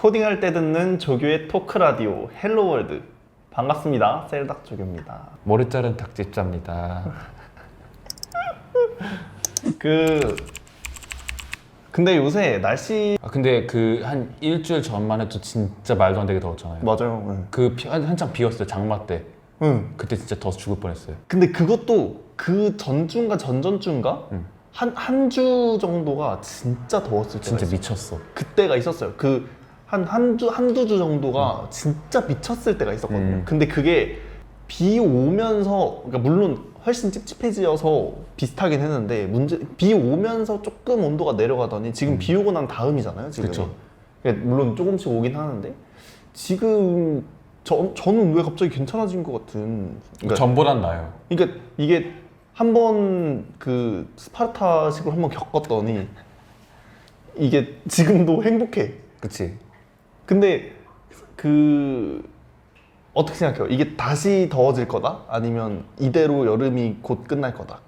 코딩할 때 듣는 조교의 토크 라디오 헬로월드. 반갑습니다. 셀닥 조교입니다. 머리 자른 닭집자입니다. 근데 요새 날씨 근데 그 한 일주일 전만 해도 진짜 말도 안 되게 더웠잖아요. 맞아요. 응. 한창 비었어요. 장마 때. 응. 그때 진짜 더워서 죽을 뻔했어요. 근데 그것도 그 전주인가 전전주인가 응. 한 주 정도가 진짜 더웠을 때가 진짜 있어요. 미쳤어. 그때가 있었어요. 한두 주 정도가 진짜 미쳤을 때가 있었거든요. 근데 그게 비 오면서, 그러니까 물론 훨씬 찝찝해져서 비슷하긴 했는데, 비 오면서 조금 온도가 내려가더니 지금 비 오고 난 다음이잖아요, 지금. 그쵸. 그러니까 물론 조금씩 오긴 하는데, 지금 저는 왜 갑자기 괜찮아진 것 같은. 그러니까, 전보단 나아요. 그러니까 이게 한번 그 스파르타식으로 한번 겪었더니 이게 지금도 행복해. 그치? 근데 어떻게 생각해요? 이게 다시 더워질 거다? 아니면 이대로 여름이 곧 끝날 거다?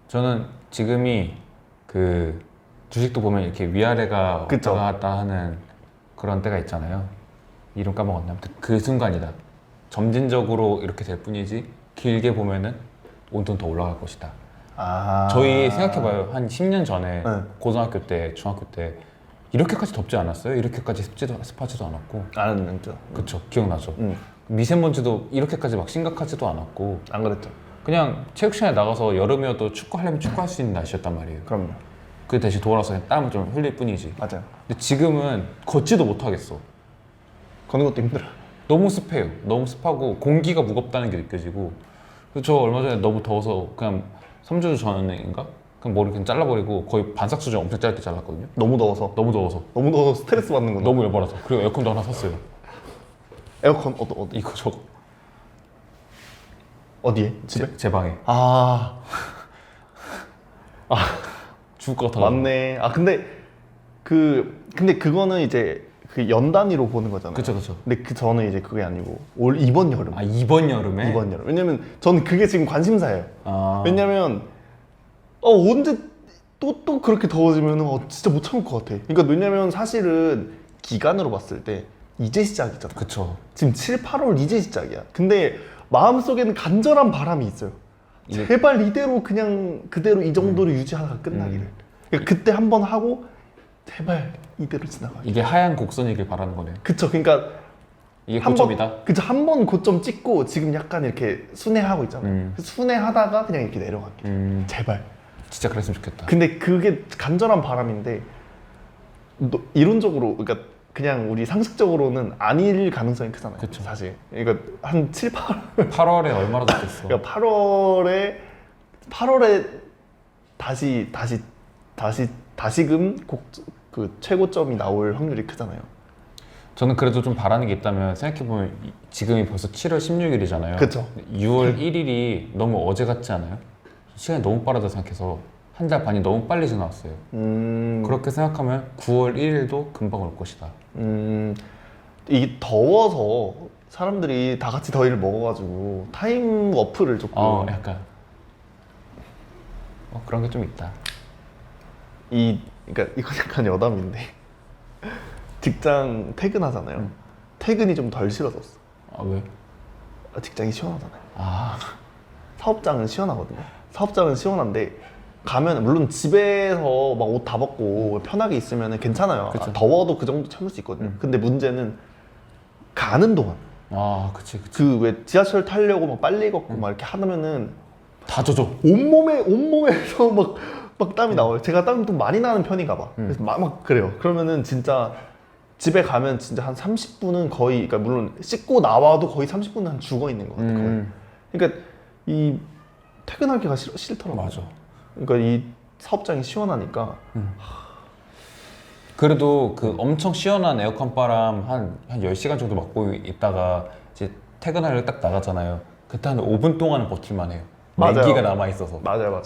저는 지금이 그 주식도 보면 이렇게 위아래가 그쵸. 왔다 갔다 하는 그런 때가 있잖아요. 이름 까먹었나? 아무튼 그 순간이다. 점진적으로 이렇게 될 뿐이지 길게 보면은 온도는 더 올라갈 것이다. 저희 생각해봐요. 한 10년 전에 네. 고등학교 때, 중학교 때 이렇게까지 덥지 않았어요? 이렇게까지 습하지도 않았고. 안 했죠. 그쵸, 기억나죠? 미세먼지도 이렇게까지 막 심각하지도 않았고 안 그랬죠. 그냥 체육 시간에 나가서 여름이어도 축구하려면 축구할 수 있는 날씨였단 말이에요. 그럼요. 그 대신 돌아서 그냥 땀을 좀 흘릴 뿐이지. 맞아요. 근데 지금은 걷지도 못하겠어. 걷는 것도 힘들어요. 너무 습해요. 너무 습하고 공기가 무겁다는 게 느껴지고. 그래서 저 얼마 전에 너무 더워서 그냥 3주 전인가? 그냥 머리 그냥 잘라버리고 거의 반삭 수준 엄청 짧게 잘랐거든요. 너무 더워서. 너무 더워서. 너무 더워서 스트레스 받는구나. 너무 열받아서. 그리고 에어컨도 하나 샀어요. 에어컨 어디? 이거 저 어디에? 집에? 제 방에. 죽을 것 같아. 맞네. 근데 그거는 이제 그 연 단위로 보는 거잖아요. 그쵸, 그쵸. 근데 저는 이제 그게 아니고 이번 여름. 이번 여름에? 이번 여름. 왜냐면 저는 그게 지금 관심사예요. 왜냐면 언제 또 그렇게 더워지면 진짜 못 참을 것 같아. 그러니까 왜냐면 사실은 기간으로 봤을 때 이제 시작이잖아. 그쵸. 지금 7, 8월 이제 시작이야. 근데 마음속에는 간절한 바람이 있어요. 제발 이대로 그대로 이 정도로 유지하다가 끝나기를. 그러니까 그때 한번 하고 제발 이대로 지나가기. 이게 하얀 곡선이길 바라는 거네요. 그쵸. 그러니까 이게 고점이다? 그쵸. 한 번 고점 찍고 지금 약간 이렇게 순회하고 있잖아요. 그래서 순회하다가 그냥 이렇게 내려가기. 제발. 진짜 그랬으면 좋겠다. 근데 그게 간절한 바람인데 이론적으로, 그러니까 그냥 우리 상식적으로는 아닐 가능성이 크잖아요. 그쵸. 사실. 그러니까 한 7, 8월 8월에 얼마나 덥겠어. 그러니까 8월에 다시금 그 최고점이 나올 확률이 크잖아요. 저는 그래도 좀 바라는 게 있다면 생각해보면 지금이 벌써 7월 16일이잖아요. 그쵸. 6월 1일이 너무 어제 같지 않아요? 시간이 너무 빠르다 생각해서 한 달 반이 너무 빨리 지나왔어요. 그렇게 생각하면 9월 1일도 금방 올 것이다. 이게 더워서 사람들이 다 같이 더위를 먹어가지고 타임 워프를 조금 약간 그런 게 좀 있다. 그러니까 이건 약간 여담인데 직장 퇴근하잖아요. 퇴근이 좀 덜 싫어졌어. 왜? 직장이 시원하잖아요. 사업장은 시원하거든요. 사업장은 시원한데 가면 물론 집에서 막 옷 다 벗고 편하게 있으면 괜찮아요. 더워도 그 정도 참을 수 있거든요. 근데 문제는 가는 동안 그치. 그 왜 지하철 타려고 막 빨리 걷고 막 이렇게 하면은 다 젖어. 온몸에서 막 땀이 나와요. 제가 땀이 좀 많이 나는 편인가 봐. 그래서 막 그래요. 그러면은 진짜 집에 가면 진짜 한 30분은 거의, 그러니까 물론 씻고 나와도 거의 30분은 한 죽어 있는 것 같아요. 거의. 그러니까 이 퇴근하기가 싫더라고요. 맞아. 그러니까 이 사업장이 시원하니까. 그래도 그 엄청 시원한 에어컨 바람 한 10시간 정도 맞고 있다가 이제 퇴근하려고 딱 나가잖아요. 그때 한 5분 동안은 버틸만 해요. 냉기가 남아있어서. 맞아요.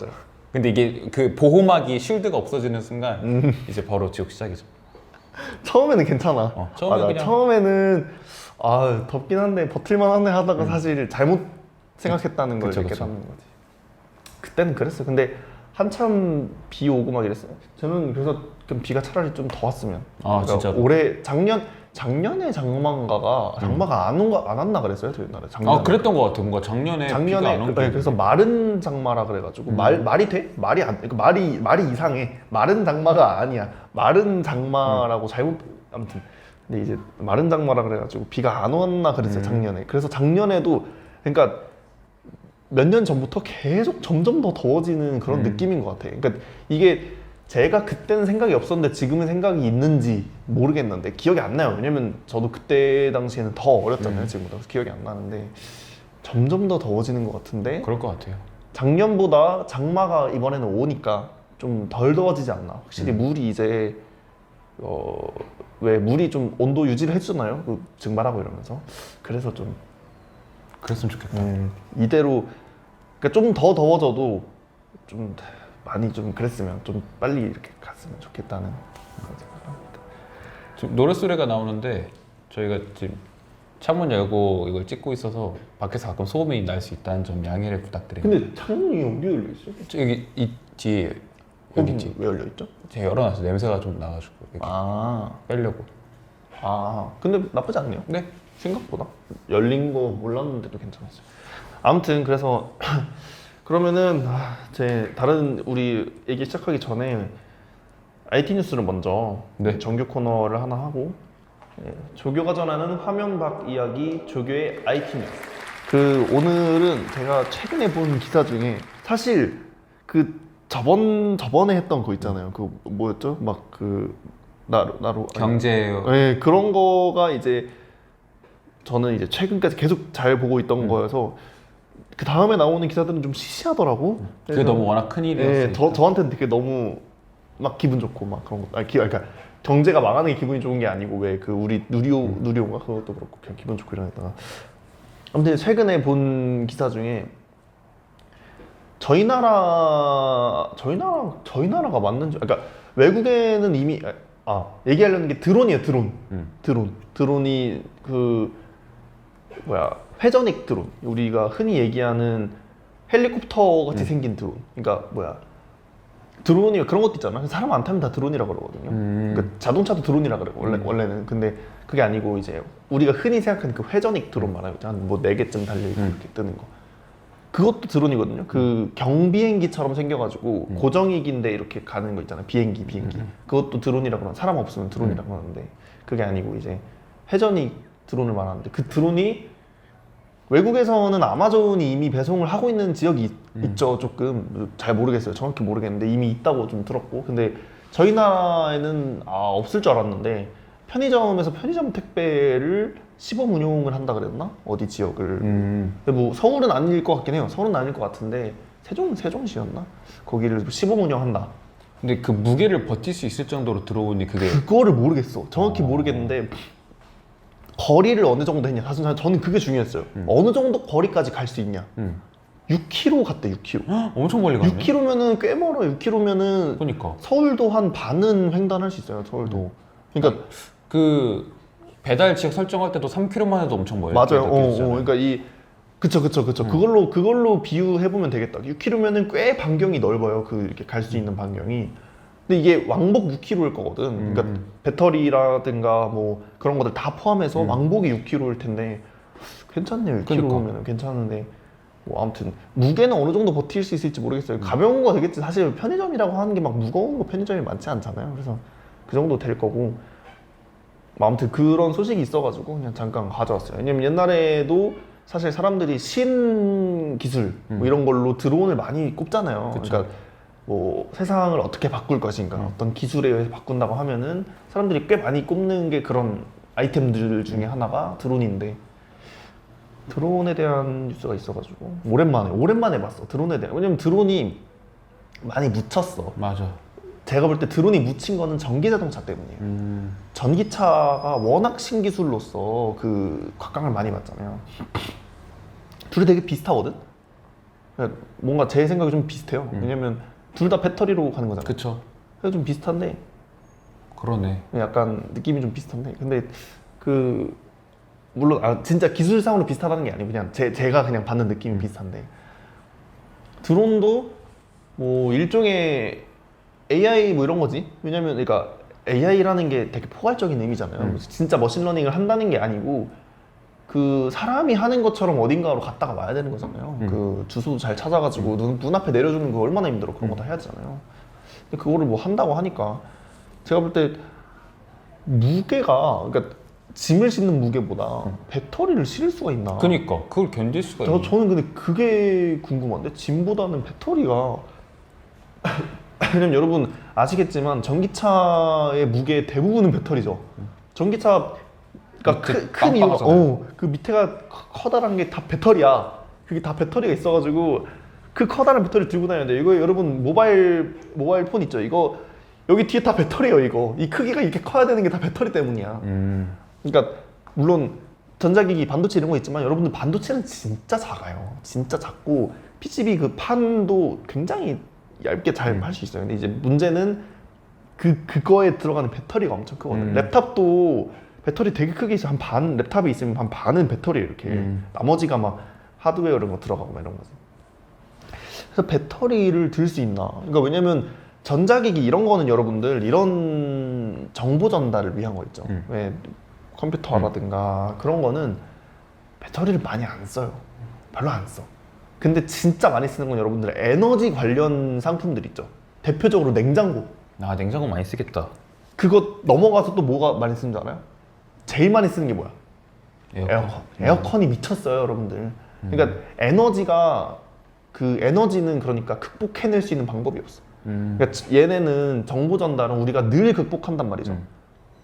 근데 이게 그 보호막이 쉴드가 없어지는 순간 이제 바로 지옥 시작이죠. 처음에는 괜찮아. 처음에는 덥긴 한데 버틸만 하네 하다가 사실 잘못 생각했다는 걸 이렇게 담는 거지. 그때는 그랬어요. 근데 한참 비 오고 막 이랬어요. 저는 그래서 좀 비가 차라리 좀 더 왔으면. 진짜. 올해 작년에 장마가 안 왔나 그랬어요, 저 옛날에. 작년에. 그랬던 것 같아. 뭔가 작년에 비가 안 온 게. 그래서 마른 장마라 그래가지고 말이 돼? 말이 안 그러니까 말이 이상해. 마른 장마가 아니야. 마른 장마라고 잘못 아무튼 근데 이제 마른 장마라 그래가지고 비가 안 왔나 그랬어요, 작년에. 그래서 작년에도 그러니까 몇 년 전부터 계속 점점 더 더워지는 그런 느낌인 것 같아. 그러니까 이게 제가 그때는 생각이 없었는데 지금은 생각이 있는지 모르겠는데 기억이 안 나요. 왜냐면 저도 그때 당시에는 더 어렸잖아요, 지금보다. 그래서 기억이 안 나는데 점점 더 더워지는 것 같은데 그럴 것 같아요. 작년보다 장마가 이번에는 오니까 좀 덜 더워지지 않나. 확실히 물이 이제 왜 물이 좀 온도 유지를 해주잖아요, 그 증발하고 이러면서. 그래서 좀 그랬으면 좋겠다. 이대로 그러니까 좀 더 더워져도 좀 많이 좀 그랬으면 좀 빨리 이렇게 갔으면 좋겠다는 그런 생각을 합니다. 지금 노랫소리가 나오는데 저희가 지금 창문 열고 이걸 찍고 있어서 밖에서 가끔 소음이 날 수 있다는 점 양해를 부탁드립니다. 근데 창문이 어디 열려 있어요? 여기 이 뒤에 여기 뒤에 왜 열려 있죠? 제가 열어놨어요. 냄새가 좀 나가지고 여기 빼려고. 근데 나쁘지 않네요. 네. 생각보다 열린 거 몰랐는데도 괜찮았어요. 아무튼 그래서 그러면은 제 다른 우리 얘기 시작하기 전에 IT 뉴스를 먼저 네. 정규 코너를 하나 하고 조교가 전하는 화면 밖 이야기 조교의 IT 뉴스. 그 오늘은 제가 최근에 본 기사 중에 사실 그 저번에 했던 거 있잖아요. 그 뭐였죠? 막 그 나로 경제. 네, 그런 거가 이제 저는 이제 최근까지 계속 잘 보고 있던 거여서 그 다음에 나오는 기사들은 좀 시시하더라고. 그게 너무 워낙 큰 일이었으니까. 네, 저한테는 되게 너무 막 기분 좋고 막 그런 거. 그러니까 경제가 망하는 게 기분이 좋은 게 아니고 왜 그 우리 누리호인가 그것도 그렇고 그냥 기분 좋고 이러다가 아무튼 최근에 본 기사 중에 저희 나라가 맞는지 그러니까 외국에는 이미 얘기하려는 게 드론이에요. 드론이 그 회전익 드론, 우리가 흔히 얘기하는 헬리콥터 같이 생긴 드론. 그러니까 드론이 그런 것도 있잖아. 사람 안 타면 다 드론이라 그러거든요. 그러니까 자동차도 드론이라 그래 원래는. 근데 그게 아니고 이제 우리가 흔히 생각하는 그 회전익 드론 말하는 거죠. 한 뭐 4개쯤 달려있고 이렇게 뜨는 거. 그것도 드론이거든요. 그 경비행기처럼 생겨가지고 고정익인데 이렇게 가는 거 있잖아요. 비행기. 그것도 드론이라고 하는, 사람 없으면 드론이라고 하는데 그게 아니고 이제 회전익 드론을 말하는데 그 드론이 외국에서는 아마존이 이미 배송을 하고 있는 지역이 있죠. 조금 잘 모르겠어요. 정확히 모르겠는데 이미 있다고 좀 들었고, 근데 저희 나라에는 없을 줄 알았는데 편의점에서 편의점 택배를 시범 운용을 한다 그랬나? 어디 지역을. 근데 뭐 서울은 아닐 것 같긴 해요. 서울은 아닐 것 같은데 세종시였나? 거기를 시범 운영한다. 근데 그 무게를 버틸 수 있을 정도로 들어오니 그거를 모르겠어. 정확히 모르겠는데 거리를 어느 정도 했냐. 사실 저는 그게 중요했어요. 어느 정도 거리까지 갈 수 있냐. 6km 갔대. 6km. 엄청 멀리 가네. 6km면은 꽤 멀어. 6km면은 그러니까 서울도 한 반은 횡단할 수 있어요. 서울도. 그러니까 그 배달 지역 설정할 때도 3km만 해도 엄청 멀리. 맞아요. 그러니까 그쵸. 그걸로 비유해 보면 되겠다. 6km면은 꽤 반경이 넓어요. 그 이렇게 갈 수 있는 반경이. 근데 이게 왕복 6km일 거거든. 그러니까 배터리라든가 뭐 그런 것들 다 포함해서 왕복이 6km일 텐데 괜찮네요. 6km면 괜찮은데 뭐 아무튼 무게는 어느 정도 버틸 수 있을지 모르겠어요. 가벼운 거 되겠지. 사실 편의점이라고 하는 게 막 무거운 거 편의점이 많지 않잖아요. 그래서 그 정도 될 거고. 뭐 아무튼 그런 소식이 있어가지고 그냥 잠깐 가져왔어요. 왜냐면 옛날에도 사실 사람들이 신기술 뭐 이런 걸로 드론을 많이 꼽잖아요. 그쵸. 그러니까 뭐 세상을 어떻게 바꿀 것인가, 어떤 기술에 의해서 바꾼다고 하면은 사람들이 꽤 많이 꼽는 게 그런 아이템들 중에 하나가 드론인데 드론에 대한 뉴스가 있어가지고 오랜만에 봤어. 드론에 대한. 왜냐면 드론이 많이 묻혔어. 맞아. 제가 볼 때 드론이 묻힌 거는 전기자동차 때문이에요. 전기차가 워낙 신기술로서 그 각광을 많이 받잖아요. 둘이 되게 비슷하거든? 뭔가 제 생각이 좀 비슷해요. 왜냐면 둘 다 배터리로 가는 거잖아요. 그쵸. 그래서 좀 비슷한데 그러네. 약간 느낌이 좀 비슷한데 근데 그 물론 진짜 기술상으로 비슷하다는 게 아니고 그냥 제가 그냥 받는 느낌이 비슷한데 드론도 뭐 일종의 AI 뭐 이런 거지. 왜냐면 그러니까 AI라는 게 되게 포괄적인 의미잖아요. 진짜 머신러닝을 한다는 게 아니고 그 사람이 하는 것처럼 어딘가로 갔다가 와야 되는 거잖아요. 그 주소도 잘 찾아가지고 눈앞에 내려주는 거 얼마나 힘들어. 그런 거 다 해야 되잖아요. 근데 그거를 뭐 한다고 하니까 제가 볼 때 무게가 그러니까 짐을 싣는 무게보다 배터리를 실을 수가 있나? 그니까 그걸 견딜 수가 있나? 저는 근데 그게 궁금한데 짐보다는 배터리가 왜냐면 여러분 아시겠지만 전기차의 무게의 대부분은 배터리죠. 전기차 그러니까 밑에 큰 이유가 빵빵하잖아요. 그 밑에가 커다란 게 다 배터리야. 그게 다 배터리가 있어가지고 그 커다란 배터리 들고 다니는데 이거 여러분 모바일 폰 있죠? 이거 여기 뒤에 다 배터리예요. 이거 이 크기가 이렇게 커야 되는 게 다 배터리 때문이야. 그러니까 물론 전자기기 반도체 이런 거 있지만 여러분들 반도체는 진짜 작아요. 진짜 작고 PCB 그 판도 굉장히 얇게 잘 할 수 있어요. 근데 이제 문제는 그거에 들어가는 배터리가 엄청 크거든요. 랩탑도 배터리 되게 크게 있어. 한 반 랩탑이 있으면 한 반은 배터리예요. 이렇게 나머지가 막 하드웨어 이런 거 들어가고 막 이런 거지. 그래서 배터리를 들 수 있나? 그러니까 왜냐면 전자기기 이런 거는 여러분들 이런 정보 전달을 위한 거 있죠. 왜 컴퓨터라든가 그런 거는 배터리를 많이 안 써요. 별로 안 써. 근데 진짜 많이 쓰는 건 여러분들 에너지 관련 상품들 있죠. 대표적으로 냉장고. 아 냉장고 많이 쓰겠다. 그거 넘어가서 또 뭐가 많이 쓰는 줄 알아요? 제일 많이 쓰는 게 뭐야? 에어컨. 에어컨이 미쳤어요, 여러분들. 그러니까 에너지가 그 에너지는 그러니까 극복해낼 수 있는 방법이 없어. 그러니까 얘네는 정보 전달은 우리가 늘 극복한단 말이죠.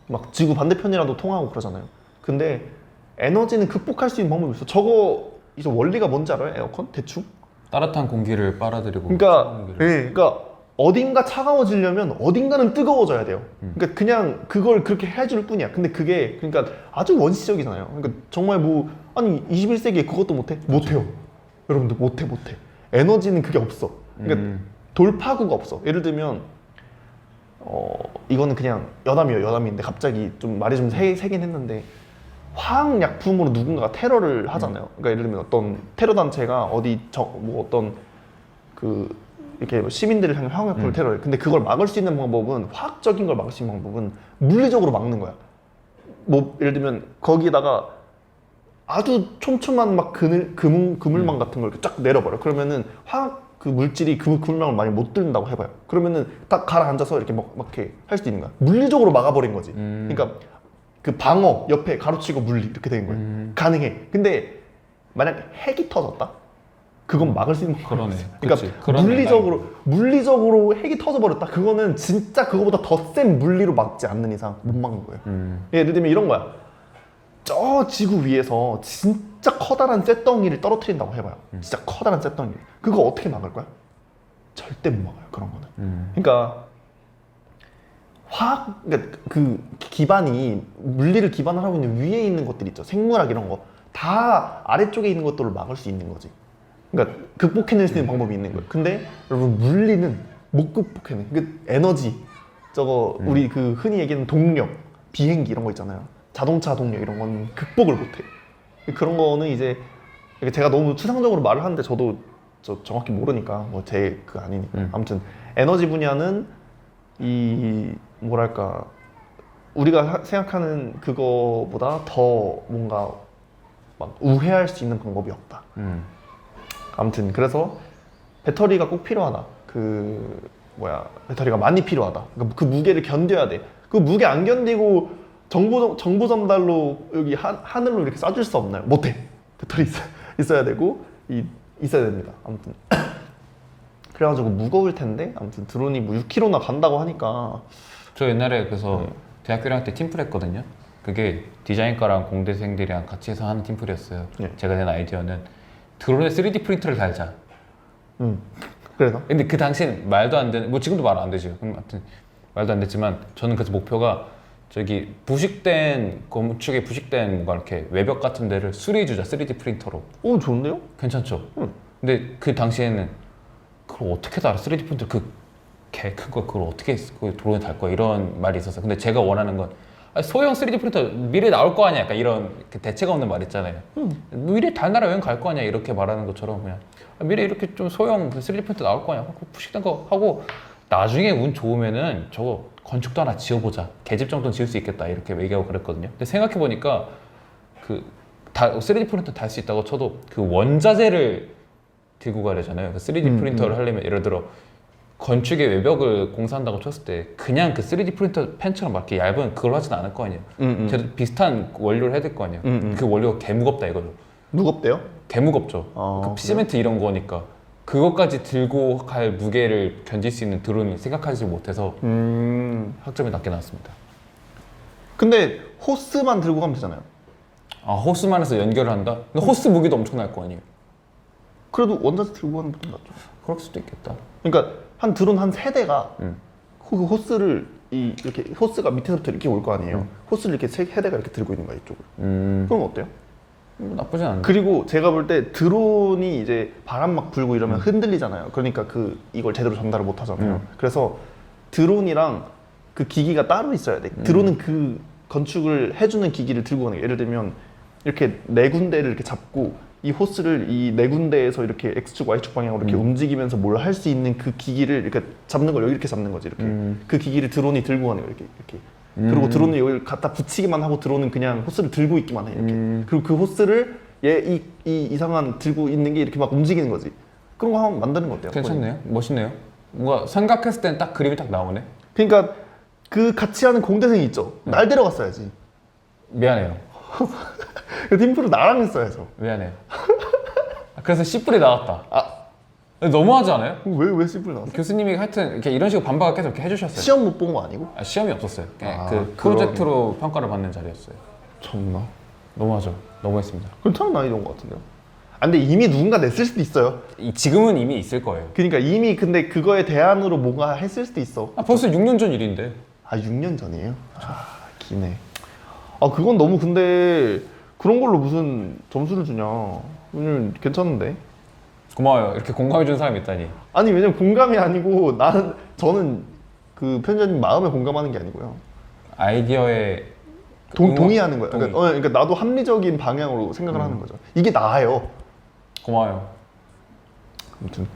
막 지구 반대편이라도 통하고 그러잖아요. 근데 에너지는 극복할 수 있는 방법이 있어. 저거 이제 원리가 뭔지 알아요? 에어컨? 대충? 따뜻한 공기를 빨아들이고 그러니까, 차가운 공기를. 그러니까 어딘가 차가워지려면 어딘가는 뜨거워져야 돼요. 그러니까 그냥 그걸 그렇게 해줄 뿐이야. 근데 그게 그러니까 아주 원시적이잖아요. 그러니까 정말 뭐 아니 21세기에 그것도 못해? 못해요. 여러분들 못해. 에너지는 그게 없어. 그러니까 돌파구가 없어. 예를 들면 이거는 그냥 여담인데 갑자기 좀 말이 좀 세긴 했는데 화학약품으로 누군가가 테러를 하잖아요. 그러니까 예를 들면 어떤 테러 단체가 뭐 어떤 그 이렇게 시민들을 향해 화학약품을 테러해. 근데 그걸 막을 수 있는 방법은 화학적인 걸 막을 수 있는 방법은 물리적으로 막는 거야. 뭐 예를 들면 거기다가 아주 촘촘한 막 그물망 같은 걸 이렇게 쫙 내려버려. 그러면은 화학 그 물질이 그 그물망을 많이 못 뚫는다고 해봐요. 그러면은 딱 가라앉아서 이렇게 막 이렇게 할 수도 있는 거야. 물리적으로 막아버린 거지. 그러니까 그 방어 옆에 가로치고 물리 이렇게 되는 거예요. 가능해. 근데 만약 핵이 터졌다? 그건 막을 수 있는 그러네. 그러니까 그치. 물리적으로 핵이 터져버렸다. 그거는 진짜 그거보다 더 센 물리로 막지 않는 이상 못 막는 거예요. 예를 들면 이런 거야. 저 지구 위에서 진짜 커다란 쇳덩이를 떨어뜨린다고 해봐요. 진짜 커다란 쇳덩이. 그거 어떻게 막을 거야? 절대 못 막아요. 그런 거는. 그러니까 그러니까 그 기반이 물리를 기반을 하고 있는 위에 있는 것들 있죠. 생물학 이런 거 다 아래쪽에 있는 것들을 막을 수 있는 거지. 그러니까 극복해낼 수 있는 방법이 있는 거예요. 근데 여러분 물리는 못 극복해내. 그 에너지 저거 우리 그 흔히 얘기하는 동력, 비행기 이런 거 있잖아요. 자동차 동력 이런 건 극복을 못해. 그런 거는 이제 제가 너무 추상적으로 말을 하는데 저도 정확히 모르니까 뭐 제 그 아니니까. 아무튼 에너지 분야는 이 뭐랄까 우리가 생각하는 그거보다 더 뭔가 막 우회할 수 있는 방법이 없다. 아무튼 그래서 배터리가 꼭 필요하다. 배터리가 많이 필요하다. 그러니까 그 무게를 견뎌야 돼. 그 무게 안 견디고 정보 전달로 여기 하늘로 이렇게 쏴줄 수 없나요? 못해. 배터리 있어야 되고 있어야 됩니다. 아무튼 그래가지고 무거울 텐데 아무튼 드론이 뭐 6km나 간다고 하니까 저 옛날에 그래서 대학교 1학년 때 팀플 했거든요. 그게 디자인과랑 공대생들이랑 같이 해서 하는 팀플이었어요. 제가 낸 아이디어는 드론에 3D 프린터를 달자. 그래서? 근데 그 당시엔 말도 안 되는, 뭐 지금도 말 안 되죠. 그럼 하여튼 말도 안 됐지만 저는 그래서 목표가 저기 건축에 부식된 뭔가 이렇게 외벽 같은 데를 수리해주자 3D 프린터로. 오 좋은데요? 괜찮죠? 근데 그 당시에는 그걸 어떻게 달아 3D 프린터 개 큰 거 그걸 어떻게 드론에 달 거야 이런 말이 있었어요. 근데 제가 원하는 건 소형 3D 프린터 미래에 나올 거 아니야. 약간 이런 대체가 없는 말 있잖아요. 미래에 달나라 여행 갈 거 아니야. 이렇게 말하는 것처럼 그냥 미래에 이렇게 좀 소형 3D 프린터 나올 거 아니야. 부식된 거 하고 나중에 운 좋으면은 저거 건축도 하나 지어보자. 계집 정도는 지을 수 있겠다. 이렇게 얘기하고 그랬거든요. 근데 생각해보니까 그 3D 프린터 달 수 있다고 쳐도 그 원자재를 들고 가야 되잖아요. 그 3D 프린터를 하려면 예를 들어 건축의 외벽을 공사한다고 쳤을 때 그냥 그 3D 프린터 펜처럼 막 이렇게 얇은 그걸 하진 않을 거 아니에요. 비슷한 원료를 해야 될 거 아니에요. 그 원료가 개 무겁다 이거죠. 무겁대요? 개 무겁죠. 그 시멘트 이런 거니까 그것까지 들고 갈 무게를 견딜 수 있는 드론이 생각하지 못해서 학점이 낮게 나왔습니다. 근데 호스만 들고 가면 되잖아요. 아, 호스만 해서 연결을 한다? 근데 호스 무게도 엄청날 거 아니에요. 그래도 원자재 들고 가는 게 낫죠. 그럴 수도 있겠다. 그러니까 한 드론 한 3대가 그 호스를 이렇게 호스가 밑에서부터 이렇게 올 거 아니에요. 호스를 이렇게 3대가 이렇게 들고 있는 거야 이쪽을. 그럼 어때요? 나쁘진 않은데. 그리고 제가 볼 때 드론이 이제 바람 막 불고 이러면 흔들리잖아요. 그러니까 이걸 제대로 전달을 못 하잖아요. 그래서 드론이랑 그 기기가 따로 있어야 돼. 드론은 그 건축을 해주는 기기를 들고 가는 게 예를 들면 이렇게 4군데를 이렇게 잡고 이 호스를 이 4군데에서 이렇게 X축, Y축 방향으로 이렇게 움직이면서 뭘 할 수 있는 그 기기를 이렇게 잡는 걸 여기 이렇게 잡는 거지 이렇게. 그 기기를 드론이 들고 가는 거예요 이렇게. 그리고 드론을 여기 갖다 붙이기만 하고 드론은 그냥 호스를 들고 있기만 해 이렇게. 그리고 그 호스를 이 이상한 들고 있는 게 이렇게 막 움직이는 거지. 그런 거 한번 만드는 거 어때요? 괜찮네요. 멋있네요. 뭔가 생각했을 땐 딱 그림이 딱 나오네. 그러니까 그 같이 하는 공대생이 있죠. 날 데려갔어야지. 미안해요. 그 팀프로 나랑 했어야죠. 미안해요. 그래서 C뿔이 나왔다. 너무하지 않아요? 왜 C뿔 나왔어? 교수님이 하여튼 이렇게 이런 식으로 반박을 계속 이렇게 해주셨어요. 시험 못 본 거 아니고? 시험이 없었어요. 그냥 그 프로젝트로 평가를 받는 자리였어요. 참나. 너무하죠. 너무했습니다. 괜찮은 난이도인 것 같은데요? 근데 이미 누군가 냈을 수도 있어요. 지금은 이미 있을 거예요. 그러니까 이미 근데 그거에 대안으로 뭔가 했을 수도 있어. 벌써 6년 전 일인데. 6년 전이에요? 기네. 그건 너무 근데 그런 걸로 무슨 점수를 주냐. 왜냐면 괜찮은데. 고마워요. 이렇게 공감해 준 사람이 있다니. 아니 왜냐면 공감이 아니고 저는 그 편집자님 마음에 공감하는 게 아니고요. 아이디어에 동의하는 거예요. 그러니까 나도 합리적인 방향으로 생각을 하는 거죠. 이게 나아요. 고마워요. 아무튼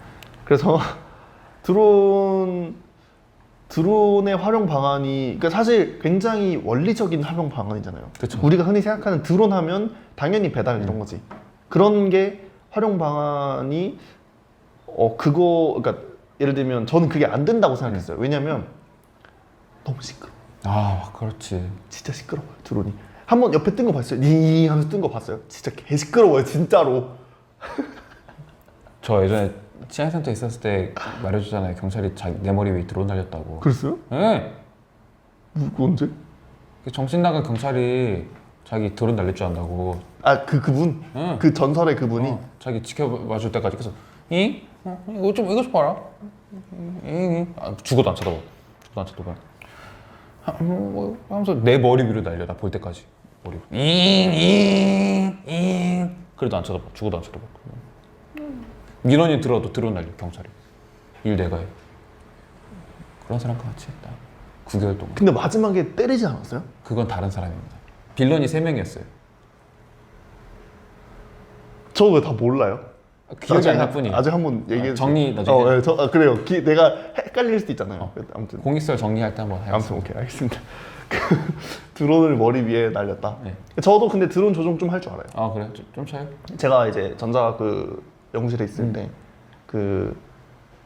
그래서 드론의 활용 방안이 그러니까 사실 굉장히 원리적인 활용 방안이잖아요. 그쵸. 우리가 흔히 생각하는 드론 하면 당연히 배달 이런 거지. 그런 게 활용 방안이 그러니까 예를 들면 저는 그게 안 된다고 생각했어요. 왜냐면 너무 시끄러워. 그렇지. 진짜 시끄러워요 드론이. 한번 옆에 뜬 거 봤어요? 니 하면서 뜬 거 봤어요? 진짜 개 시끄러워요 진짜로. 저 예전에 치안센터 있었을 때 말해주잖아요. 경찰이 내 머리 위에 드론 날렸다고. 그랬어요? 네. 언제? 정신 나간 경찰이 자기 드론 날릴 줄 안다고. 그분? 응. 그 전설의 그분이? 자기 지켜봐줄 때까지 계속 이거 좀 봐라. 죽어도 안 쳐다봐. 하면서 내 머리 위로 날려. 나 볼 때까지 머리. 그래도 안 쳐다봐. 죽어도 안 쳐다봐. 민원이 들어도 드론 날려 경찰이. 일 내가 해. 그런 사람 같이 했다. 9개월 동안. 근데 마지막에 때리지 않았어요? 그건 다른 사람입니다. 빌런이 3명이었어요. 저 왜 다 몰라요? 기억이 안 날 뿐이. 아직 한번 얘기해 주세요. 정리 나중에. 그래요. 내가 헷갈릴 수도 있잖아요. 아무튼 공익설 정리할 때 한번 해요. 오케이 알겠습니다. 드론을 머리 위에 날렸다. 네. 저도 근데 드론 조종 좀 할 줄 알아요. 그래? 좀 차요? 제가 이제 전자 그 연구실에 있을 때 그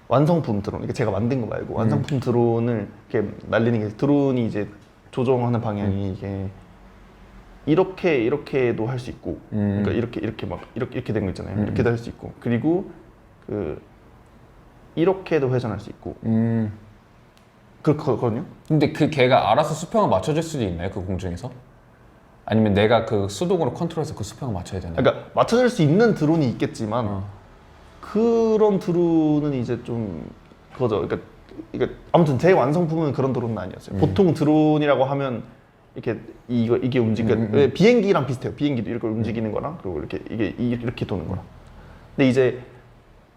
완성품 드론, 이게 제가 만든 거 말고 완성품 드론을 이렇게 날리는 게 드론이 이제 조종하는 방향이 이게 이렇게도 할 수 있고, 그러니까 이렇게 막 이렇게 된 거 있잖아요. 이렇게도 할 수 있고, 그리고 그 이렇게도 회전할 수 있고, 그렇거든요. 근데 그 걔가 알아서 수평을 맞춰줄 수도 있나요? 그 공중에서? 아니면 내가 그 수동으로 컨트롤해서 그 수평을 맞춰야 되나요? 그러니까 맞춰줄 수 있는 드론이 있겠지만 그런 드론은 이제 좀 그거죠. 그러니까 아무튼 제 완성품은 그런 드론은 아니었어요. 보통 드론이라고 하면 이렇게 이게 움직이니까 비행기랑 비슷해요. 비행기도 이렇게 움직이는 거랑 그리고 이렇게 도는 거랑. 근데 이제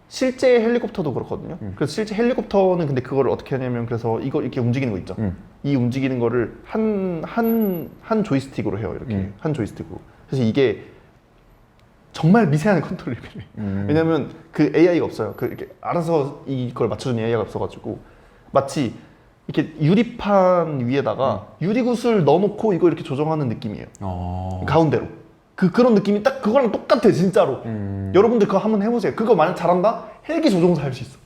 실제 헬리콥터도 그렇거든요. 그래서 실제 헬리콥터는 근데 그거를 어떻게 하냐면 그래서 이거 이렇게 움직이는 거 있죠. 이 움직이는 거를 한 조이스틱으로 해요. 이렇게 한 조이스틱으로. 그래서 이게 정말 미세한 컨트롤이 필요해요. 왜냐면 그 AI가 없어요. 이렇게 알아서 이걸 맞춰주는 AI가 없어가지고 마치 이렇게 유리판 위에다가 유리구슬 넣어놓고 이거 이렇게 조정하는 느낌이에요. 가운데로. 그런 느낌이 딱 그거랑 똑같아 진짜로. 여러분들 그거 한번 해보세요. 그거 만약 잘한다? 헬기 조종사 할 수 있어.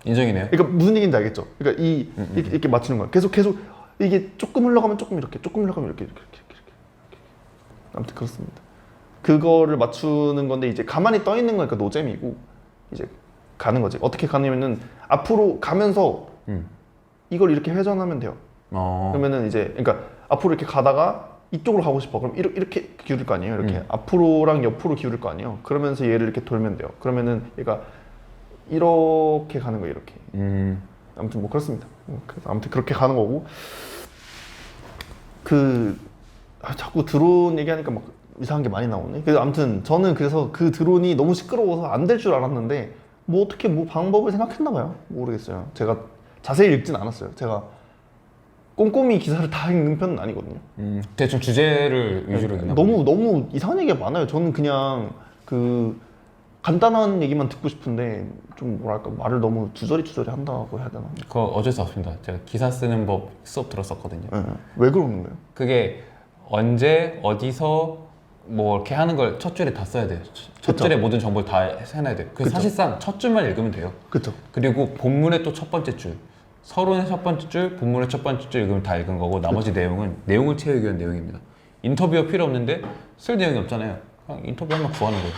인정이네요. 그러니까 무슨 얘기인지 알겠죠? 그러니까 이렇게 맞추는 거야. 계속 이게 조금 흘러가면 조금 이렇게, 조금 흘러가면 이렇게. 아무튼 그렇습니다. 그거를 맞추는 건데 이제 가만히 떠 있는 거니까 노잼이고 이제 가는 거지. 어떻게 가냐면은 앞으로 가면서 이걸 이렇게 회전하면 돼요. 그러면은 이제 그러니까 앞으로 이렇게 가다가 이쪽으로 가고 싶어. 그럼 이렇게 기울일 거 아니에요. 이렇게 앞으로랑 옆으로 기울일 거 아니에요. 그러면서 얘를 이렇게 돌면 돼요. 그러면은 얘가 이렇게 가는 거예요. 이렇게. 아무튼 뭐 그렇습니다. 그래서 아무튼 그렇게 가는 거고 자꾸 드론 얘기하니까 막 이상한 게 많이 나오네. 그래서 아무튼 저는 그래서 그 드론이 너무 시끄러워서 안 될 줄 알았는데 뭐 어떻게 뭐 방법을 생각했나 봐요. 모르겠어요. 제가 자세히 읽진 않았어요. 제가 꼼꼼히 기사를 다 읽는 편은 아니거든요. 대충 주제를 위주로 읽나 너무 이상한 얘기가 많아요. 저는 그냥 간단한 얘기만 듣고 싶은데 좀 뭐랄까 말을 너무 주저리 한다고 해야 되나? 그거 어쩔 수 없습니다. 제가 기사 쓰는 법 수업 들었었거든요. 네. 왜 그러는 거예요? 그게 언제 어디서 뭐 이렇게 하는 걸 첫 줄에 다 써야 돼요. 첫 줄에 모든 정보를 다 해놔야 돼요. 그래서 사실상 첫 줄만 읽으면 돼요. 그렇죠. 그리고 본문의 또 첫 번째 줄, 서론의 첫 번째 줄, 본문의 첫 번째 줄 읽으면 다 읽은 거고 나머지 내용은 내용을 채우기 위한 내용입니다. 인터뷰가 필요 없는데 쓸 내용이 없잖아요. 그냥 인터뷰 한번 구하는 거예요.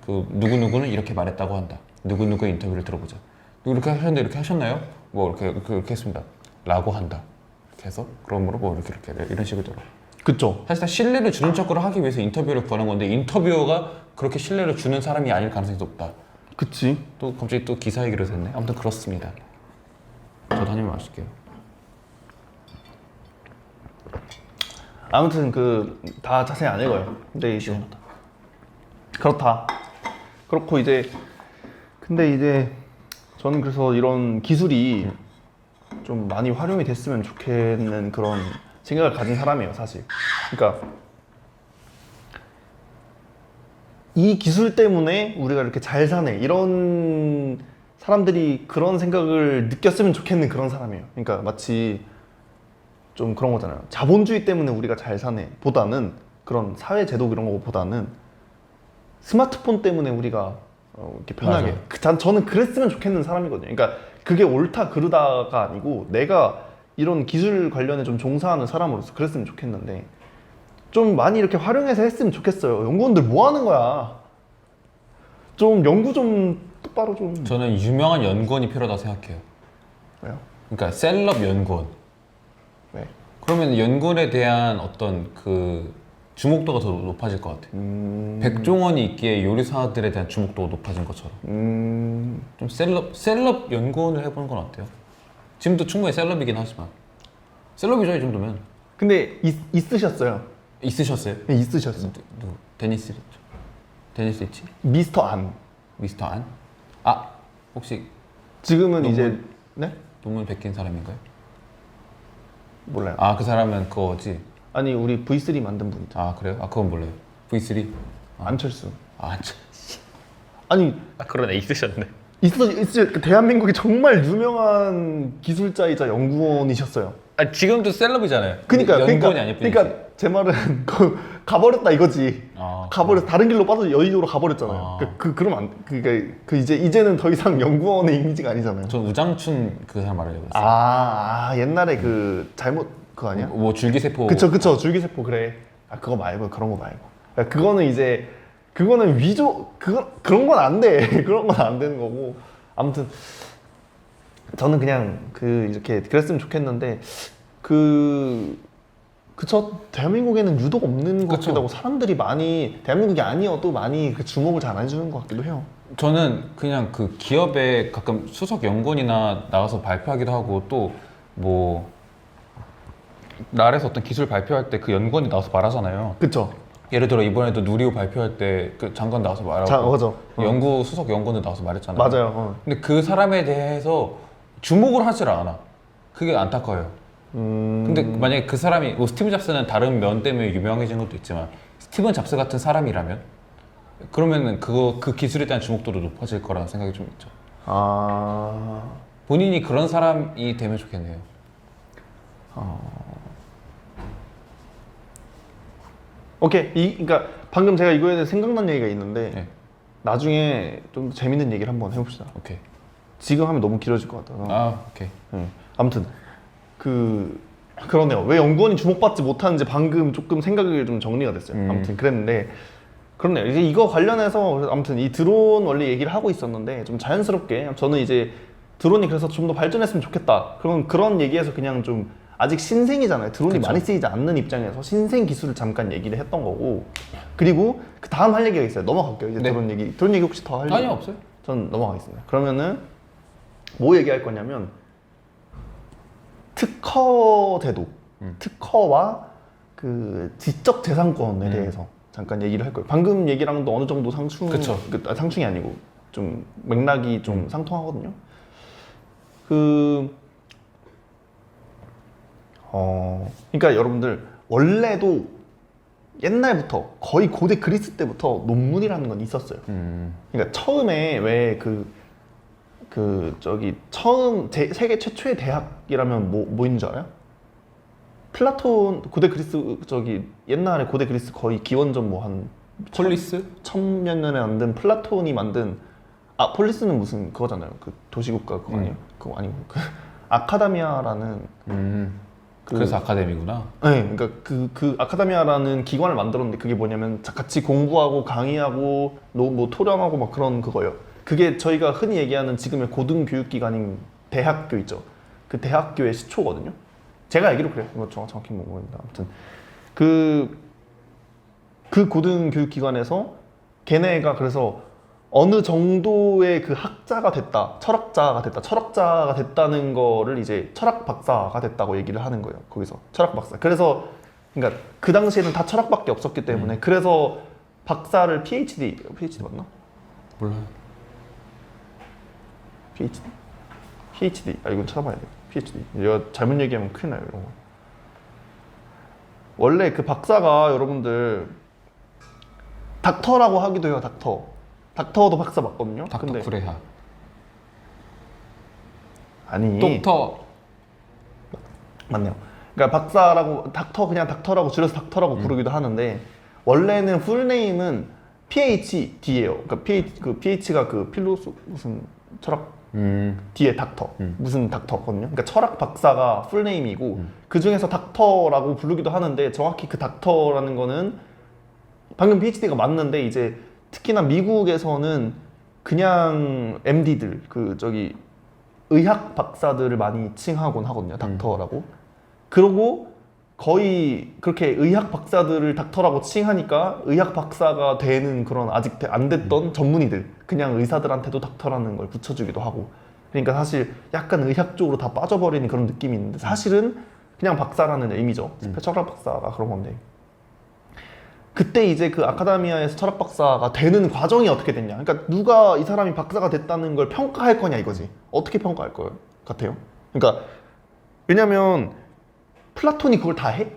그 누구누구는 이렇게 말했다고 한다. 누구누구의 인터뷰를 들어보자. 이렇게 하셨는데 이렇게 하셨나요? 뭐 이렇게 했습니다. 라고 한다. 이렇게 해서 그러므로 뭐 이렇게 이런 식으로 들어. 그쵸. 사실상 신뢰를 주는 척으로 하기 위해서 인터뷰를 구하는 건데 인터뷰어가 그렇게 신뢰를 주는 사람이 아닐 가능성이 높다. 그치. 또 갑자기 또 기사 얘기를 했네. 아무튼 그렇습니다. 저 다니면 마실게요. 아무튼 다 자세히 안 읽어요. 근데 이제 그렇다. 그렇고 근데 이제 저는 그래서 이런 기술이 좀 많이 활용이 됐으면 좋겠는 그런 생각을 가진 사람이에요, 사실. 그러니까 이 기술 때문에 우리가 이렇게 잘 사네 이런 사람들이 그런 생각을 느꼈으면 좋겠는 그런 사람이에요. 그러니까 마치 좀 그런 거잖아요. 자본주의 때문에 우리가 잘 사네 보다는 그런 사회 제도 이런 거보다는 스마트폰 때문에 우리가 이렇게 편하게 저는 그랬으면 좋겠는 사람이거든요. 그러니까 그게 옳다 그르다가 아니고 내가 이런 기술 관련에 좀 종사하는 사람으로서 그랬으면 좋겠는데 좀 많이 이렇게 활용해서 했으면 좋겠어요. 연구원들 뭐 하는 거야? 좀 연구 좀 똑바로 좀. 저는 유명한 연구원이 필요하다고 생각해요. 왜요? 그러니까 셀럽 연구원. 왜? 그러면 연구원에 대한 어떤 그 주목도가 더 높아질 것 같아요. 백종원이 있기에 요리사들에 대한 주목도가 높아진 것처럼. 좀 셀럽 연구원을 해보는 건 어때요? 지금도 충분히 셀럽이긴 하지만 셀럽이죠 이 정도면. 근데 있으셨어요. 있으셨어요? 네, 있으셨어. 누구? 데니스 리치? 미스터 안. 미스터 안? 아 혹시 지금은 논문? 이제 네? 논문 베낀 사람인가요? 몰라요. 아 그 사람은 그거지? 아니 우리 V3 만든 분이죠. 아 그래요? 아 그건 몰라요. V3? 안철수. 아 아니 그러네 있으셨네. 있어 대한민국의 정말 유명한 기술자이자 연구원이셨어요. 아 지금도 셀럽이잖아요. 그러니까 연구원이 아닐 뿐이지. 그러니까 제 말은 가버렸다 이거지. 가버려서 다른 길로 빠져 여의도로 가버렸잖아요. 그러면 안 그러니까 이제는 더 이상 연구원의 이미지가 아니잖아요. 전 우장춘 그 사람 말하려고 했어요. 옛날에 잘못 그거 아니야? 뭐 줄기세포. 그쵸 줄기세포 그래. 그거 말고 그런 거 말고. 그러니까 그거는 그런 건 안 돼. 그런 건 안 되는 거고. 아무튼 저는 그냥 이렇게 그랬으면 좋겠는데 그쵸 대한민국에는 유독 없는 것 같기도 하고 사람들이 많이 대한민국이 아니어도 많이 주목을 잘 안 해주는 것 같기도 해요. 저는 그냥 그 기업에 가끔 수석 연구원이나 나가서 발표하기도 하고 또 뭐 나라에서 어떤 기술 발표할 때 그 연구원이 나와서 말하잖아요. 그쵸. 예를 들어 이번에도 누리호 발표할 때 그 장관 나와서 말하고 맞아. 수석 연구원도 나와서 말했잖아요. 맞아요. 근데 그 사람에 대해서 주목을 하질 않아. 그게 안타까워요. 근데 만약에 그 사람이 스티브 잡스는 다른 면 때문에 유명해진 것도 있지만 스티븐 잡스 같은 사람이라면 그러면은 그 기술에 대한 주목도도 높아질 거라는 생각이 좀 있죠. 본인이 그런 사람이 되면 좋겠네요. 오케이. 그러니까 방금 제가 이거에 대해 생각난 얘기가 있는데 네. 나중에 좀 재밌는 얘기를 한번 해봅시다. 오케이. 지금 하면 너무 길어질 것 같아서. 아, 오케이. 아무튼 그러네요. 왜 연구원이 주목받지 못하는지 방금 조금 생각이 좀 정리가 됐어요. 아무튼 그랬는데 그렇네요. 이제 이거 관련해서 아무튼 이 드론 원리 얘기를 하고 있었는데 좀 자연스럽게 저는 이제 드론이 그래서 좀 더 발전했으면 좋겠다. 그런 얘기에서 그냥 좀 아직 신생이잖아요. 드론이 그쵸. 많이 쓰이지 않는 입장에서 신생 기술을 잠깐 얘기를 했던 거고 그리고 그 다음 할 얘기가 있어요. 넘어갈게요. 이제 네. 드론 얘기 혹시 더 할 얘기? 아니요, 없어요. 전 넘어가겠습니다. 그러면은 뭐 얘기할 거냐면 특허 제도, 특허와 그 지적 재산권에 대해서 잠깐 얘기를 할 거예요. 방금 얘기랑도 어느 정도 그쵸. 상충이 아니고 좀 맥락이 좀 상통하거든요. 그러니까 여러분들 원래도 옛날부터 거의 고대 그리스 때부터 논문이라는 건 있었어요. 그러니까 처음에 왜 처음 세계 최초의 대학이라면 뭐 있는 줄 알아요? 플라톤 고대 그리스 옛날에 고대 그리스 거의 기원전 뭐 한 폴리스? 천몇 년에 만든 플라톤이 만든 폴리스는 무슨 그거잖아요. 그 도시국가 그거 아니에요? 그거 아니고 아카데미아라는 그래서 아카데미구나. 네, 그러니까 그 아카데미아라는 기관을 만들었는데 그게 뭐냐면 같이 공부하고 강의하고 뭐 토론하고 막 그런 그거예요. 그게 저희가 흔히 얘기하는 지금의 고등교육기관인 대학교 있죠. 그 대학교의 시초거든요. 제가 알기로 그래요. 이거 정확히 모르겠는데 아무튼 그 고등교육기관에서 걔네가 그래서 어느 정도의 그 학자가 됐다, 철학자가 됐다는 거를 이제 철학 박사가 됐다고 얘기를 하는 거예요. 거기서 철학 박사. 그래서 그러니까 그 당시에는 다 철학밖에 없었기 때문에 그래서 박사를 PhD 맞나? 몰라요. PhD. 이건 찾아봐야 돼요. PhD. 내가 잘못 얘기하면 큰일 나요. 이런 거. 원래 그 박사가 여러분들 닥터라고 하기도 해요. 닥터도 박사 맞거든요. 닥터 쿠레하. 아니. 독터. 맞네요. 그러니까 박사라고 그냥 닥터라고 줄여서 닥터라고 부르기도 하는데 원래는 풀네임은 PhD예요. 그러니까 PH가 그 필로소 무슨 철학 뒤에 닥터 무슨 닥터거든요. 그러니까 철학 박사가 풀네임이고 그 중에서 닥터라고 부르기도 하는데 정확히 그 닥터라는 거는 방금 PhD가 맞는데 이제 특히나 미국에서는 그냥 MD들 의학 박사들을 많이 칭하곤 하거든요. 닥터라고. 그러고 거의 그렇게 의학 박사들을 닥터라고 칭하니까 의학 박사가 되는 그런 아직 안 됐던 전문의들 그냥 의사들한테도 닥터라는 걸 붙여주기도 하고 그러니까 사실 약간 의학 쪽으로 다 빠져버리는 그런 느낌이 있는데 사실은 그냥 박사라는 의미죠. 철학 박사가 그런 건데 그때 이제 그 아카데미아에서 철학 박사가 되는 과정이 어떻게 됐냐. 그러니까 누가 이 사람이 박사가 됐다는 걸 평가할 거냐 이거지. 어떻게 평가할 거 같아요? 그러니까 왜냐면 플라톤이 그걸 다 해?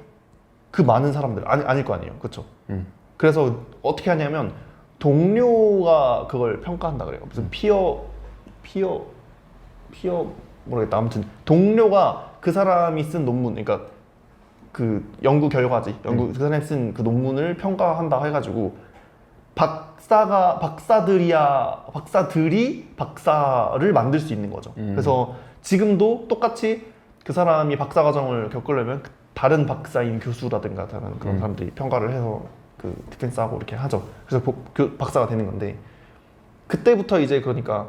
그 많은 사람들 아닐 거 아니에요. 그렇죠? 그래서 어떻게 하냐면 동료가 그걸 평가한다 그래요. 무슨 피어 모르겠다. 아무튼 동료가 그 사람이 쓴 논문 그러니까 그 연구 결과지. 그 사람이 쓴 그 논문을 평가한다 해가지고 박사들이 박사를 만들 수 있는 거죠. 그래서 지금도 똑같이 그 사람이 박사 과정을 겪으려면 다른 박사인 교수라든가 다른 그런 사람들이 평가를 해서 그 디펜스하고 이렇게 하죠. 그래서 박사가 되는 건데 그때부터 이제 그러니까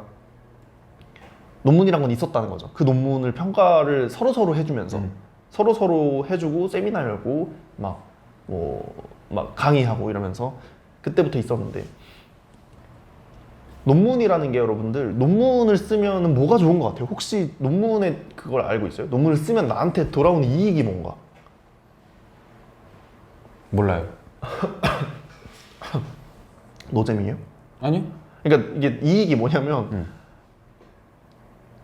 논문이란 건 있었다는 거죠. 그 논문을 평가를 서로 해주면서 서로 해주고 세미나 열고 막 강의하고 이러면서 그때부터 있었는데 논문이라는 게 여러분들 논문을 쓰면 뭐가 좋은 것 같아요? 혹시 논문에 그걸 알고 있어요? 논문을 쓰면 나한테 돌아오는 이익이 뭔가? 몰라요. 노잼이에요? 아니요. 그러니까 이게 이익이 뭐냐면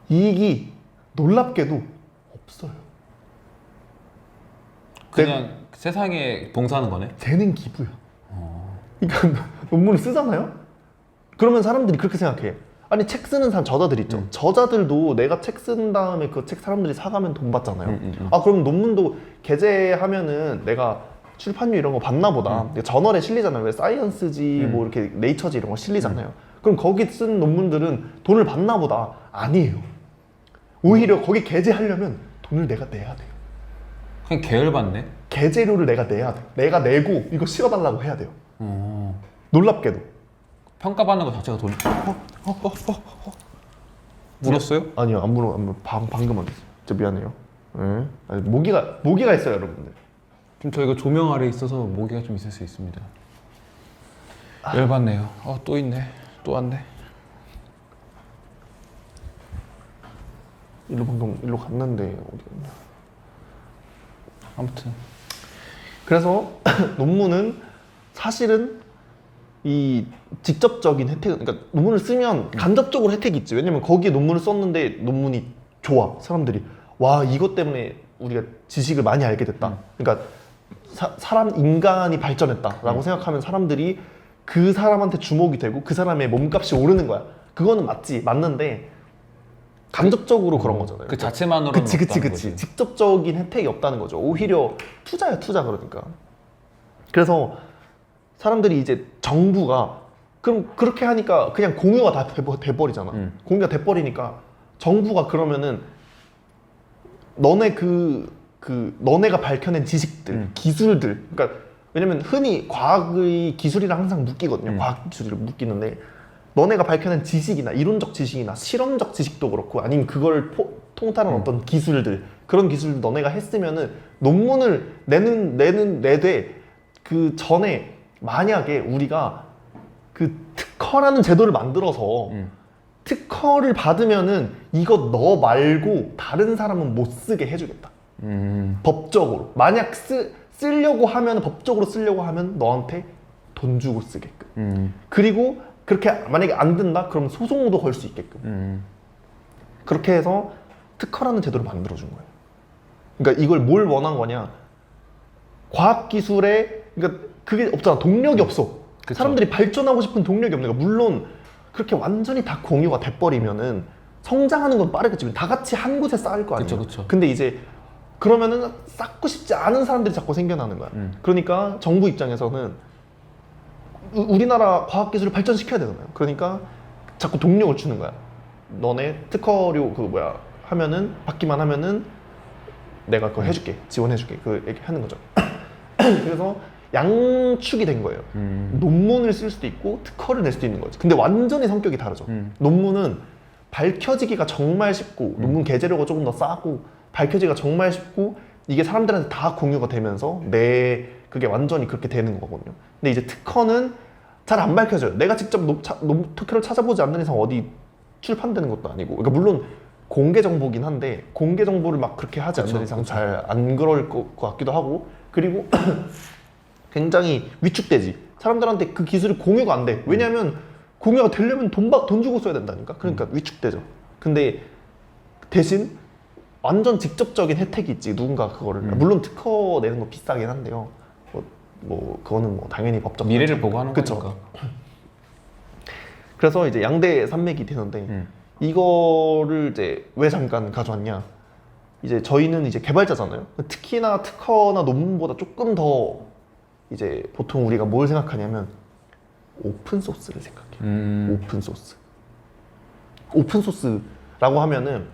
이익이 놀랍게도 없어요. 그냥 세상에 봉사하는 거네. 재능 기부야. 그러니까 논문을 쓰잖아요? 그러면 사람들이 그렇게 생각해. 아니 책 쓰는 사람 저자들 있죠. 저자들도 내가 책 쓴 다음에 그 책 사람들이 사가면 돈 받잖아요. 아 그럼 논문도 게재하면은 내가 출판료 이런 거 받나 보다. 저널에 실리잖아요. 왜 사이언스지 뭐 이렇게 네이처지 이런 거 실리잖아요. 그럼 거기 쓴 논문들은 돈을 받나 보다. 아니에요. 오히려 거기 게재하려면 돈을 내가 내야 돼요. 그냥 계열받네. 게재료를 내가 내야 돼. 내가 내고 이거 실어달라고 해야 돼요. 놀랍게도. 평가받는 거 자체가 돈. 물었어요? 아니요, 안 물어. 방금 안 됐어요. 진짜 미안해요. 네. 아니, 모기가 있어요, 여러분들. 지금 저희가 조명 아래 있어서 모기가 좀 있을 수 있습니다. 열받네요. 또 있네. 또 왔네. 일로 갔는데 어디 갔냐. 아무튼 그래서 논문은 사실은 이 직접적인 혜택, 그러니까 논문을 쓰면 간접적으로 혜택이 있지. 왜냐면 거기에 논문을 썼는데 논문이 좋아. 사람들이 와 이것 때문에 우리가 지식을 많이 알게 됐다. 그러니까 인간이 발전했다라고 생각하면 사람들이 그 사람한테 주목이 되고 그 사람의 몸값이 오르는 거야. 그거는 맞는데 간접적으로 그런 거잖아요. 그 자체만으로는 그치. 없다는 거지. 직접적인 혜택이 없다는 거죠. 오히려 투자야 투자 그러니까. 그래서 사람들이 이제 정부가 그럼 그렇게 하니까 그냥 공유가 다 돼버리잖아. 공유가 돼버리니까 정부가 그러면은 너네 너네가 밝혀낸 지식들, 기술들. 그러니까 왜냐면 흔히 과학의 기술이랑 항상 묶이거든요. 과학 기술이랑 묶이는데 너네가 밝혀낸 지식이나 이론적 지식이나 실험적 지식도 그렇고 아니면 그걸 통달한 어떤 기술들 그런 기술들 너네가 했으면은 논문을 내되 그 전에 만약에 우리가 그 특허라는 제도를 만들어서 특허를 받으면은 이거 너 말고 다른 사람은 못 쓰게 해주겠다. 법적으로 만약 쓰려고 하면 법적으로 쓰려고 하면 너한테 돈 주고 쓰게끔. 그리고 그렇게 만약에 안 된다? 그럼 소송도 걸 수 있게끔. 그렇게 해서 특허라는 제도를 만들어준 거예요. 그러니까 이걸 뭘 원한 거냐? 과학기술에 그러니까 그게 없잖아. 동력이 없어. 그쵸. 사람들이 발전하고 싶은 동력이 없는 거야. 물론 그렇게 완전히 다 공유가 돼버리면은 성장하는 건 빠르겠지만 다 같이 한 곳에 쌓일 거 아니에요. 그쵸. 근데 이제 그러면은 쌓고 싶지 않은 사람들이 자꾸 생겨나는 거야. 그러니까 정부 입장에서는 우리나라 과학기술을 발전시켜야 되잖아요. 그러니까 자꾸 동력을 주는 거야. 너네 특허료 하면은 받기만 하면은 내가 그거 해줄게. 지원해줄게. 그 얘기 하는 거죠. 그래서 양축이 된 거예요. 논문을 쓸 수도 있고 특허를 낼 수도 있는 거지. 근데 완전히 성격이 다르죠. 논문은 밝혀지기가 정말 쉽고 논문 게재료가 조금 더 싸고 밝혀지기가 정말 쉽고 이게 사람들한테 다 공유가 되면서 그게 완전히 그렇게 되는 거거든요. 근데 이제 특허는 잘 안 밝혀져요. 내가 직접 특허를 찾아보지 않는 이상 어디 출판되는 것도 아니고. 그러니까 물론 공개 정보긴 한데 공개 정보를 막 그렇게 하지 않는 이상 잘 안 그럴 것 같기도 하고. 그리고 굉장히 위축되지. 사람들한테 그 기술이 공유가 안 돼. 왜냐하면 공유가 되려면 돈 주고 써야 된다니까. 그러니까 위축되죠. 근데 대신 완전 직접적인 혜택이 있지. 누군가 그거를 물론 특허 내는 거 비싸긴 한데요. 그거는 당연히 법적 미래를 보고 하는 그쵸? 거니까. 그래서 이제 양대 산맥이 되는데 이거를 이제 왜 잠깐 가져왔냐? 이제 저희는 이제 개발자잖아요. 특히나 특허나 논문보다 조금 더 이제 보통 우리가 뭘 생각하냐면 오픈 소스를 생각해요. 오픈 소스. 오픈 소스라고 하면은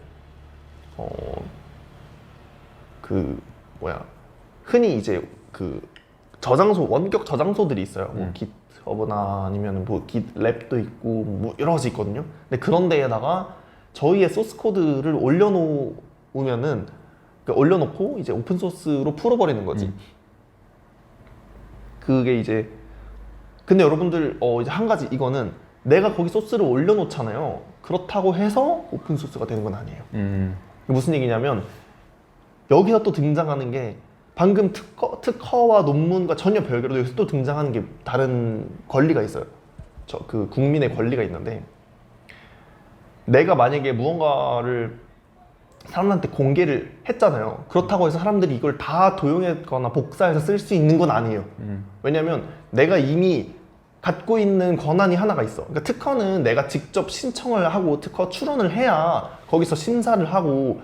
흔히 이제 원격 저장소들이 있어요. 뭐 깃허브나 아니면 뭐 깃랩도 있고 뭐 여러 가지 있거든요. 근데 그런 데에다가 저희의 소스 코드를 올려놓으면은 올려놓고 이제 오픈 소스로 풀어버리는 거지. 그게 이제 근데 여러분들 이제 한 가지 이거는 내가 거기 소스를 올려놓잖아요. 그렇다고 해서 오픈 소스가 되는 건 아니에요. 무슨 얘기냐면 여기서 또 등장하는 게 방금 특허와 논문과 전혀 별개로 여기서 또 등장하는 게 다른 권리가 있어요. 국민의 권리가 있는데 내가 만약에 무언가를 사람한테 공개를 했잖아요. 그렇다고 해서 사람들이 이걸 다 도용했거나 복사해서 쓸 수 있는 건 아니에요. 왜냐면 내가 이미 갖고 있는 권한이 하나가 있어. 그러니까 특허는 내가 직접 신청을 하고 특허 출원을 해야 거기서 심사를 하고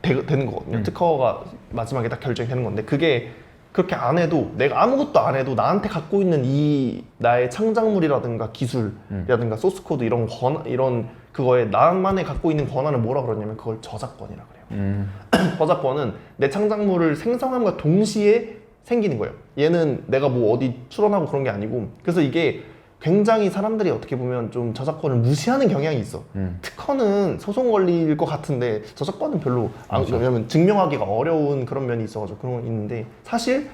되는 거거든요. 특허가 마지막에 딱 결정이 되는 건데 그게 그렇게 안 해도 내가 아무것도 안 해도 나한테 갖고 있는 이 나의 창작물이라든가 기술이라든가 소스 코드 이런 그거에 나만의 갖고 있는 권한을 뭐라 그러냐면 그걸 저작권이라 그래요. 저작권은 내 창작물을 생성함과 동시에 생기는 거예요. 얘는 내가 뭐 어디 출원하고 그런 게 아니고 그래서 이게 굉장히 사람들이 어떻게 보면 좀 저작권을 무시하는 경향이 있어. 특허는 소송 걸릴 것 같은데 저작권은 별로 왜냐면 증명하기가 어려운 그런 면이 있어가지고 그런 건 있는데 사실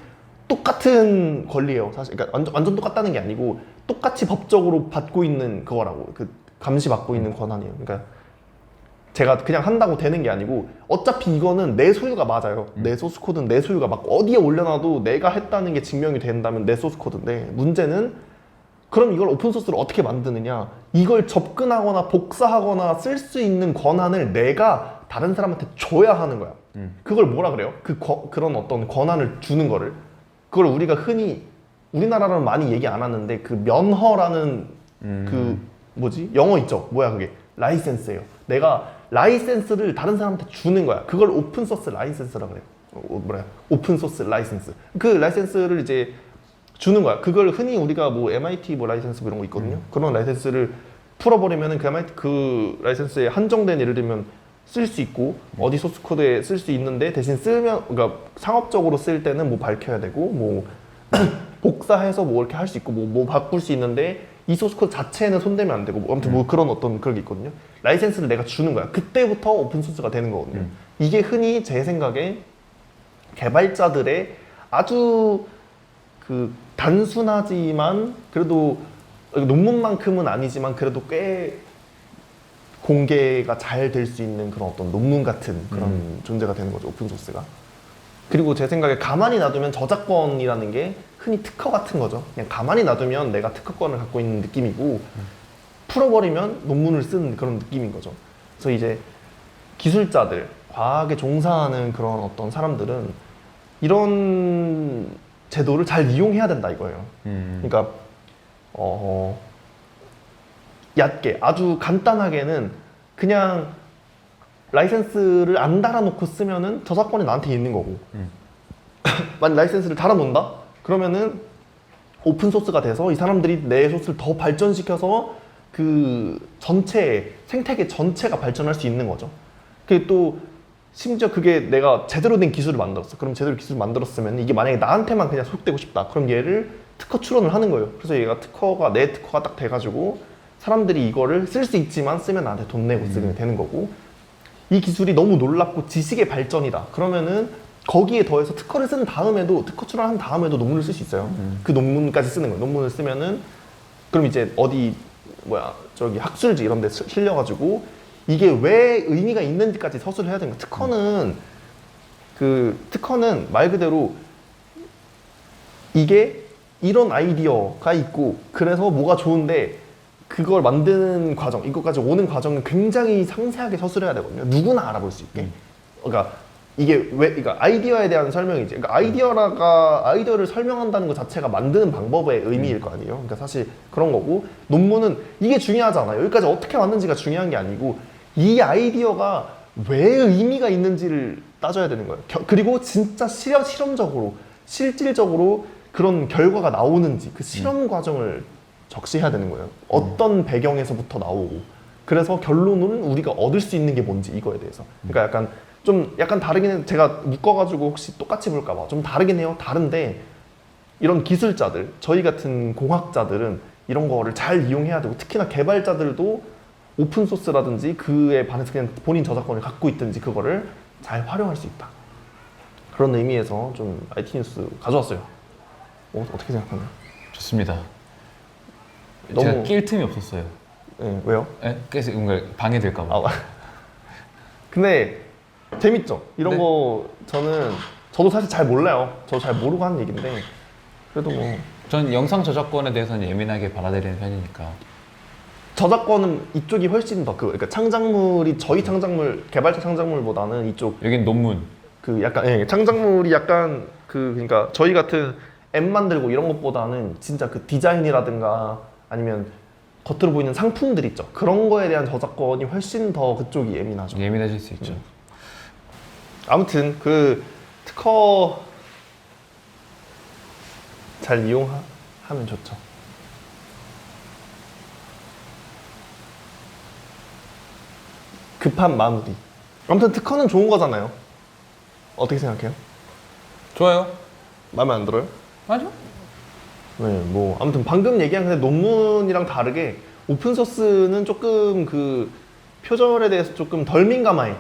똑같은 권리예요. 사실 그러니까 완전 똑같다는 게 아니고 똑같이 법적으로 받고 있는 그거라고 감시받고 있는 권한이에요. 그러니까 제가 그냥 한다고 되는 게 아니고 어차피 이거는 내 소유가 맞아요. 내 소스 코드는 내 소유가 맞고 어디에 올려놔도 내가 했다는 게 증명이 된다면 내 소스 코드인데 문제는 그럼 이걸 오픈소스를 어떻게 만드느냐 이걸 접근하거나 복사하거나 쓸 수 있는 권한을 내가 다른 사람한테 줘야 하는 거야. 그걸 뭐라 그래요? 그런 어떤 권한을 주는 거를 그걸 우리가 흔히 우리나라로는 많이 얘기 안 하는데 그 면허라는 영어 있죠? 뭐야 그게? 라이센스예요. 내가 라이센스를 다른 사람한테 주는 거야. 그걸 오픈소스 라이센스라 그래요. 오픈소스 라이센스. 그 라이센스를 이제 주는 거야. 그걸 흔히 우리가 뭐 MIT 뭐 라이센스 이런 거 있거든요. 그런 라이센스를 풀어버리면은 그 라이센스에 한정된 예를 들면 쓸 수 있고 어디 소스 코드에 쓸 수 있는데 대신 그러니까 상업적으로 쓸 때는 뭐 밝혀야 되고 뭐 복사해서 뭐 이렇게 할 수 있고 뭐 바꿀 수 있는데 이 소스 코드 자체는 손대면 안 되고 뭐 아무튼 뭐 그런 어떤 그런 게 있거든요. 라이센스를 내가 주는 거야. 그때부터 오픈소스가 되는 거거든요. 이게 흔히 제 생각에 개발자들의 아주 단순하지만 그래도 논문만큼은 아니지만 그래도 꽤 공개가 잘 될 수 있는 그런 어떤 논문 같은 그런 존재가 되는 거죠. 오픈소스가. 그리고 제 생각에 가만히 놔두면 저작권이라는 게 흔히 특허 같은 거죠. 그냥 가만히 놔두면 내가 특허권을 갖고 있는 느낌이고 풀어버리면 논문을 쓰는 그런 느낌인 거죠. 그래서 이제 기술자들, 과학에 종사하는 그런 어떤 사람들은 이런 제도를 잘 이용해야 된다 이거예요. 그러니까 얕게 아주 간단하게는 그냥 라이센스를 안 달아놓고 쓰면은 저작권이 나한테 있는 거고 만약 라이센스를 달아놓는다? 그러면은 오픈소스가 돼서 이 사람들이 내 소스를 더 발전시켜서 그 전체 생태계 전체가 발전할 수 있는 거죠. 그게 또 심지어 그게 내가 제대로 된 기술을 만들었어. 그럼 제대로 기술을 만들었으면 이게 만약에 나한테만 그냥 소속되고 싶다. 그럼 얘를 특허 출원을 하는 거예요. 그래서 얘가 내 특허가 딱 돼가지고 사람들이 이거를 쓸 수 있지만 쓰면 나한테 돈 내고 쓰게 되는 거고 이 기술이 너무 놀랍고 지식의 발전이다. 그러면은 거기에 더해서 특허를 쓴 다음에도 특허 출원한 다음에도 논문을 쓸 수 있어요. 그 논문까지 쓰는 거예요. 논문을 쓰면은 그럼 이제 어디 학술지 이런 데 실려가지고 이게 왜 의미가 있는지까지 서술을 해야 되는 거예요. 특허는 말 그대로 이게 이런 아이디어가 있고 그래서 뭐가 좋은데 그걸 만드는 과정, 이것까지 오는 과정을 굉장히 상세하게 서술해야 되거든요. 누구나 알아볼 수 있게. 그러니까 이게 그러니까 아이디어에 대한 설명이지. 그러니까 아이디어를 설명한다는 것 자체가 만드는 방법의 의미일 거 아니에요. 그러니까 사실 그런 거고 논문은 이게 중요하잖아요. 여기까지 어떻게 왔는지가 중요한 게 아니고 이 아이디어가 왜 의미가 있는지를 따져야 되는 거예요. 그리고 진짜 실질적으로 그런 결과가 나오는지 그 실험 과정을 적시해야 되는 거예요. 어떤 배경에서부터 나오고 그래서 결론은 우리가 얻을 수 있는 게 뭔지 이거에 대해서. 그러니까 약간 다르긴 해요. 제가 묶어가지고 혹시 똑같이 볼까 봐 좀 다르긴 해요. 다른데 이런 기술자들, 저희 같은 공학자들은 이런 거를 잘 이용해야 되고 특히나 개발자들도 오픈소스라든지 그에 반해서 그냥 본인 저작권을 갖고 있든지 그거를 잘 활용할 수 있다. 그런 의미에서 좀 IT 뉴스 가져왔어요. 어떻게 생각하나요? 좋습니다. 제가 낄 틈이 없었어요. 네, 왜요? 네? 계속 뭔가 방해될까 봐. 근데 재밌죠? 이런 거 저도 사실 잘 몰라요. 저도 잘 모르고 하는 얘기인데 그래도 뭐 전 영상 저작권에 대해서는 예민하게 받아들이는 편이니까. 저작권은 이쪽이 훨씬 더 그러니까 창작물이 저희 창작물 개발자 창작물보다는 이쪽 여긴 논문. 창작물이 약간 그러니까 저희 같은 앱 만들고 이런 것보다는 진짜 그 디자인이라든가 아니면 겉으로 보이는 상품들 있죠. 그런 거에 대한 저작권이 훨씬 더 그쪽이 예민하죠. 예민해질 수 있죠. 아무튼 그 특허 잘 이용하면 좋죠. 급한 마무리. 아무튼 특허는 좋은 거잖아요. 어떻게 생각해요? 좋아요. 마음에 안 들어요? 맞아. 네, 뭐 아무튼 방금 얘기한 근데 논문이랑 다르게 오픈 소스는 조금 그 표절에 대해서 조금 덜 민감해.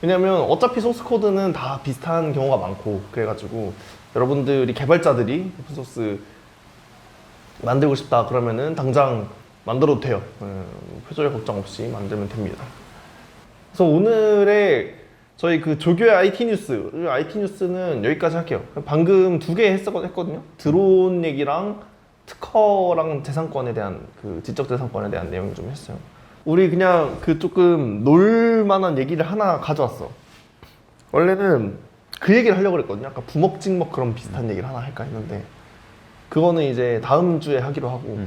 왜냐면 어차피 소스 코드는 다 비슷한 경우가 많고 그래가지고 여러분들이 개발자들이 오픈 소스 만들고 싶다 그러면은 당장 만들어도 돼요. 표절 걱정 없이 만들면 됩니다. 그래서 오늘의 저희 그 조교의 IT 뉴스는 여기까지 할게요. 방금 2개 했거든요. 드론 얘기랑 특허랑 재산권에 대한 그 지적 재산권에 대한 내용 좀 했어요. 우리 그냥 그 조금 놀만한 얘기를 하나 가져왔어. 원래는 그 얘기를 하려고 그랬거든요. 아까 부먹찍먹 그런 비슷한 얘기를 하나 할까 했는데 그거는 이제 다음 주에 하기로 하고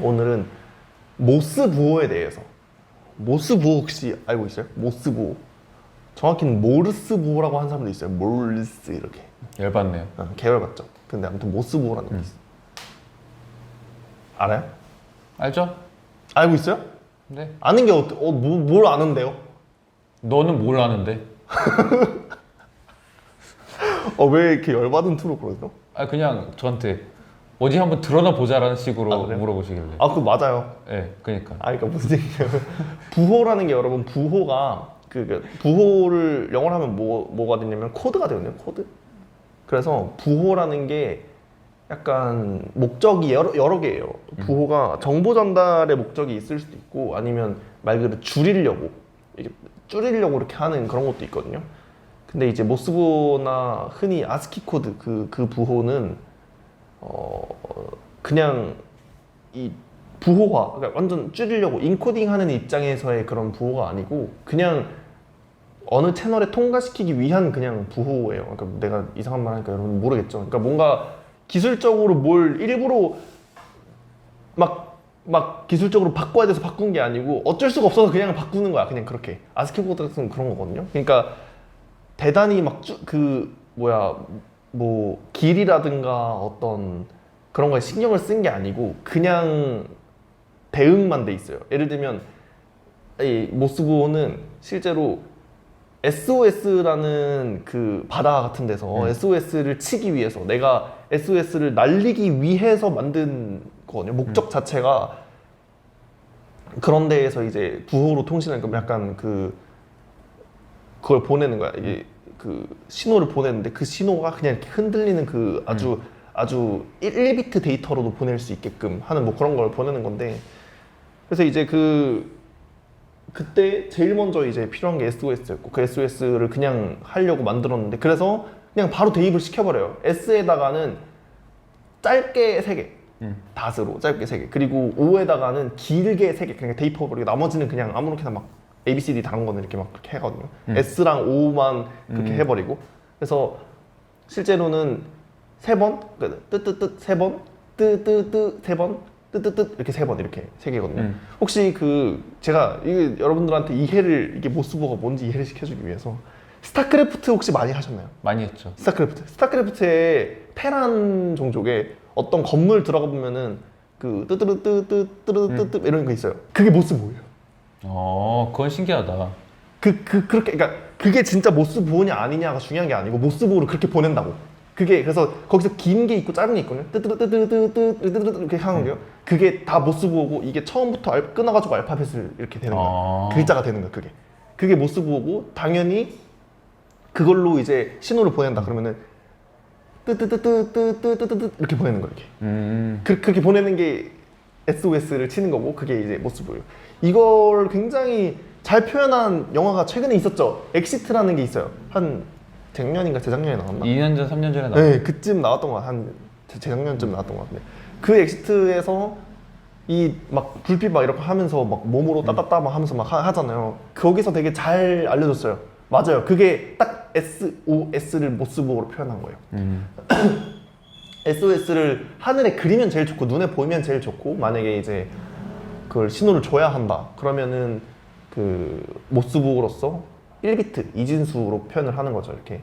오늘은 모스 부호에 대해서. 모스 부호 혹시 알고 있어요? 모스 부호. 정확히는 모르스 부호라고 하는 사람도 있어요. 모르스 이렇게. 열받네요. 계열받죠. 근데 아무튼 모스 부호라는 게 있어요. 알아요? 알죠? 알고 있어요? 네. 아는 게 뭘 아는데요? 너는 뭘 아는데? 왜 이렇게 열받은 투로 그러죠? 아 그냥 저한테 어디 한번 드러나 보자라는 식으로 그래요? 물어보시길래. 그거 맞아요. 네, 그러니까. 그러니까 무슨 얘기냐면 부호라는 게 여러분 부호가 부호를 영어로 하면 뭐가 되냐면 코드가 되거든요. 코드. 그래서 부호라는 게 약간 목적이 여러 개예요. 부호가 정보 전달의 목적이 있을 수도 있고 아니면 말 그대로 줄이려고 이렇게 하는 그런 것도 있거든요. 근데 이제 모스부호나 흔히 아스키 코드 그 부호는 그냥 이 부호화, 그러니까 완전 줄이려고 인코딩하는 입장에서의 그런 부호가 아니고 그냥 어느 채널에 통과시키기 위한 그냥 부호예요. 그러니까 내가 이상한 말 하니까 여러분 모르겠죠. 그러니까 뭔가 기술적으로 뭘 일부러 막 기술적으로 바꿔야 돼서 바꾼 게 아니고 어쩔 수가 없어서 그냥 바꾸는 거야. 그냥 그렇게. 아스키 코드 같은 그런 거거든요. 그러니까 대단히 뭐 길이라든가 어떤 그런 거에 신경을 쓴 게 아니고 그냥 대응만 돼 있어요. 예를 들면 이 모스부호는 실제로 SOS라는 그 바다 같은 데서 SOS를 치기 위해서 내가 SOS를 날리기 위해서 만든 거거든요. 목적 자체가 그런 데에서 이제 부호로 통신하는 약간 그걸 보내는 거야. 이게 그 신호를 보내는데 그 신호가 그냥 이렇게 흔들리는 그 아주 1비트 데이터로도 보낼 수 있게끔 하는 뭐 그런 걸 보내는 건데 그래서 이제 그때 제일 먼저 이제 필요한 게 SOS였고 그 SOS를 그냥 하려고 만들었는데 그래서 그냥 바로 대입을 시켜버려요. S에다가는 짧게 3개 닷으로 짧게 3개 그리고 O에다가는 길게 3개 그러니까 대입해버리고 나머지는 그냥 아무렇게나 막 ABCD 다른 거는 이렇게 막 그렇게 하거든요. S랑 O만 그렇게 해버리고 그래서 실제로는 3번 뜨뜨뜨 3번 뜨뜨뜨 3번 뜨뜨뜨 이렇게 3번 이렇게 3개거든요. 혹시 제가 이게 여러분들한테 이게 모스부호가 뭔지 이해를 시켜주기 위해서 스타크래프트 혹시 많이 하셨나요? 많이 했죠. 스타크래프트의 테란 종족에 어떤 건물 들어가 보면은 그 뜨뜨뜨뜨뜨뜨뜨 이런 거 있어요. 그게 모스부호예요. 그건 신기하다. 그렇게 그러니까 그게 진짜 모스부호냐 아니냐가 중요한 게 아니고 모스부호를 그렇게 보낸다고. 그게 그래서 거기서 긴 게 있고 짧은 게 있거든요. 뜨뜨뜨뜨뜨뜨뜨뜨 이렇게 하는 거예요. 그게 다 모스부호고 이게 처음부터 끊어가지고 알파벳을 이렇게 되는 거야. 글자가 되는 거야. 그게 모스부호고 당연히 그걸로 이제 신호를 보낸다 그러면은 뜨뜨뜨뜨뜨뜨뜨 이렇게 보내는 거예요. 이렇게. 그렇게 보내는 게 SOS를 치는 거고 그게 이제 모스부호예요. 이걸 굉장히 잘 표현한 영화가 최근에 있었죠. 엑시트라는 게 있어요. 한 작년인가 재작년에 나왔나? 2년 전, 3년 전에 나왔죠. 네, 그쯤 나왔던 것 같아요. 한 재작년쯤 나왔던 것 같은데 그 엑시트에서 이 막 불빛 막 이렇게 하면서 막 몸으로 따따따 막 하면서 막 하잖아요. 거기서 되게 잘 알려줬어요. 맞아요. 그게 딱 SOS를 모스부호로 표현한 거예요. SOS를 하늘에 그리면 제일 좋고 눈에 보이면 제일 좋고 만약에 이제 그걸 신호를 줘야 한다 그러면은 그 모스부호로서 1비트 이진수로 표현을 하는 거죠. 이렇게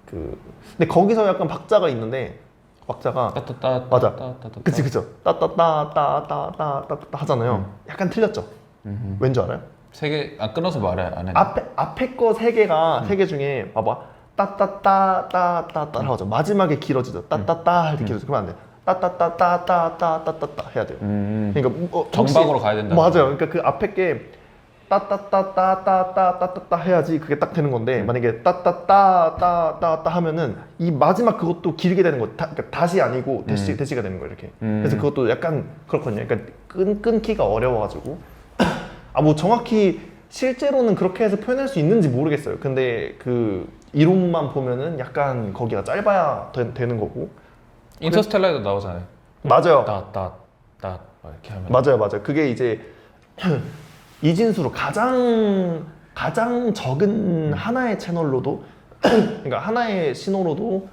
근데 거기서 약간 박자가 있는데 박자가 따따따 맞아. 따따따. 그쵸 따따따따따따따따 하잖아요. 약간 틀렸죠. 왠 줄 알아요? 세 개 끊어서 말해 안 해. 앞에 거 세 개가 세 개 중에 봐봐 따따따따따따 하죠. 마지막에 길어지죠. 따따따 할 때 길어져. 그러면 안 돼. 따따따따따따따따 해야 돼요. 그러니까 정박으로 가야 된다. 맞아요. 그러니까 그 앞에 게 따따따따따따따따 해야지 그게 딱 되는 건데 만약에 따따따따따따 하면은 이 마지막 그것도 길게 되는 거예요. 그러니까 다시 아니고 대시가 되는 거예요. 이렇게. 그래서 그것도 약간 그렇거든요. 그러니까 끊기가 어려워가지고 뭐 정확히 실제로는 그렇게 해서 표현할 수 있는지 모르겠어요. 근데 그 이론만 보면은 약간 거기가 짧아야 되는 거고. 인터스텔라에도 나오잖아요. 맞아요. 따따따 이렇게 하면. 맞아요. 그게 이제 이진수로 가장 적은 하나의 채널로도 그러니까 하나의 신호로도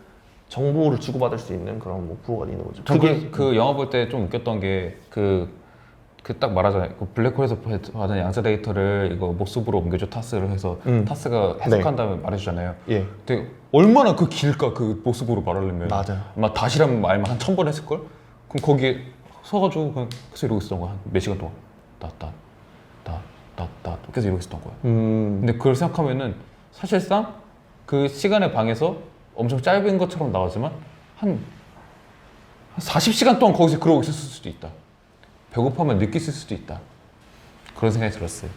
정보를 주고받을 수 있는 그런 뭐 부호가 있는 거죠. 그게 그 영화 볼 때 좀 웃겼던 게 그 딱 말하잖아요. 그 블랙홀에서 받은 양자 데이터를 이거 모스부로 옮겨줘 타스를 해서 타스가 해석한 다음에 말해주잖아요. 예. 근데 얼마나 그 길까 그 모스부로 말하려면. 맞아요. 아마 다시란 말만 한 1000번 했을 걸. 그럼 거기에 서가지고 그냥 계속 이러고 있었던 거야. 몇 시간 동안. 따따 계속 이러고 있었던 거야. 근데 그걸 생각하면은 사실상 그 시간의 방에서 엄청 짧은 것처럼 나오지만 한 40시간 동안 거기서 그러고 있었을 수도 있다. 배고파면 늦게 쓸 수도 있다. 그런 생각이 들었어요.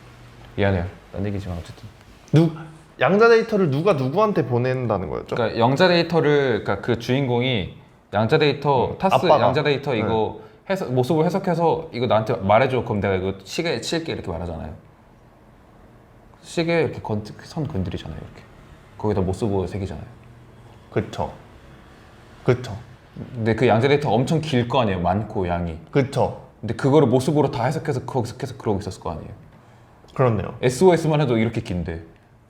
미안해요. 딴 얘기지만 어쨌든. 양자 데이터를 누가 누구한테 보낸다는 거였죠? 그러니까 양자 데이터를 그러니까 그 주인공이 양자 데이터 타스 아빠가. 양자 데이터 이거 모습을 해석해서 이거 나한테 말해줘. 그럼 내가 이거 시계에 칠게 이렇게 말하잖아요. 시계에 이렇게 선 건드리잖아요. 이렇게 거기다 모습을 새기잖아요. 그쵸. 근데 그 양자 데이터 엄청 길 거 아니에요. 많고 양이. 그쵸. 근데 그거를 모습으로 다 해석해서 거기서 계속 그러고 있었을 거 아니에요. 그렇네요. SOS만 해도 이렇게 긴데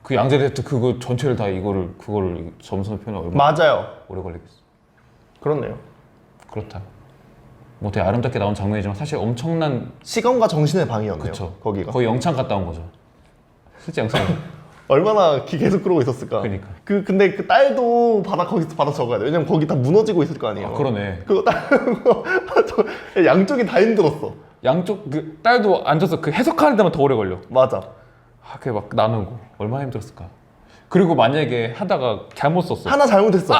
그 양자 데이터 그거 전체를 다 그거를 점수로 표현하면 얼마나 맞아요. 오래 걸리겠어. 그렇네요. 그렇다. 뭐 되게 아름답게 나온 장면이지만 사실 엄청난 시간과 정신의 방이었네요. 그쵸. 거기가. 거의 영창 갔다 온 거죠. 실제 영상. 얼마나 계속 그러고 있었을까. 그러니까. 근데 그 딸도 거기서 받아 적어야 돼. 왜냐면 거기 다 무너지고 있을 거 아니에요. 아, 그러네. 그거 양쪽이 다 힘들었어. 양쪽 그 딸도 앉아서 그 해석하는 데만 더 오래 걸려. 맞아. 그게 막 나누고 얼마나 힘들었을까. 그리고 만약에 하다가 잘못 썼어. 하나 잘못했어.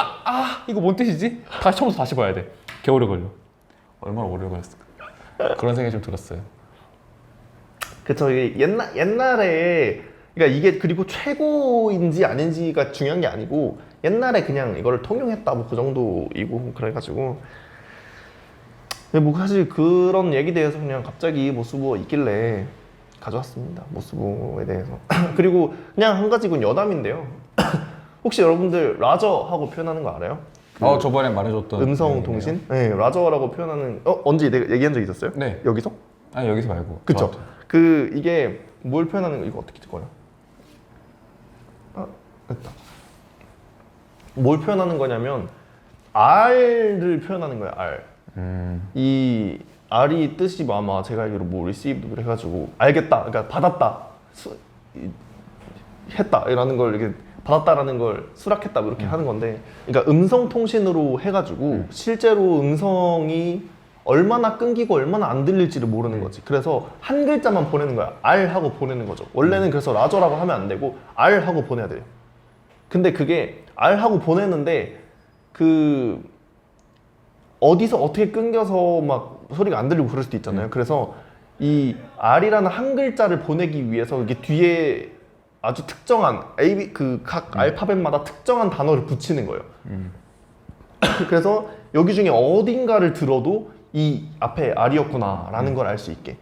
이거 뭔 뜻이지? 다시 처음부터 다시 봐야 돼. 개 오래 걸려. 얼마나 오래 걸렸을까. 그런 생각이 좀 들었어요. 그쵸. 이게 옛날에 그러니까 이게 그리고 최고인지 아닌지가 중요한 게 아니고 옛날에 그냥 이거를 통용했다 뭐 그 정도이고 그래가지고 근데 뭐 사실 그런 얘기 대해서 그냥 갑자기 모스부호 있길래 가져왔습니다. 모스부호에 대해서. 그리고 그냥 한 가지 건 여담인데요. 혹시 여러분들 라저하고 표현하는 거 알아요? 저번에 말해줬던 음성 통신? 네, 라저라고 표현하는 언제 내가 얘기한 적 있었어요? 네. 여기서? 아니 여기서 말고. 그쵸. 이게 뭘 표현하는 거 이거 어떻게 찍어요? 됐다. 뭘 표현하는 거냐면 R를 표현하는 거예요. R. 이 R이 뜻이 아마 제가 알기로 뭐 received를 해가지고 알겠다, 그러니까 받았다, 했다라는 걸 이렇게 받았다라는 걸 수락했다 뭐 이렇게 하는 건데, 그러니까 음성 통신으로 해가지고 실제로 음성이 얼마나 끊기고 얼마나 안 들릴지를 모르는 거지. 그래서 한 글자만 보내는 거야. R 하고 보내는 거죠. 원래는 그래서 라저라고 하면 안 되고 R 하고 보내야 돼요. 근데 그게 R 하고 보내는데 어디서 어떻게 끊겨서 막 소리가 안 들리고 그럴 수도 있잖아요. 그래서 이 R이라는 한 글자를 보내기 위해서 이게 뒤에 아주 특정한 각 알파벳마다 특정한 단어를 붙이는 거예요. 그래서 여기 중에 어딘가를 들어도 이 앞에 R이었구나라는 걸 알 수 있게.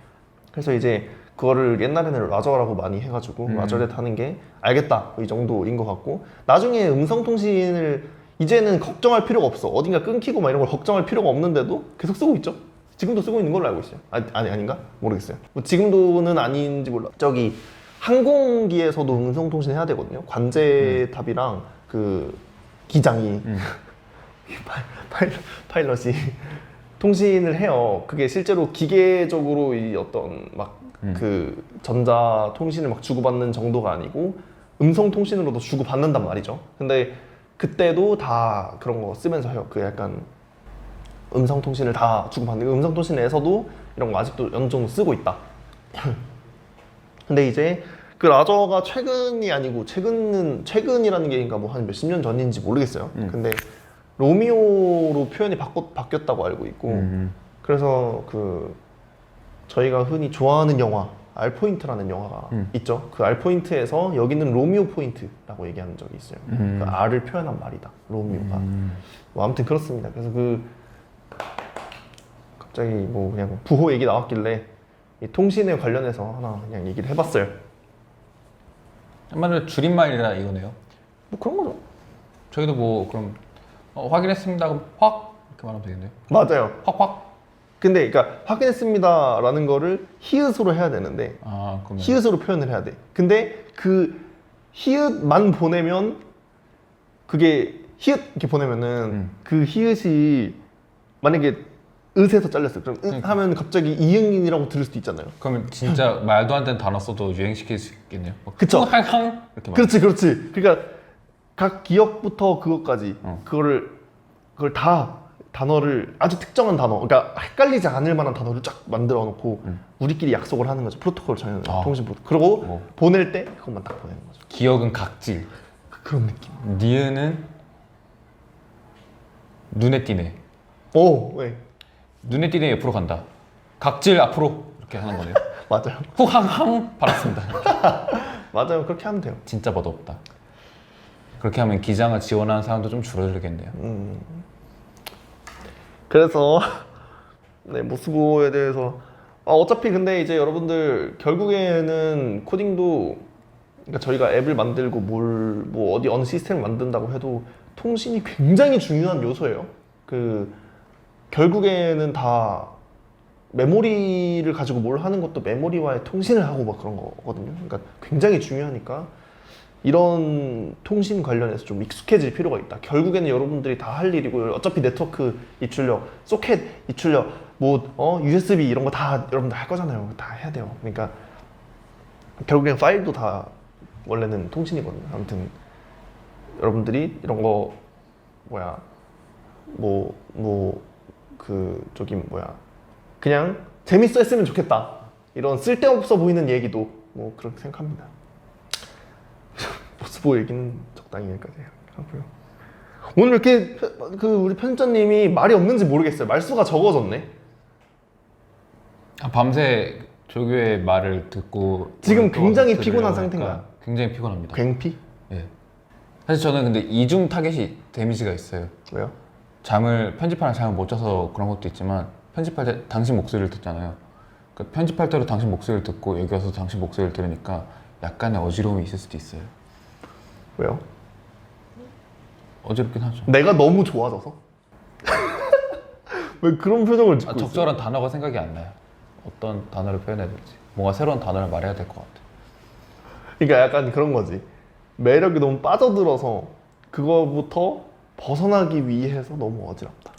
그래서 이제 그거를 옛날에는 라저라고 많이 해가지고 라저렛 하는 게 알겠다 이 정도인 것 같고, 나중에 음성통신을 이제는 걱정할 필요가 없어. 어딘가 끊기고 막 이런 걸 걱정할 필요가 없는데도 계속 쓰고 있죠. 지금도 쓰고 있는 걸로 알고 있어요. 아닌가? 모르겠어요. 뭐 지금도는 아닌지 몰라. 저기 항공기에서도 음성통신 해야 되거든요. 관제탑이랑 그 기장이 파일럿이 통신을 해요. 그게 실제로 기계적으로 이 어떤 막 그 전자 통신을 막 주고받는 정도가 아니고 음성 통신으로도 주고받는단 말이죠. 근데 그때도 다 그런 거 쓰면서 해요. 그 약간 음성 통신을 다 주고받는 음성 통신에서도 이런 거 아직도 어느 정도 쓰고 있다. 근데 이제 그 라저가 최근이 아니고 최근이라는 게 뭐 한 몇십 년 전인지 모르겠어요. 근데 로미오로 표현이 바뀌었다고 알고 있고 그래서 그 저희가 흔히 좋아하는 영화 R포인트라는 영화가 있죠. 그 R포인트에서 여기는 로미오 포인트라고 얘기하는 적이 있어요. 그 R을 표현한 말이다. 로미오가. 뭐 아무튼 그렇습니다. 그래서 그 갑자기 뭐 그냥 부호 얘기 나왔길래 이 통신에 관련해서 하나 그냥 얘기를 해봤어요. 한마디로 줄임말이라 이거네요. 뭐 그런 거죠. 저희도 뭐 그럼 확인했습니다. 그럼 확 이렇게 말하면 되겠네요. 맞아요. 확. 근데 그러니까 확인했습니다라는 거를 히읗으로 해야 되는데 그러면 히읗으로 표현을 해야 돼. 근데 그 히읗만 보내면 그게 히읗 이렇게 보내면은 그 히읗이 만약에 으에서 잘렸어. 그럼 하면 갑자기 이응이라고 들을 수도 있잖아요. 그러면 진짜 말도 안 되는 단어 써도 유행시킬 수 있겠네요. 그쵸. 항 이렇게 그렇지. 그러니까 각 기억부터 그것까지 그걸 다 단어를 아주 특정한 단어, 그러니까 헷갈리지 않을 만한 단어를 쫙 만들어 놓고 우리끼리 약속을 하는 거죠. 프로토콜 정해놓은 통신 프로토콜. 그리고 보낼 때 그것만 딱 보내는 거죠. 기억은 각질. 그런 느낌. 니은은 눈에 띄네. 오, 왜? 눈에 띄네 옆으로 간다. 각질 앞으로 이렇게 하는 거네요. 맞아요. 후항 받았습니다. 맞아요. 그렇게 하면 돼요. 진짜 멋없다. 그렇게 하면 기장을 지원하는 사람도 좀 줄어들겠네요. 그래서 네, 모스보에 대해서 어차피 근데 이제 여러분들 결국에는 코딩도 그러니까 저희가 앱을 만들고 뭐 어느 시스템을 만든다고 해도 통신이 굉장히 중요한 요소예요. 그 결국에는 다 메모리를 가지고 뭘 하는 것도 메모리와의 통신을 하고 막 그런 거거든요. 그러니까 굉장히 중요하니까 이런 통신 관련해서 좀 익숙해질 필요가 있다. 결국에는 여러분들이 다 할 일이고 어차피 네트워크 입출력, 소켓 입출력, USB 이런 거 다 여러분들 할 거잖아요. 다 해야 돼요. 그러니까 결국엔 파일도 다 원래는 통신이거든요. 아무튼 여러분들이 이런 거 그냥 재밌어 했으면 좋겠다. 이런 쓸데없어 보이는 얘기도 뭐 그렇게 생각합니다. 모스보 얘기는 적당히 여기까지 하고요. 오늘 이렇게 우리 편집자님이 말이 없는지 모르겠어요. 말수가 적어졌네. 밤새 조교의 말을 듣고 지금 굉장히 피곤한 상태인가요? 굉장히 피곤합니다. 굉피? 네. 사실 저는 근데 이중 타겟이 데미지가 있어요. 왜요? 편집하는 잠을 못 자서 그런 것도 있지만 편집할 때 당신 목소리를 듣잖아요. 그러니까 편집할 때로 당신 목소리를 듣고 여기 와서 당신 목소리를 들으니까 약간의 어지러움이 있을 수도 있어요. 왜요? 어지럽긴 하죠. 내가 너무 좋아져서? 왜 그런 표정을 짓고 있어요? 적절한 단어가 생각이 안 나요. 어떤 단어를 표현해야 될지. 뭔가 새로운 단어를 말해야 될 것 같아. 그러니까 약간 그런 거지. 매력이 너무 빠져들어서 그거부터 벗어나기 위해서 너무 어지럽다.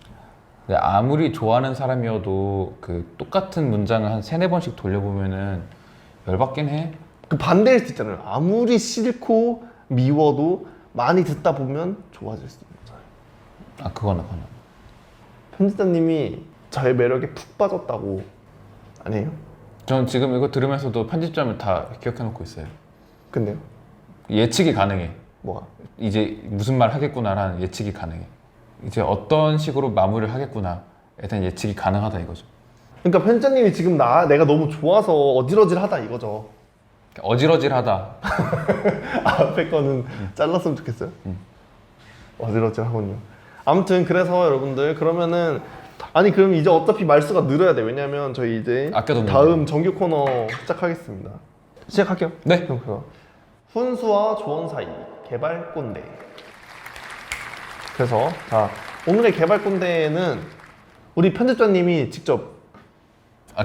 근데 아무리 좋아하는 사람이어도 그 똑같은 문장을 한 3-4번씩 돌려보면은 열받긴 해. 그 반대일 수 있잖아요. 아무리 싫고 미워도 많이 듣다 보면 좋아질 수 있는 거잖아요. 그거는. 편집자님이 저의 매력에 푹 빠졌다고 아니에요? 전 지금 이거 들으면서도 편집점을 다 기억해놓고 있어요. 근데요? 예측이 가능해. 뭐가? 이제 무슨 말 하겠구나라는 예측이 가능해. 이제 어떤 식으로 마무리를 하겠구나에 대한 예측이 가능하다 이거죠. 그러니까 편집자님이 지금 내가 너무 좋아서 어질어질하다 이거죠. 어질어질하다. 앞에 거는 잘랐으면 좋겠어요. 어질어질하군요. 아무튼 그래서 여러분들 그러면은 그럼 이제 어차피 말수가 늘어야 돼. 왜냐면 저희 이제 다음 정규 코너 시작하겠습니다. 시작할게요. 네. 그럼 훈수와 조언 사이 개발 꼰대. 그래서 오늘의 개발 꼰대는 우리 편집자님이 직접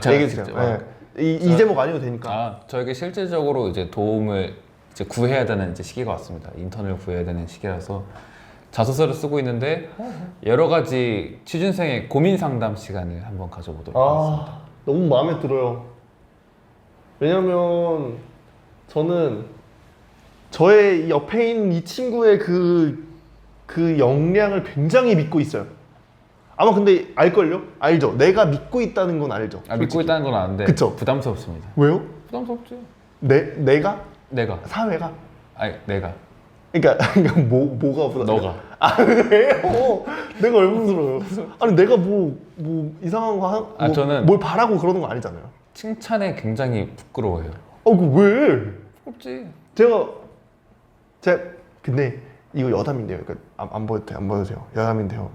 제가 얘기해 주세요. 이 제목 아니어도 되니까. 저에게 실질적으로 이제 도움을 이제 구해야 되는 이제 시기가 왔습니다. 인턴을 구해야 되는 시기라서 자소서를 쓰고 있는데 여러 가지 취준생의 고민 상담 시간을 한번 가져보도록 하겠습니다. 아, 너무 마음에 들어요. 왜냐면 저는 저의 이 옆에 있는 이 친구의 그 역량을 굉장히 믿고 있어요. 아마 근데 알걸요? 알죠? 내가 믿고 있다는 건 알죠? 아, 믿고 있다는 건 아는데 그쵸? 부담스럽습니다. 왜요? 부담스럽죠. 내가? 내가. 사회가? 아니 내가. 그러니까 뭐가 부담? 너가. 아 왜요? 내가 왜 부담스러워요? 아니 내가 뭐 이상한 거 아, 저는 뭘 바라고 그러는 거 아니잖아요. 칭찬에 굉장히 부끄러워요. 그 왜? 부끄럽지. 제가 근데 이거 여담인데요. 그러니까 안 보여도 돼요. 안 보여도 돼요. 여담인데요.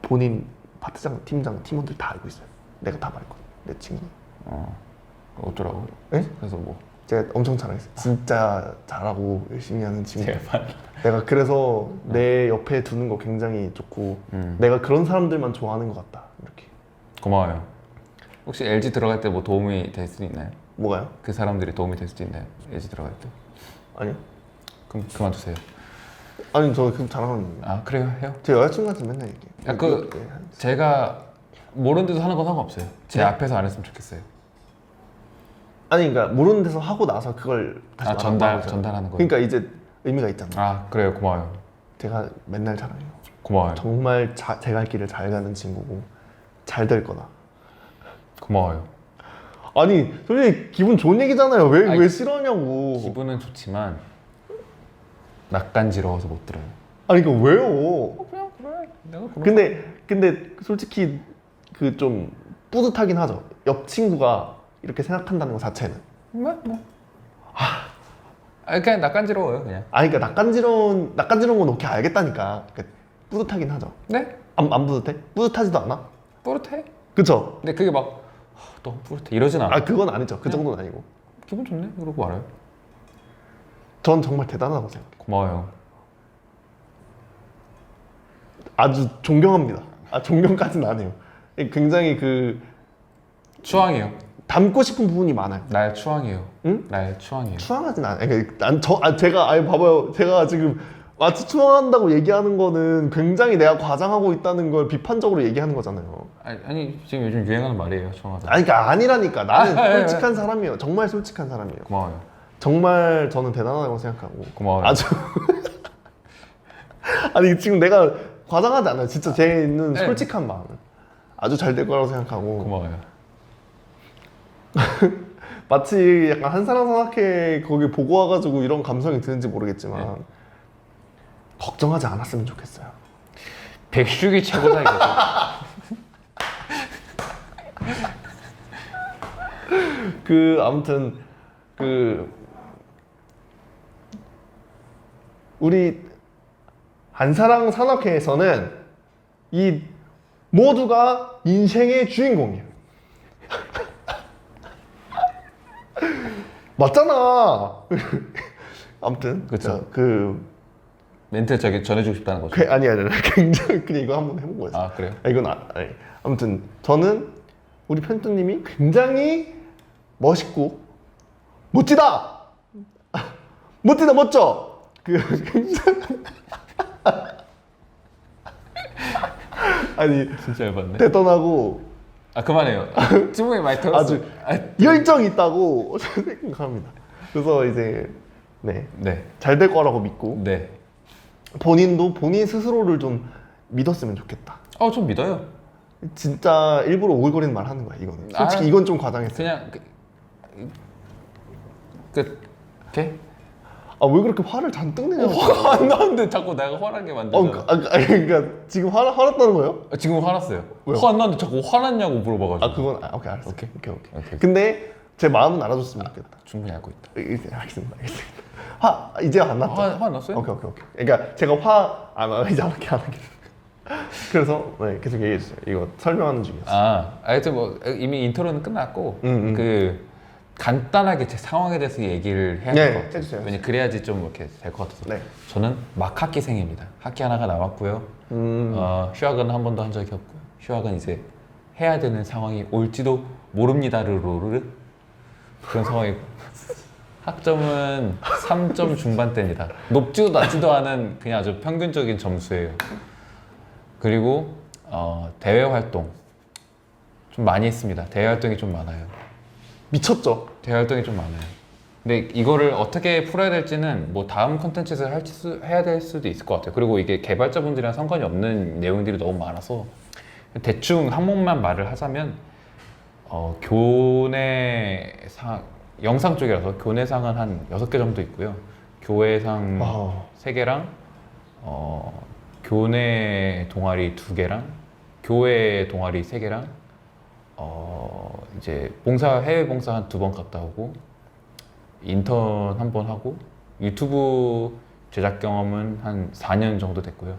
본인 파트장, 팀장, 팀원들 다 알고 있어요. 내가 다 말했거든. 내 친구. 어쩌라고? 네? 그래서 뭐 제가 엄청 잘했어요. 진짜 잘하고 열심히 하는 친구. 제발. 내가 그래서 내 옆에 두는 거 굉장히 좋고 내가 그런 사람들만 좋아하는 것 같다. 이렇게. 고마워요. 혹시 LG 들어갈 때 뭐 도움이 될 수 있나요? 뭐가요? 그 사람들이 도움이 될 수도 있나요? LG 들어갈 때? 아니요. 그럼 그만두세요. 아니 저 그럼 자랑하는 아 그래요? 해요? 제 여자친구한테 맨날 얘기해요. 제가 모르는 데서 하는 건 상관없어요. 제 네? 앞에서 안 했으면 좋겠어요. 아니 그러니까 모르는 데서 하고 나서 그걸 다시 전달하는 거. 그러니까 이제 의미가 있잖아. 아 그래요. 고마워요. 제가 맨날 자랑해요. 고마워요. 정말 제 갈 길을 잘 가는 친구고 잘 될 거다. 고마워요. 아니 솔직히 기분 좋은 얘기잖아요. 왜 싫어하냐고. 기분은 좋지만 낯간지러워서 못 들어요. 아니 그러니까 왜요? 그냥 그래. 내가 그런. 근데 솔직히 그 좀 뿌듯하긴 하죠. 옆 친구가 이렇게 생각한다는 것 자체는. 뭐. 그냥 낯간지러워요 그냥. 아니 그러니까 낯간지러운 건 오케이 알겠다니까. 그러니까 뿌듯하긴 하죠. 네? 안 뿌듯해? 뿌듯하지도 않아? 뿌듯해. 그쵸? 근데 그게 막 너무 뿌듯해 이러진 않아. 그건 아니죠. 그 정도는 아니고. 기분 좋네 이러고 말아요. 전 정말 대단하다고 생각해요. 고마워요. 아주 존경합니다. 존경까지는 안 해요. 굉장히 추앙이에요. 닮고 싶은 부분이 많아요. 나의 추앙이에요. 응? 나의 추앙이에요. 추앙하진 않아요. 그러니까 제가 봐봐요. 제가 지금 마치 추앙한다고 얘기하는 거는 굉장히 내가 과장하고 있다는 걸 비판적으로 얘기하는 거잖아요. 아니 지금 요즘 유행하는 말이에요. 추앙하다. 그러니까 아니라니까. 나는 예. 솔직한 사람이에요. 정말 솔직한 사람이에요. 고마워요. 정말 저는 대단하다고 생각하고. 고마워요. 아주 아니 지금 내가 과장하지 않아요. 진짜 제 있는 네. 솔직한 마음은 아주 잘 될 거라고 생각하고. 고마워요. 마치 약간 한사람 산악회 거기 보고 와가지고 이런 감성이 드는지 모르겠지만 네. 걱정하지 않았으면 좋겠어요. 백숙이 최고다 이거죠. 아무튼 우리 한사랑 산악회에서는 이 모두가 인생의 주인공이에요. 맞잖아. 아무튼 그쵸. 멘트 저기 전해주고 싶다는 거죠. 아니 굉장히 그냥 이거 한번 해본 거였어. 아 그래요? 이건 아니. 아무튼 저는 우리 편집님이 굉장히 멋있고 멋지다. 멋져. 굉장히 아니 진짜 열받네. 대단하고 그만해요. 찌붕이 많이 털었어. 아주 열정이 있다고 생각합니다. 그래서 이제 네. 잘 될 거라고 믿고 네. 본인도 본인 스스로를 좀 믿었으면 좋겠다. 좀 믿어요. 진짜 일부러 오글거리는 말 하는 거야 이거는. 솔직히 이건 좀 과장했어요. 그냥 오케이? 왜 그렇게 화를 잔뜩 내냐고. 화가 안 나는데 자꾸 내가 화나게 만들잖아. 그러니까 지금 화났다는 거예요? 지금 화났어요. 왜요? 화 안 나는데 자꾸 화났냐고 물어봐가지고. 그건 오케이 알았어. 오케이. 오케이. 근데 제 마음은 알아줬으면 좋겠다. 충분히 알고 있다. 알겠습니다. 이제 안 났죠? 화 안 났어요? 오케이. 그러니까 제가 이제 안 할게. 그래서 계속 얘기해 주세요. 이거 설명하는 중이었어요. 하여튼 뭐 이미 인트로는 끝났고 간단하게 제 상황에 대해서 얘기를 해야 될 것 같아요. 해주세요. 왜냐 그래야지 좀 이렇게 될 것 같아서. 네. 저는 막학기생입니다. 학기 하나가 남았고요. 휴학은 한 번도 한 적이 없고요. 휴학은 이제 해야 되는 상황이 올지도 모릅니다르로르 그런 상황이고. 학점은 3점 중반대입니다. 높지도 낮지도 않은 그냥 아주 평균적인 점수예요. 그리고 대외 활동 좀 많이 했습니다. 대외 활동이 좀 많아요. 미쳤죠. 대외 활동이 좀 많아요. 근데 이거를 어떻게 풀어야 될지는 뭐 다음 컨텐츠에서 해야 될 수도 있을 것 같아요. 그리고 이게 개발자분들이랑 상관이 없는 내용들이 너무 많아서 대충 항목만 말을 하자면 교내상 영상 쪽이라서 교내상은 한 6개 정도 있고요. 교회상 와우. 3개랑 교내 동아리 2개랑 교회 동아리 3개랑 이제 해외 봉사 한 2번 갔다 오고 인턴 한 번 하고 유튜브 제작 경험은 한 4년 정도 됐고요.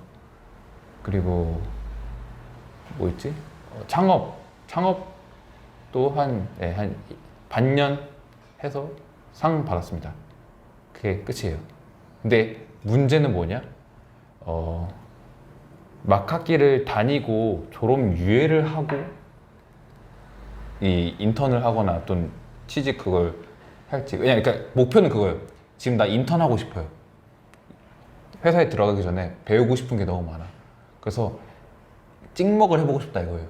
그리고 뭐 있지? 창업도 한 반년 해서 상 받았습니다. 그게 끝이에요. 근데 문제는 뭐냐? 막학기를 다니고 졸업 유예를 하고 이 인턴을 하거나 또는 취직 그걸 할지. 그러니까 목표는 그거예요. 지금 나 인턴 하고 싶어요. 회사에 들어가기 전에 배우고 싶은 게 너무 많아. 그래서 찍먹을 해보고 싶다 이거예요.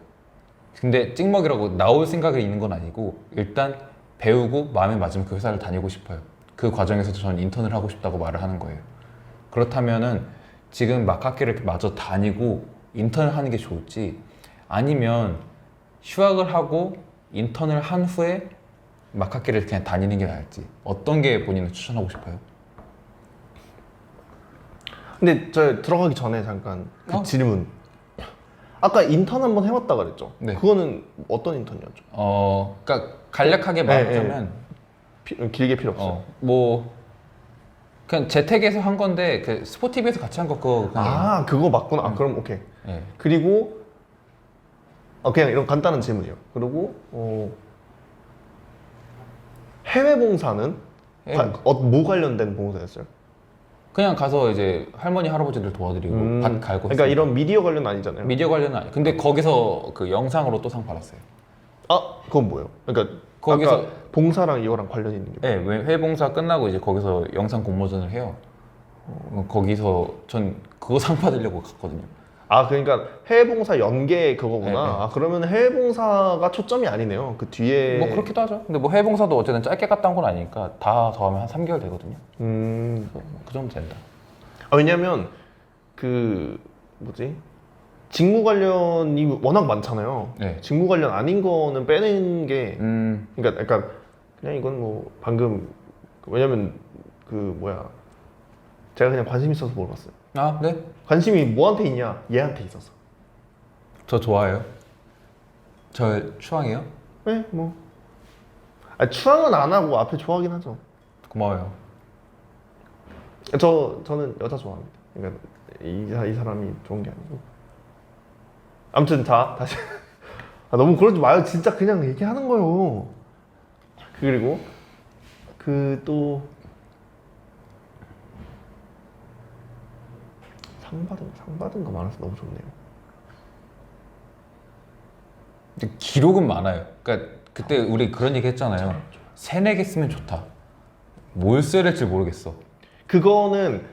근데 찍먹이라고 나올 생각이 있는 건 아니고 일단 배우고 마음에 맞으면 그 회사를 다니고 싶어요. 그 과정에서도 저는 인턴을 하고 싶다고 말을 하는 거예요. 그렇다면은 지금 막학기를 마저 다니고 인턴을 하는 게 좋을지 아니면 휴학을 하고 인턴을 한 후에 막학기를 그냥 다니는 게 나을지 어떤 게 본인은 추천하고 싶어요? 근데 저 들어가기 전에 잠깐 그 질문. 아까 인턴 한번 해봤다 그랬죠? 네. 그거는 어떤 인턴이었죠? 그러니까 간략하게 말하자면 길게 필요 없어요. 뭐 그냥 재택에서 한 건데 그 스포티비에서 같이 한 거 그거 그냥 그거 맞구나. 그럼 오케이. 네. 그리고 그냥 이런 간단한 질문이에요. 그리고 해외 봉사는 뭐 관련된 봉사였어요? 그냥 가서 이제 할머니 할아버지들 도와드리고 밭 갈고 그러니까 했습니다. 이런 미디어 관련 아니잖아요. 미디어 관련은 아니. 근데 거기서 그 영상으로 또 상 받았어요. 그건 뭐예요? 그러니까 거기서 아까 봉사랑 이거랑 관련이 있는 게 네, 회봉사 끝나고 이제 거기서 영상 공모전을 해요. 거기서 전 그거 상 받으려고 갔거든요. 그러니까 해외 봉사 연계 그거구나. 네. 그러면 해외 봉사가 초점이 아니네요. 그 뒤에 뭐 그렇기도 하죠. 근데 뭐 해봉사도 어쨌든 짧게 갔다 온 건 아니니까 다 더하면 한 3개월 되거든요. 그 정도 된다. 왜냐면 그 뭐지? 직무 관련이 워낙 많잖아요. 네. 직무 관련 아닌 거는 빼는 게 그러니까 약간 그냥 이건 뭐 방금 왜냐면 그 뭐야 제가 그냥 관심 있어서 물어봤어요. 네? 관심이 뭐한테 있냐? 얘한테 있었어. 저 좋아해요. 저 추앙해요? 네, 뭐. 추앙은 안 하고 앞에 좋아하긴 하죠. 고마워요. 저는 여자 좋아합니다. 그러니까 이 사람이 좋은 게 아니고. 아무튼 다시. 너무 그러지 마요. 진짜 그냥 얘기하는 거요. 그리고 또 상 받은 거 많아서 너무 좋네요. 근데 기록은 많아요. 그러니까 그때 우리 그런 얘기 했잖아요. 3-4개 쓰면 좋다. 뭘 써야 될지 모르겠어. 그거는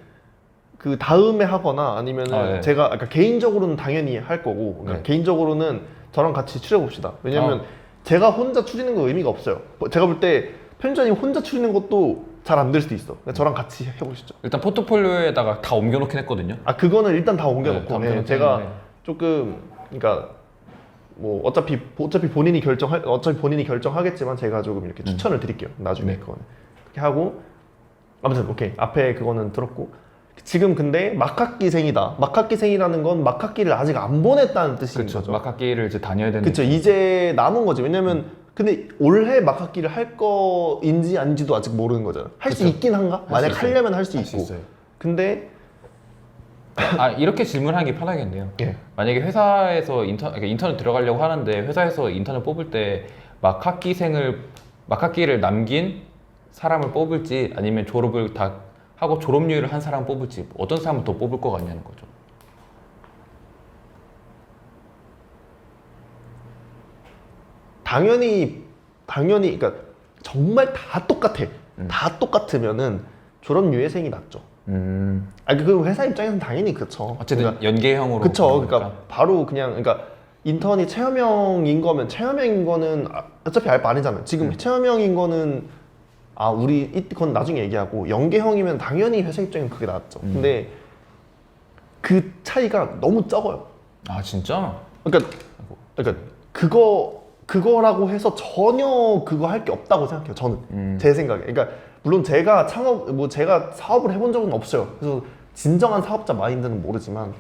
그 다음에 하거나 아니면은 네. 제가 아까 개인적으로는 당연히 할 거고 그러니까 네. 개인적으로는 저랑 같이 추려 봅시다. 왜냐면 제가 혼자 추리는 거 의미가 없어요. 제가 볼 때 편집자님 혼자 추리는 것도 잘 안 될 수도 있어. 그러니까 저랑 같이 해보시죠. 일단 포트폴리오에다가 다 옮겨놓긴 했거든요. 그거는 일단 다 옮겨놓고 다 옮겨놓긴 제가 했는데. 조금 그러니까 뭐 어차피 본인이 결정하겠지만 제가 조금 이렇게 추천을 드릴게요. 나중에 네. 그거는 그렇게 하고 아무튼 오케이 앞에 그거는 들었고 지금 근데 막학기생이다. 막학기생이라는 건 막학기를 아직 안 보냈다는 뜻인 그렇죠. 거죠. 막학기를 이제 다녀야 되는. 그렇죠. 이제 남은 거지. 왜냐면 근데 올해 막학기를 할 거인지 아닌지도 아직 모르는 거잖아요. 할 수 그쵸. 있긴 한가? 수 만약 있어요. 하려면 할 수 할 수 있고. 있어요. 근데 이렇게 질문하는 게 편하겠네요. 예. 만약에 회사에서 인턴을 들어가려고 하는데 회사에서 인턴을 뽑을 때 막학기를 남긴 사람을 뽑을지 아니면 졸업을 다 하고 졸업유예를 한 사람을 뽑을지 어떤 사람을 더 뽑을 것 같냐는 거죠. 당연히 그러니까 정말 다 똑같아. 다 똑같으면은 졸업 유예생이 낫죠. 그 회사 입장에서는 당연히 그렇죠. 어쨌든 그러니까, 연계형으로. 그쵸. 그러니까 바로 그냥 그러니까 인턴이 체험형인 거면 체험형인 거는 어차피 알 바 아니잖아요. 지금 체험형인 거는 그건 나중에 얘기하고 연계형이면 당연히 회사 입장에는 그게 낫죠. 근데 그 차이가 너무 적어요. 아 진짜? 그러니까 그거라고 해서 전혀 그거 할 게 없다고 생각해요. 저는 제 생각에. 그러니까 물론 제가 제가 사업을 해본 적은 없어요. 그래서 진정한 사업자 마인드는 모르지만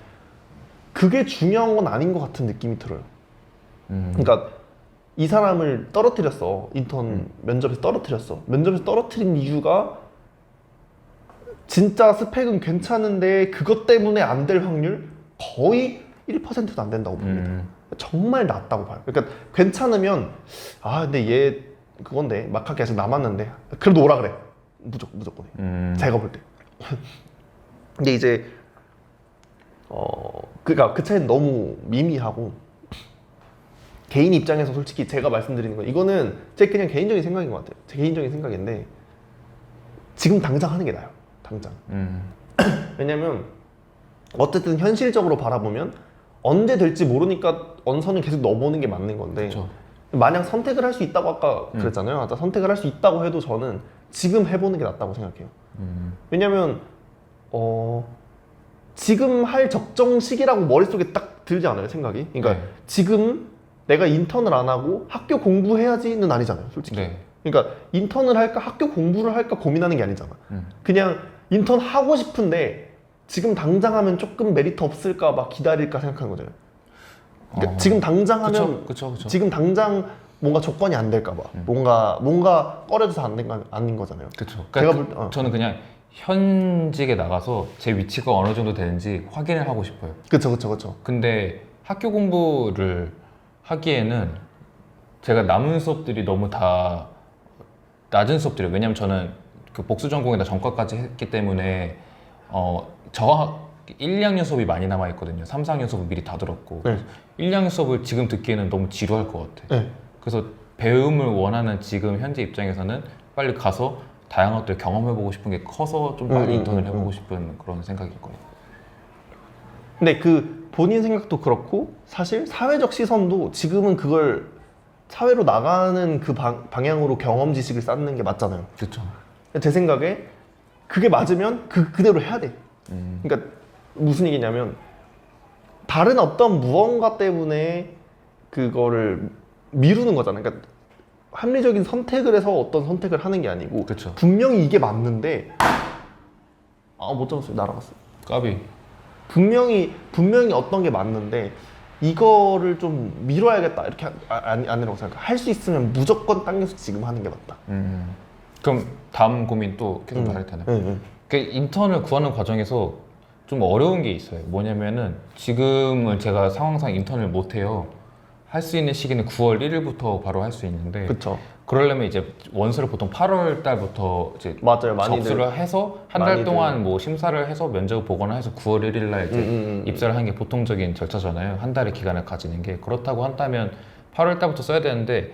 그게 중요한 건 아닌 것 같은 느낌이 들어요. 그러니까 이 사람을 떨어뜨렸어. 인턴 면접에서 떨어뜨렸어. 면접에서 떨어뜨린 이유가 진짜 스펙은 괜찮은데 그것 때문에 안 될 확률 거의 1%도 안 된다고 봅니다. 정말 낮다고 봐요. 그러니까 괜찮으면 근데 얘 그건데 막하게 아직 남았는데 그래도 오라 그래. 무조건 해. 제가 볼 때. 근데 이제 그러니까 그 차이는 너무 미미하고 개인 입장에서 솔직히 제가 말씀드리는 건 이거는 제 그냥 개인적인 생각인 것 같아요. 제 개인적인 생각인데 지금 당장 하는 게 나아요. 당장. 왜냐면 어쨌든 현실적으로 바라보면 언제 될지 모르니까 언선을 계속 넣어보는 게 맞는 건데 그쵸. 만약 선택을 할 수 있다고 아까 그랬잖아요. 아까 선택을 할 수 있다고 해도 저는 지금 해보는 게 낫다고 생각해요. 왜냐면 지금 할 적정 시기라고 머릿속에 딱 들지 않아요, 생각이. 그러니까 지금 내가 인턴을 안 하고 학교 공부해야지는 아니잖아요, 솔직히. 네. 그러니까 인턴을 할까 학교 공부를 할까 고민하는 게 아니잖아. 그냥 인턴 하고 싶은데 지금 당장 하면 조금 메리트 없을까 막 기다릴까 생각하는 거잖아요. 그러니까 지금 당장 하면 그쵸. 지금 당장 뭔가 조건이 안 될까 봐 뭔가 꺼려져서 아닌 거잖아요. 그쵸. 제가 그러니까 저는 그냥 현직에 나가서 제 위치가 어느 정도 되는지 확인을 하고 싶어요. 그쵸. 근데 학교 공부를 하기에는 제가 남은 수업들이 너무 다 낮은 수업들이에요. 왜냐면 저는 그 복수 전공에다 전과까지 했기 때문에 저 1, 2학년 수업이 많이 남아있거든요. 3, 4학년 수업을 미리 다 들었고 1, 2학년 수업을 지금 듣기에는 너무 지루할 것 같아. 그래서 배움을 원하는 지금 현재 입장에서는 빨리 가서 다양한 것들 경험해보고 싶은 게 커서 좀 빨리 인턴을 해보고 싶은 그런 생각일 거예요. 근데 그 본인 생각도 그렇고 사실 사회적 시선도 지금은 그걸 사회로 나가는 그 방향으로 경험 지식을 쌓는 게 맞잖아요. 그렇죠. 제 생각에 그게 맞으면 그대로 해야 돼. 그러니까 무슨 얘기냐면 다른 어떤 무언가 때문에 그거를 미루는 거잖아요. 그러니까 합리적인 선택을 해서 어떤 선택을 하는 게 아니고 그쵸. 분명히 이게 맞는데 못 잡았어요. 날아갔어요. 까비. 분명히 어떤 게 맞는데 이거를 좀 미뤄야겠다 이렇게 아니라고 생각해. 할 수 있으면 무조건 당겨서 지금 하는 게 맞다. 그럼 다음 고민 또 계속 말할 테나요? 그 인턴을 구하는 과정에서 좀 어려운 게 있어요. 뭐냐면은 지금은 제가 상황상 인턴을 못 해요. 할 수 있는 시기는 9월 1일부터 바로 할 수 있는데 그렇죠. 그러려면 이제 원서를 보통 8월 달부터 이제 맞아요. 많이들 접수를 해서 한 달 동안 뭐 심사를 해서 면접을 보거나 해서 9월 1일 날 이제 입사를 하는 게 보통적인 절차잖아요. 한 달의 기간을 가지는 게. 그렇다고 한다면 8월 달부터 써야 되는데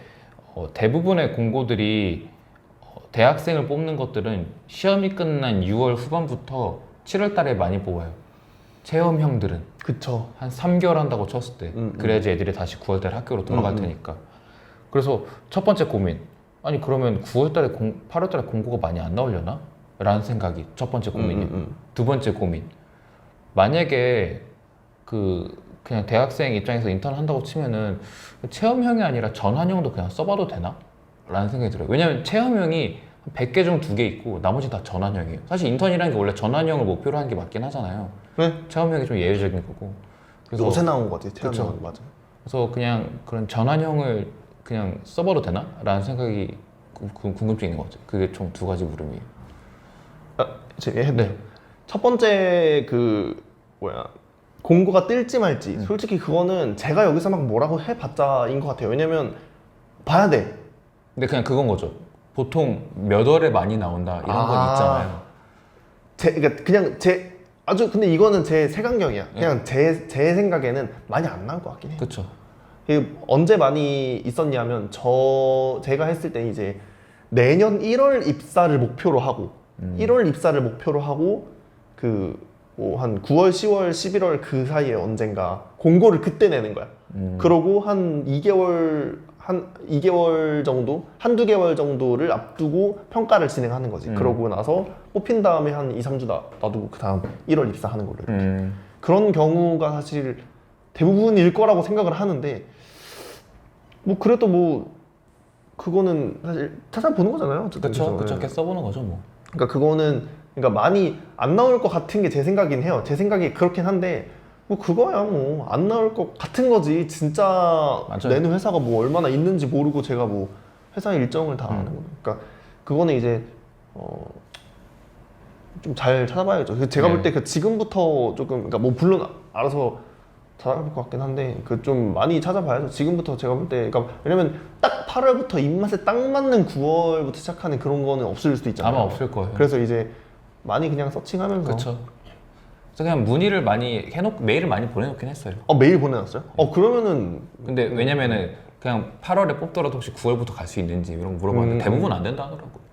대부분의 공고들이 대학생을 뽑는 것들은 시험이 끝난 6월 후반부터 7월 달에 많이 뽑아요. 체험형들은 그쵸. 한 3개월 한다고 쳤을 때 그래야지 애들이 다시 9월 달에 학교로 돌아갈 테니까. 그래서 첫 번째 고민, 아니 그러면 9월 달에 8월 달에 공고가 많이 안 나오려나? 라는 생각이 첫 번째 고민이에요. 두 번째 고민, 만약에 그냥 대학생 입장에서 인턴 한다고 치면은 체험형이 아니라 전환형도 그냥 써봐도 되나? 라는 생각이 들어요. 왜냐면 체험형이 100개 중 2개 있고 나머지 다 전환형이에요. 사실 인턴이라는 게 원래 전환형을 목표로 하는 게 맞긴 하잖아요. 네. 체험형이 좀 예외적인 거고. 그래서 요새 나온 거지. 체험형 맞아. 그래서 그냥 그런 전환형을 그냥 써봐도 되나? 라는 생각이 궁금증이 있는 것 같아요. 그게 총 두 가지 물음이에요. 네. 첫 번째 공고가 뜰지 말지 솔직히 그거는 제가 여기서 막 뭐라고 해봤자인 것 같아요. 왜냐면 봐야 돼. 근데 그냥 그건 거죠. 보통 몇 월에 많이 나온다 이런 건 있잖아요. 근데 이거는 제 색안경이야. 그냥 제 생각에는 많이 안 나올 것 같긴 해. 그렇죠. 언제 많이 있었냐면 제가 했을 때 이제 내년 1월 입사를 목표로 하고 1월 입사를 목표로 하고 그 뭐 한 9월, 10월, 11월 그 사이에 언젠가 공고를 그때 내는 거야. 그러고 한 2개월 정도, 한두 개월 정도를 앞두고 평가를 진행하는 거지. 그러고 나서 뽑힌 다음에 한 2, 3주 놔두고 그 다음 1월 입사하는 걸로 이렇게. 그런 경우가 사실 대부분일 거라고 생각을 하는데 뭐 그래도 뭐 그거는 사실 찾아보는 거잖아요. 어쨌든. 그쵸, 그래서. 그쵸. 이렇게 써보는 거죠, 뭐. 그러니까 그거는 그러니까 많이 안 나올 것 같은 게 제 생각이긴 해요. 제 생각이 그렇긴 한데 뭐 그거야 뭐 안 나올 것 같은 거지. 진짜 맞아요. 내는 회사가 뭐 얼마나 있는지 모르고 제가 뭐 회사 일정을 다 아는 거예요. 그러니까 그거는 이제 좀 잘 찾아봐야죠. 그래서 제가 볼 때 그 지금부터 조금 그러니까 뭐 물론 알아서 찾아볼 것 같긴 한데 그 좀 많이 찾아봐야죠. 지금부터 제가 볼 때 그러니까 왜냐면 딱 8월부터 입맛에 딱 맞는 9월부터 시작하는 그런 거는 없을 수도 있잖아요. 아마 없을 거예요. 그래서 이제 많이 그냥 서칭하면서 그쵸. 그래서 그냥 문의를 많이 해놓고 메일을 많이 보내놓긴 했어요. 메일 보내놨어요? 그러면은 근데 왜냐면은 그냥 8월에 뽑더라도 혹시 9월부터 갈 수 있는지 이런 거 물어봤는데 대부분 안 된다 하더라고.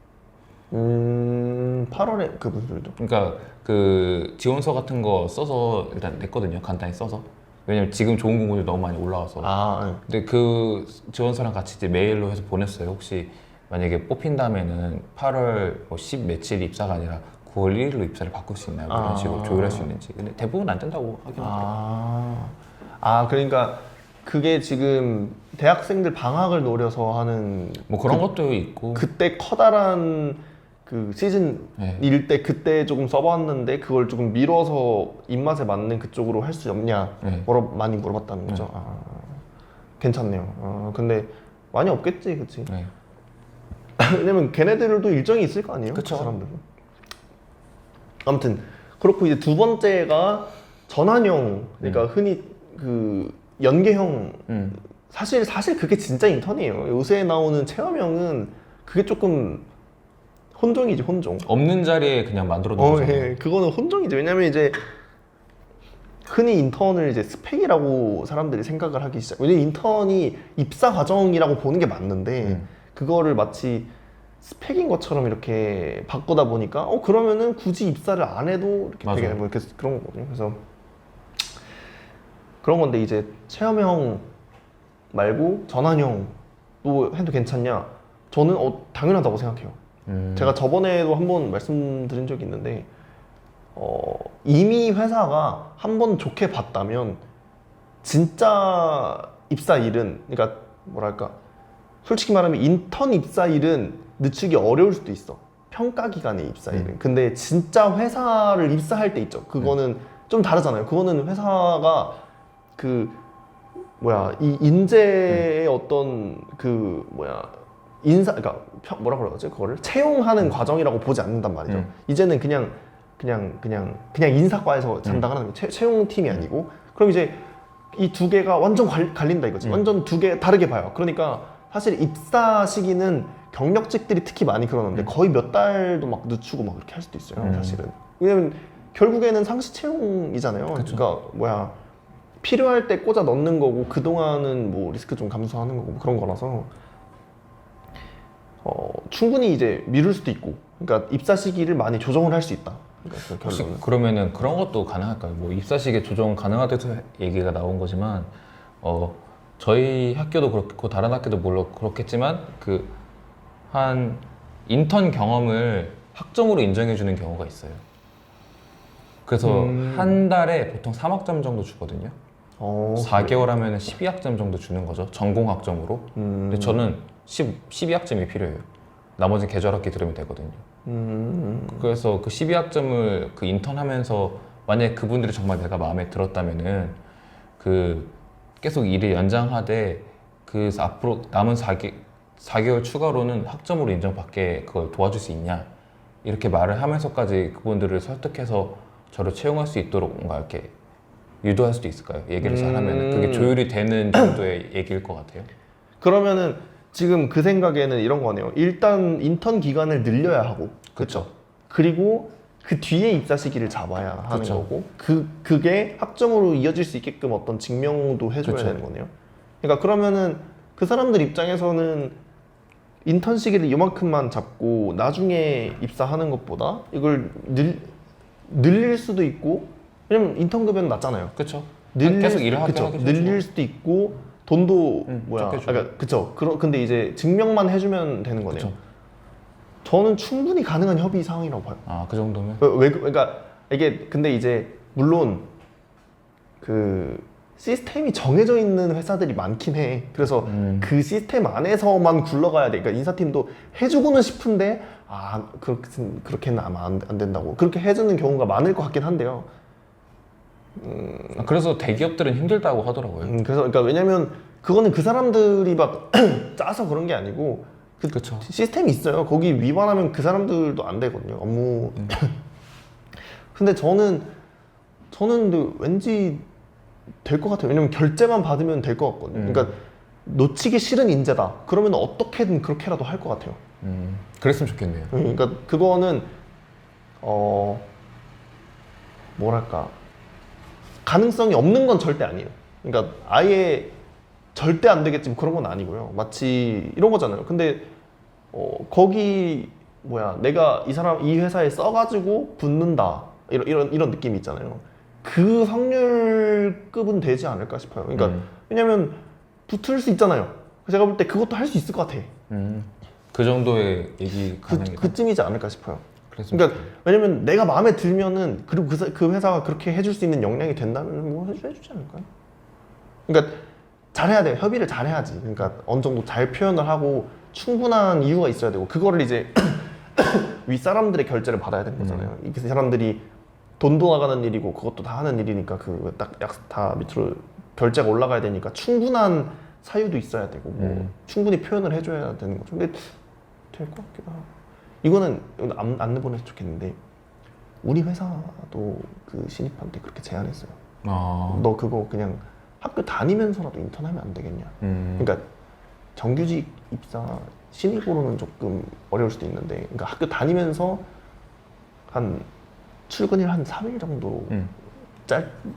8월에 그 무슨 소리죠? 그러니까 그 지원서 같은 거 써서 일단 냈거든요. 간단히 써서. 왜냐면 지금 좋은 공고들이 너무 많이 올라와서. 네. 근데 그 지원서랑 같이 이제 메일로 해서 보냈어요. 혹시 만약에 뽑힌다면은 8월 뭐 10 며칠 입사가 아니라 9월 1일로 입사를 바꿀 수 있나요? 뭐 이런 식으로 조율할 수 있는지. 근데 대부분 안 된다고 하긴 하더라고요. 그러니까 그게 지금 대학생들 방학을 노려서 하는 뭐 그런 것도 있고. 그때 커다란 그 시즌일 네. 때 그때 조금 써봤는데 그걸 조금 미뤄서 입맛에 맞는 그쪽으로 할 수 없냐 네. 많이 물어봤다는 거죠. 괜찮네요. 근데 많이 없겠지, 그치? 네. 왜냐면 걔네들도 일정이 있을 거 아니에요? 그쵸. 그 사람들은. 아무튼 그렇고 이제 두 번째가 전환형, 그러니까 흔히 그 연계형. 사실 그게 진짜 인턴이에요. 요새 나오는 체험형은 그게 조금 혼종이지, 혼종. 없는 자리에 그냥 만들어 놓은 거잖아요. 예, 그거는 혼종이지. 왜냐면 이제 흔히 인턴을 이제 스펙이라고 사람들이 생각을 하기 시작. 왜냐면 인턴이 입사 과정이라고 보는 게 맞는데 그거를 마치 스펙인 것처럼 이렇게 바꾸다 보니까 그러면은 굳이 입사를 안 해도 이렇게 맞아요. 되게 뭐 이렇게 그런 거거든요. 그래서 그런 건데 이제 체험형 말고 전환형도 해도 괜찮냐? 저는 당연하다고 생각해요. 제가 저번에도 한번 말씀드린 적이 있는데 이미 회사가 한번 좋게 봤다면 진짜 입사 일은 그러니까 뭐랄까 솔직히 말하면 인턴 입사 일은 늦추기 어려울 수도 있어. 평가 기간의 입사 일은. 근데 진짜 회사를 입사할 때 있죠. 그거는 좀 다르잖아요. 그거는 회사가 그 이 인재의 어떤 그 인사, 그러니까 뭐라 그러지? 그거를 채용하는 과정이라고 보지 않는단 말이죠. 이제는 그냥 인사과에서 담당하는 거예요. 채용팀이 아니고. 그럼 이제 이 두 개가 완전 갈린다 이거지. 완전 두 개 다르게 봐요. 그러니까 사실 입사 시기는 경력직들이 특히 많이 그러는데 거의 몇 달도 막 늦추고 막 그렇게 할 수도 있어요. 사실은. 왜냐면 결국에는 상시 채용이잖아요. 그쵸. 그러니까 필요할 때 꽂아 넣는 거고 그동안은 뭐 리스크 좀 감소하는 거고 그런 거라서 충분히 이제 미룰 수도 있고 그러니까 입사 시기를 많이 조정을 할 수 있다. 그러니까 그 혹시 결론은. 그러면은 그런 것도 가능할까요? 뭐 입사 시기에 조정 가능하다고 얘기가 나온 거지만 저희 학교도 그렇고 다른 학교도 물론 그렇겠지만 그 한 인턴 경험을 학점으로 인정해 주는 경우가 있어요. 그래서 한 달에 보통 3학점 정도 주거든요. 4개월 하면 12학점 정도 주는 거죠. 전공 학점으로. 근데 저는 12학점이 필요해요. 나머지는 계절학기 들으면 되거든요. 그래서 그 12학점을 그 인턴 하면서 만약에 그분들이 정말 내가 마음에 들었다면은 그 계속 일을 연장하되 그 앞으로 남은 4개월 추가로는 학점으로 인정받게 그걸 도와줄 수 있냐 이렇게 말을 하면서까지 그분들을 설득해서 저를 채용할 수 있도록 뭔가 이렇게 유도할 수도 있을까요? 얘기를 잘하면 그게 조율이 되는 정도의 얘기일 것 같아요. 그러면은 지금 그 생각에는 이런 거네요. 일단 인턴 기간을 늘려야 하고, 그렇죠. 그리고 그 뒤에 입사 시기를 잡아야 하는 그쵸. 거고, 그게 학점으로 이어질 수 있게끔 어떤 증명도 해줘야 그쵸. 되는 거네요. 그러니까 그러면은 그 사람들 입장에서는 인턴 시기를 이만큼만 잡고 나중에 입사하는 것보다 이걸 늘릴 수도 있고, 왜냐면 인턴 급여는 낮잖아요. 그렇죠. 계속 일을 하게 그쵸. 하게 늘릴 수도 있고 돈도 적게 주고. 그러니까 그쵸. 근데 이제 증명만 해주면 되는 거네요. 그쵸. 저는 충분히 가능한 협의 사항이라고 봐요. 아, 그 정도면? 그러니까 이게 근데 이제 물론 그 시스템이 정해져 있는 회사들이 많긴 해. 그래서 그 시스템 안에서만 굴러가야 돼. 그러니까 인사팀도 해주고는 싶은데 그렇게는 아마 안 된다고. 그렇게 해주는 경우가 많을 것 같긴 한데요. 그래서 대기업들은 힘들다고 하더라고요. 그래서 그러니까 왜냐면 그거는 그 사람들이 막 짜서 그런 게 아니고 그쵸. 시스템이 있어요. 거기 위반하면 그 사람들도 안 되거든요. 업무. 근데 저는 근데 왠지 될 것 같아요. 왜냐면 결제만 받으면 될 것 같거든요. 그러니까 놓치기 싫은 인재다. 그러면 어떻게든 그렇게라도 할 것 같아요. 그랬으면 좋겠네요. 그러니까 그거는 뭐랄까 가능성이 없는 건 절대 아니에요. 그러니까 아예 절대 안 되겠지 뭐 그런 건 아니고요. 마치 이런 거잖아요. 근데 거기 내가 이 회사에 써가지고 붙는다 이런 느낌이 있잖아요. 그 확률급은 되지 않을까 싶어요. 그러니까 왜냐면 붙을 수 있잖아요. 제가 볼 때 그것도 할 수 있을 것 같아. 그 정도의 얘기 가능이다. 그쯤이지 않을까 싶어요. 그러니까 왜냐면 내가 마음에 들면은 그리고 그 회사가 그렇게 해줄 수 있는 역량이 된다면 뭐 해주지 않을까요? 그러니까 잘해야 돼요. 협의를 잘해야지. 그러니까 어느 정도 잘 표현을 하고 충분한 이유가 있어야 되고 그거를 이제 윗사람들의 결제를 받아야 되는 거잖아요. 이 사람들이 돈도 나가는 일이고 그것도 다 하는 일이니까 그 딱 다 밑으로 결제가 올라가야 되니까 충분한 사유도 있어야 되고 뭐 충분히 표현을 해줘야 되는 거죠. 근데 될 것 같기도 하고 이거는 안 내보내서 좋겠는데 우리 회사도 그 신입한테 그렇게 제안했어요. 너 그거 그냥 학교 다니면서라도 인턴하면 안 되겠냐. 그러니까 정규직 입사 신입으로는 조금 어려울 수도 있는데 그러니까 학교 다니면서 출근일 한 3일 정도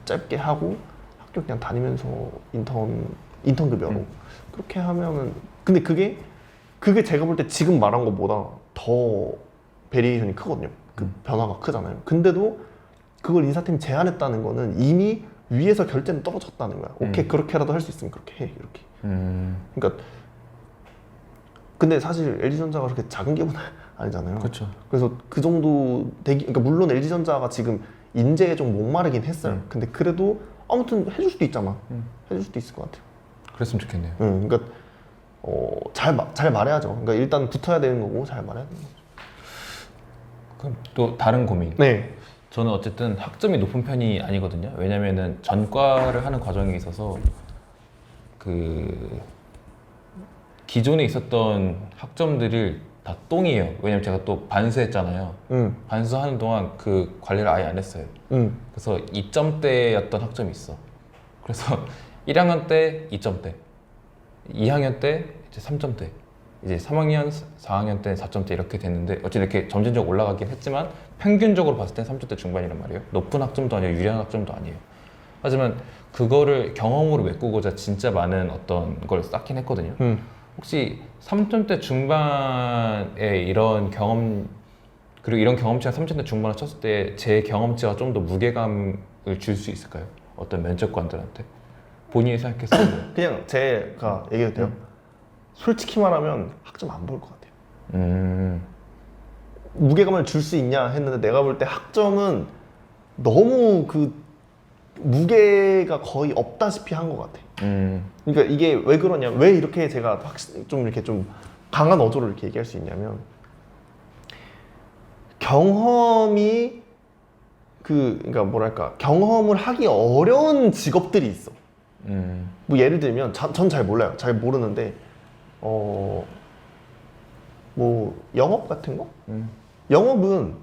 짧게 하고 학교 그냥 다니면서 인턴 급여로 그렇게 하면은 근데 그게 제가 볼 때 지금 말한 것보다 더 베리에이션이 크거든요. 그 변화가 크잖아요. 근데도 그걸 인사팀이 제안했다는 거는 이미 위에서 결제는 떨어졌다는 거야. 오케이 그렇게라도 할 수 있으면 그렇게 해 이렇게. 그러니까 근데 사실 LG전자가 그렇게 작은 기업은 아니잖아요. 그렇죠. 그래서 그 정도 그러니까 물론 LG전자가 지금 인재에 좀 목마르긴 했어요. 근데 그래도 아무튼 해줄 수도 있잖아. 해줄 수도 있을 것 같아요. 그랬으면 좋겠네요. 그러니까 잘 말해야죠. 그러니까 일단 붙어야 되는 거고 잘 말해야 되는 거죠. 그럼 또 다른 고민. 네. 저는 어쨌든 학점이 높은 편이 아니거든요. 왜냐면은 전과를 하는 과정에 있어서 그 기존에 있었던 학점들이 다 똥이에요. 왜냐면 제가 또 반수했잖아요. 반수하는 동안 그 관리를 아예 안 했어요. 그래서 2점대였던 학점이 있어. 그래서 1학년 때 2점대, 2학년 때 이제 3점대, 이제 3학년, 4학년 때 4점대 이렇게 됐는데 어쨌든 이렇게 점진적으로 올라가긴 했지만 평균적으로 봤을 때 3점대 중반이란 말이에요. 높은 학점도 아니에요. 유리한 학점도 아니에요. 하지만 그거를 경험으로 메꾸고자 진짜 많은 어떤 걸 쌓긴 했거든요. 혹시 3점대 중반에 이런 경험 그리고 이런 경험치가 3점대 중반을 쳤을 때 제 경험치가 좀 더 무게감을 줄 수 있을까요? 어떤 면접관들한테 본인이 생각했을 때 그냥 제가 얘기해도 돼요? 솔직히 말하면 학점 안 볼 것 같아요. 무게감을 줄 수 있냐 했는데 내가 볼 때 학점은 너무 그 무게가 거의 없다시피 한 것 같아. 그러니까 이게 왜 그러냐, 왜 이렇게 제가 좀 이렇게 좀 강한 어조로 이렇게 얘기할 수 있냐면 경험이 그러니까 뭐랄까 경험을 하기 어려운 직업들이 있어. 뭐 예를 들면 전 잘 몰라요. 잘 모르는데 뭐 영업 같은 거? 영업은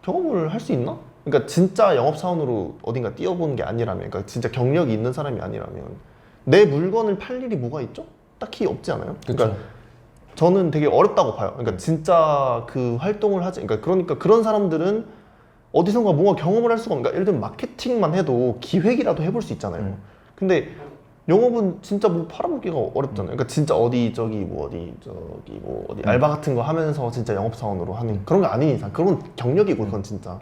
경험을 할 수 있나? 그러니까 진짜 영업사원으로 어딘가 뛰어보는 게 아니라면, 그러니까 진짜 경력이 있는 사람이 아니라면 내 물건을 팔 일이 뭐가 있죠? 딱히 없지 않아요? 그러니까 저는 되게 어렵다고 봐요. 그러니까 진짜 그 활동을 하지, 그러니까 그런 사람들은 어디선가 뭔가 경험을 할 수가 없는, 그러니까 예를 들면 마케팅만 해도 기획이라도 해볼 수 있잖아요. 근데 영업은 진짜 뭐 팔아보기가 어렵잖아요. 그러니까 진짜 어디 알바 같은 거 하면서 진짜 영업사원으로 하는 그런 거 아닌 이상 그건 경력이고 그건 진짜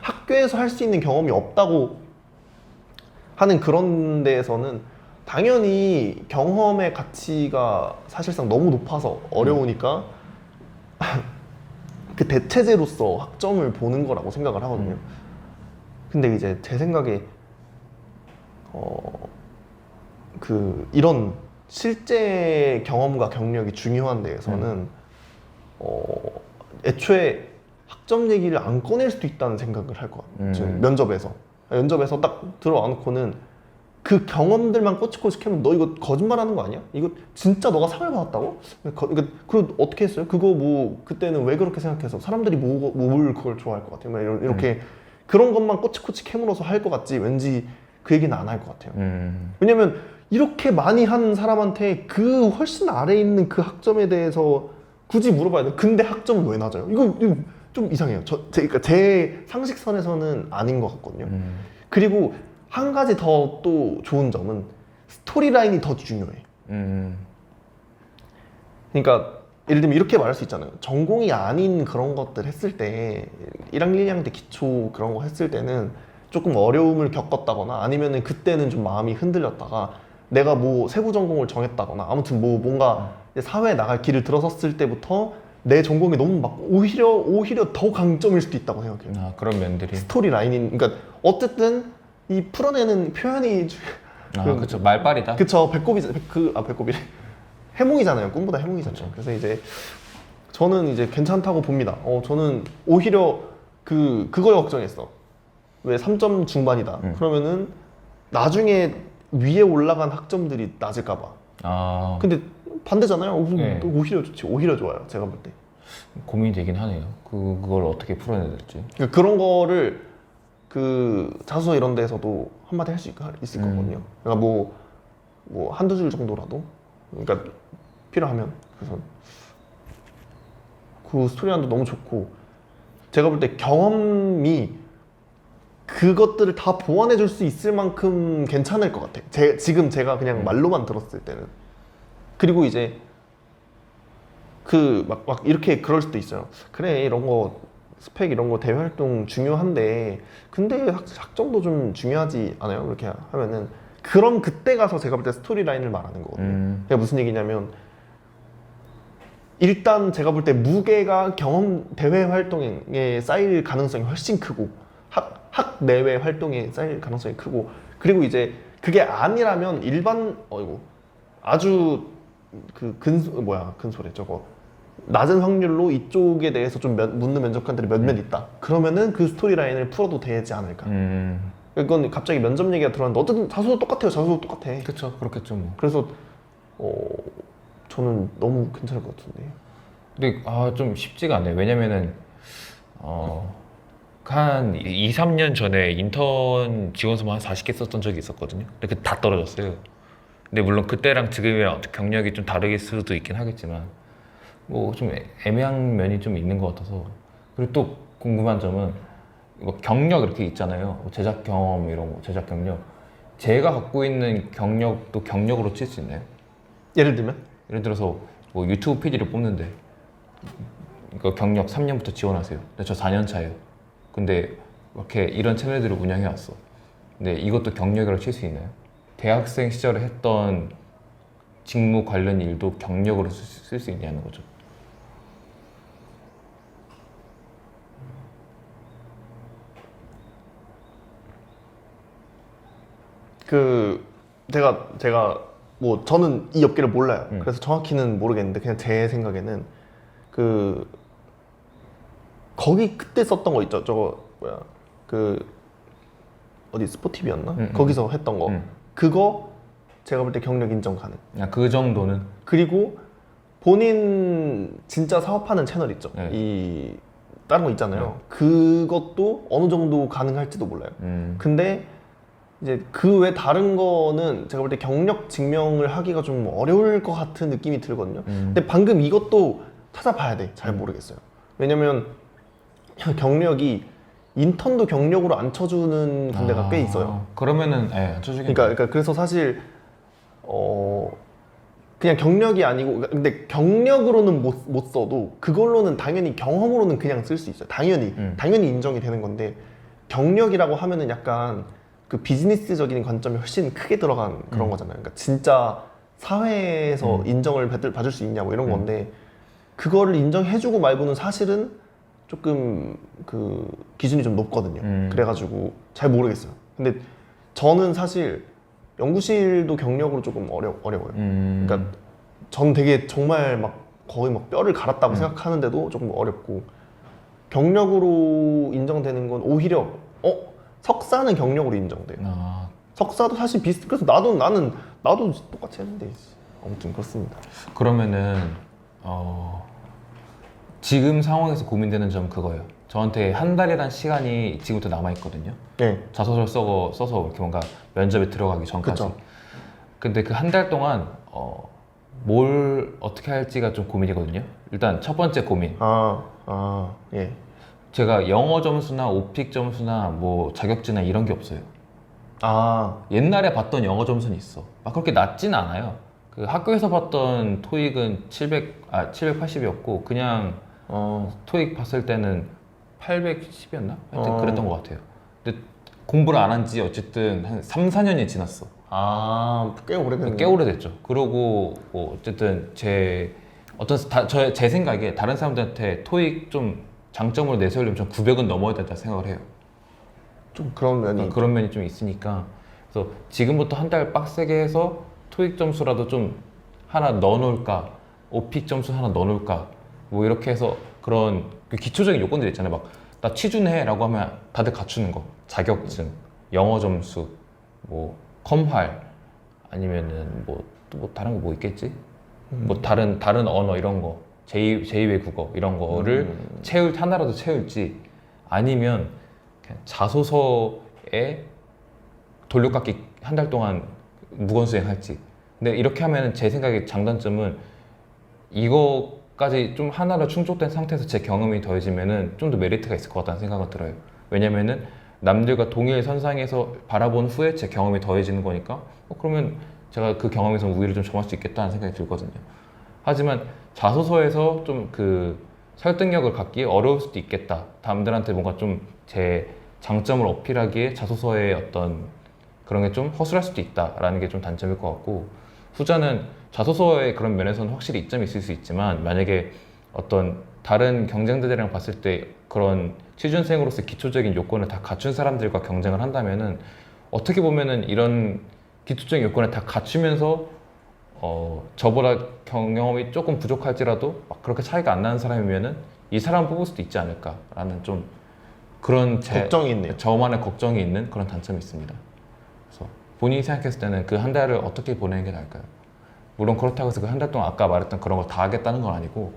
학교에서 할 수 있는 경험이 없다고 하는 그런 데에서는 당연히 경험의 가치가 사실상 너무 높아서 어려우니까 그 대체제로서 학점을 보는 거라고 생각을 하거든요. 근데 이제 제 생각에 이런 실제 경험과 경력이 중요한 데에서는 애초에 학점 얘기를 안 꺼낼 수도 있다는 생각을 할 것 같아요. 면접에서 딱 들어와 놓고는 그 경험들만 꼬치꼬치 캐면 너 이거 거짓말하는 거 아니야? 이거 진짜 너가 상을 받았다고? 그거 어떻게 했어요? 그거 뭐 그때는 왜 그렇게 생각해서 사람들이 뭘 그걸 좋아할 것 같아요? 이렇게 그런 것만 꼬치꼬치 캐물어서 할 것 같지 왠지 그 얘기는 안 할 것 같아요. 왜냐면 이렇게 많이 한 사람한테 그 훨씬 아래에 있는 그 학점에 대해서 굳이 물어봐야 돼. 근데 학점은 왜 낮아요? 이거 좀 이상해요. 그러니까 제 상식선에서는 아닌 것 같거든요. 그리고 한 가지 더 또 좋은 점은 스토리라인이 더 중요해. 그러니까 예를 들면 이렇게 말할 수 있잖아요. 전공이 아닌 그런 것들 했을 때 1학년, 2학년 때 기초 그런 거 했을 때는 조금 어려움을 겪었다거나 아니면은 그때는 좀 마음이 흔들렸다가 내가 뭐 세부 전공을 정했다거나 아무튼 뭐 뭔가 사회에 나갈 길을 들어섰을 때부터 내 전공이 너무 막 오히려 더 강점일 수도 있다고 생각해요. 아, 그런 면들이 스토리 라인인 그러니까 어쨌든 이 풀어내는 표현이 그쵸 말빨이다. 그쵸 배꼽이 해몽이잖아요. 꿈보다 해몽이잖아요. 그쵸. 그래서 이제 저는 이제 괜찮다고 봅니다. 저는 오히려 그걸 걱정했어. 왜 3점 중반이다. 그러면은 나중에 위에 올라간 학점들이 낮을까봐. 근데 반대잖아요. 네. 오히려 좋지. 오히려 좋아요. 제가 볼 때. 고민이 되긴 하네요. 그걸 어떻게 풀어내야 될지. 그러니까 그런 거를 자소서 이런 데서도 한마디 할 수 있을 거거든요. 그러니까 뭐 한두 줄 정도라도. 그러니까 필요하면. 그래서 그 스토리란도 너무 좋고 제가 볼 때 경험이 그것들을 다 보완해 줄 수 있을 만큼 괜찮을 것 같아. 지금 제가 그냥 말로만 들었을 때는. 그리고 이제 막 이렇게 그럴 수도 있어요. 그래 이런 거 스펙 이런 거 대외 활동 중요한데 근데 학점도 좀 중요하지 않아요? 이렇게 하면은 그럼 그때 가서 제가 볼 때 스토리 라인을 말하는 거거든요. 그게 무슨 얘기냐면 일단 제가 볼 때 무게가 경험 대외 활동에 쌓일 가능성이 훨씬 크고 학 내외 활동에 쌓일 가능성이 크고 그리고 이제 그게 아니라면 일반 아주 근소래 저거 낮은 확률로 이쪽에 대해서 좀 묻는 면접관들이 몇몇 있다. 그러면은 그 스토리 라인을 풀어도 되지 않을까. 이건 갑자기 면접 얘기가 들어왔는데 어쨌든 자소도 똑같아요. 자소도 똑같아. 그쵸 그렇겠죠 뭐. 그래서 저는 너무 괜찮을 것 같은데. 근데 좀 쉽지가 않네요. 왜냐면은 한 2, 3년 전에 인턴 지원서만 한 40개 썼던 적이 있었거든요. 근데 다 떨어졌어요. 근데 물론 그때랑 지금이랑 경력이 좀 다르게 수도 있긴 하겠지만 뭐 좀 애매한 면이 좀 있는 것 같아서. 그리고 또 궁금한 점은 이거 경력 이렇게 있잖아요. 뭐 제작 경험 이런 거, 제작 경력. 제가 갖고 있는 경력도 경력으로 칠 수 있나요? 예를 들면? 예를 들어서 뭐 유튜브 PD를 뽑는데 이거 경력 3년부터 지원하세요. 근데 저 4년 차예요. 근데 이렇게 이런 채널들을 운영해 왔어. 근데 이것도 경력으로 칠 수 있나요? 대학생 시절에 했던 직무 관련 일도 경력으로 쓸 수 있냐는 거죠. 제가 뭐 저는 이 업계를 몰라요. 그래서 정확히는 모르겠는데 그냥 제 생각에는 거기 그때 썼던 거 있죠. 저거 어디 스포티비였나? 거기서 했던 거. 그거 제가 볼 때 경력 인정 가능. 그 정도는? 그리고 본인 진짜 사업하는 채널 있죠. 네. 이 다른 거 있잖아요. 그것도 어느 정도 가능할지도 몰라요. 근데 이제 그 외 다른 거는 제가 볼 때 경력 증명을 하기가 좀 어려울 것 같은 느낌이 들거든요. 근데 방금 이것도 찾아봐야 돼. 잘 모르겠어요. 왜냐면 경력이 인턴도 경력으로 안 쳐주는 군대가 꽤 있어요. 그러면은 안 쳐주겠네. 그러니까 그래서 사실 그냥 경력이 아니고 근데 경력으로는 못 써도 그걸로는 당연히 경험으로는 그냥 쓸 수 있어요. 당연히 인정이 되는 건데 경력이라고 하면은 약간 그 비즈니스적인 관점이 훨씬 크게 들어간 그런 거잖아요. 그러니까 진짜 사회에서 인정을 받을 수 있냐 뭐 이런 건데 그거를 인정해주고 말고는 사실은 조금 그 기준이 좀 높거든요. 그래가지고 잘 모르겠어요. 근데 저는 사실 연구실도 경력으로 조금 어려워요. 그러니까 전 되게 정말 막 거의 막 뼈를 갈았다고 생각하는데도 조금 어렵고 경력으로 인정되는 건 오히려 석사는 경력으로 인정돼요. 석사도 사실 그래서 나도 똑같이 했는데 아무튼 그렇습니다. 그러면은 지금 상황에서 고민되는 점 그거예요. 저한테 한 달이란 시간이 지금부터 남아 있거든요. 네. 자소서를 써서 이렇게 뭔가 면접에 들어가기 전까지. 그쵸. 근데 그 한 달 동안 뭘 어떻게 할지가 좀 고민이거든요. 일단 첫 번째 고민. 예. 제가 영어 점수나 오픽 점수나 뭐 자격증이나 이런 게 없어요. 옛날에 봤던 영어 점수는 있어. 막 그렇게 낮진 않아요. 그 학교에서 봤던 토익은 780이었고 그냥 토익 봤을 때는 810이었나? 하여튼 그랬던 것 같아요. 근데 공부를 안 한 지 어쨌든 한 3, 4년이 지났어. 꽤 오래됐네. 꽤 오래됐죠. 그러고 뭐 어쨌든 제 생각에 다른 사람들한테 토익 좀 장점으로 내세우려면 전 900은 넘어야 된다 생각을 해요. 좀 그런 면이 그런 면이 좀 있으니까 그래서 지금부터 한 달 빡세게 해서 토익 점수라도 좀 하나 넣어놓을까, 오픽 점수 하나 넣어놓을까, 뭐 이렇게 해서 그런 그 기초적인 요건들 있잖아요. 막 나 취준해라고 하면 다들 갖추는 거, 자격증, 영어 점수, 뭐 컴활, 아니면은 뭐 다른 거 뭐 있겠지? 뭐 다른 언어 이런 거, 제2 외국어 이런 거를 하나라도 채울지, 아니면 그냥 자소서에 돌려깎기 한 달 동안 무건수행할지. 근데 이렇게 하면 제 생각에 장단점은 이거까지 좀 하나로 충족된 상태에서 제 경험이 더해지면은 좀 더 메리트가 있을 것 같다는 생각은 들어요. 왜냐면은 남들과 동일 선상에서 바라본 후에 제 경험이 더해지는 거니까 그러면 제가 그 경험에서 우위를 좀 점할 수 있겠다는 생각이 들거든요. 하지만 자소서에서 좀 그 설득력을 갖기 어려울 수도 있겠다. 남들한테 뭔가 좀 제 장점을 어필하기에 자소서의 어떤 그런 게 좀 허술할 수도 있다라는 게 좀 단점일 것 같고, 후자는 자소서의 그런 면에서는 확실히 이점이 있을 수 있지만 만약에 어떤 다른 경쟁자들이랑 봤을 때 그런 취준생으로서 기초적인 요건을 다 갖춘 사람들과 경쟁을 한다면은 어떻게 보면은 이런 기초적인 요건을 다 갖추면서 저보다 경험이 조금 부족할지라도 막 그렇게 차이가 안 나는 사람이면은 이 사람 뽑을 수도 있지 않을까라는 좀 그런 걱정이 있네요. 저만의 걱정이 있는 그런 단점이 있습니다. 그래서 본인이 생각했을 때는 그 한 달을 어떻게 보내는 게 나을까요? 물론 그렇다고 해서 그 한 달 동안 아까 말했던 그런 걸 다 하겠다는 건 아니고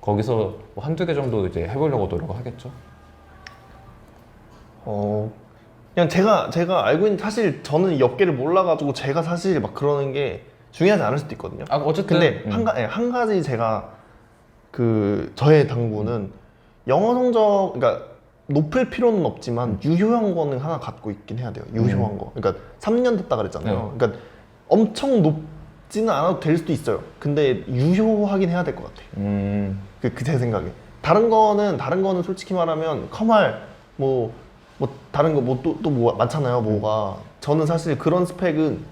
거기서 뭐 한두 개 정도 이제 해보려고 노력을 하겠죠. 그냥 제가 알고 있는, 사실 저는 이 업계를 몰라가지고 제가 사실 막 그러는 게 중요하지 않을 수도 있거든요. 어쨌든 근데 한 가지 제가 저의 당부는 영어 성적, 그러니까 높을 필요는 없지만 유효한 거는 하나 갖고 있긴 해야 돼요. 유효한 거. 그러니까 3년 됐다 그랬잖아요. 그러니까 엄청 높지는 않아도 될 수도 있어요. 근데 유효하긴 해야 될 것 같아요. 제 생각에. 다른 거는 솔직히 말하면 컴활 뭐 다른 거 또 뭐 많잖아요. 뭐가. 저는 사실 그런 스펙은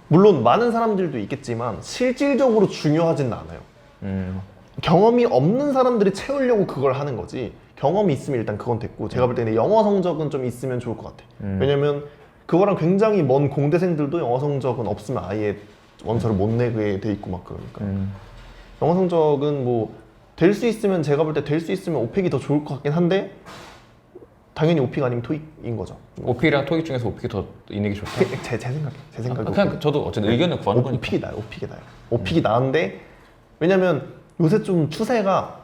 물론 많은 사람들도 있겠지만 실질적으로 중요하지는 않아요. 경험이 없는 사람들이 채우려고 그걸 하는 거지, 경험이 있으면 일단 그건 됐고, 제가 볼 때는 영어 성적은 좀 있으면 좋을 것 같아요. 왜냐면 그거랑 굉장히 먼 공대생들도 영어 성적은 없으면 아예 원서를 못 내게 돼 있고 막 그러니까 영어 성적은 뭐 될 수 있으면, 제가 볼 때 될 수 있으면 오픽이 더 좋을 것 같긴 한데 당연히 오픽 아니면 토익인 거죠. 오픽이랑 토익 중에서 오픽이 더 있는 게 좋다? 제 생각에 그냥 저도 어쨌든 의견을 구하는 거니까. 오픽이 나요. 오픽이 나은데, 왜냐면 요새 좀 추세가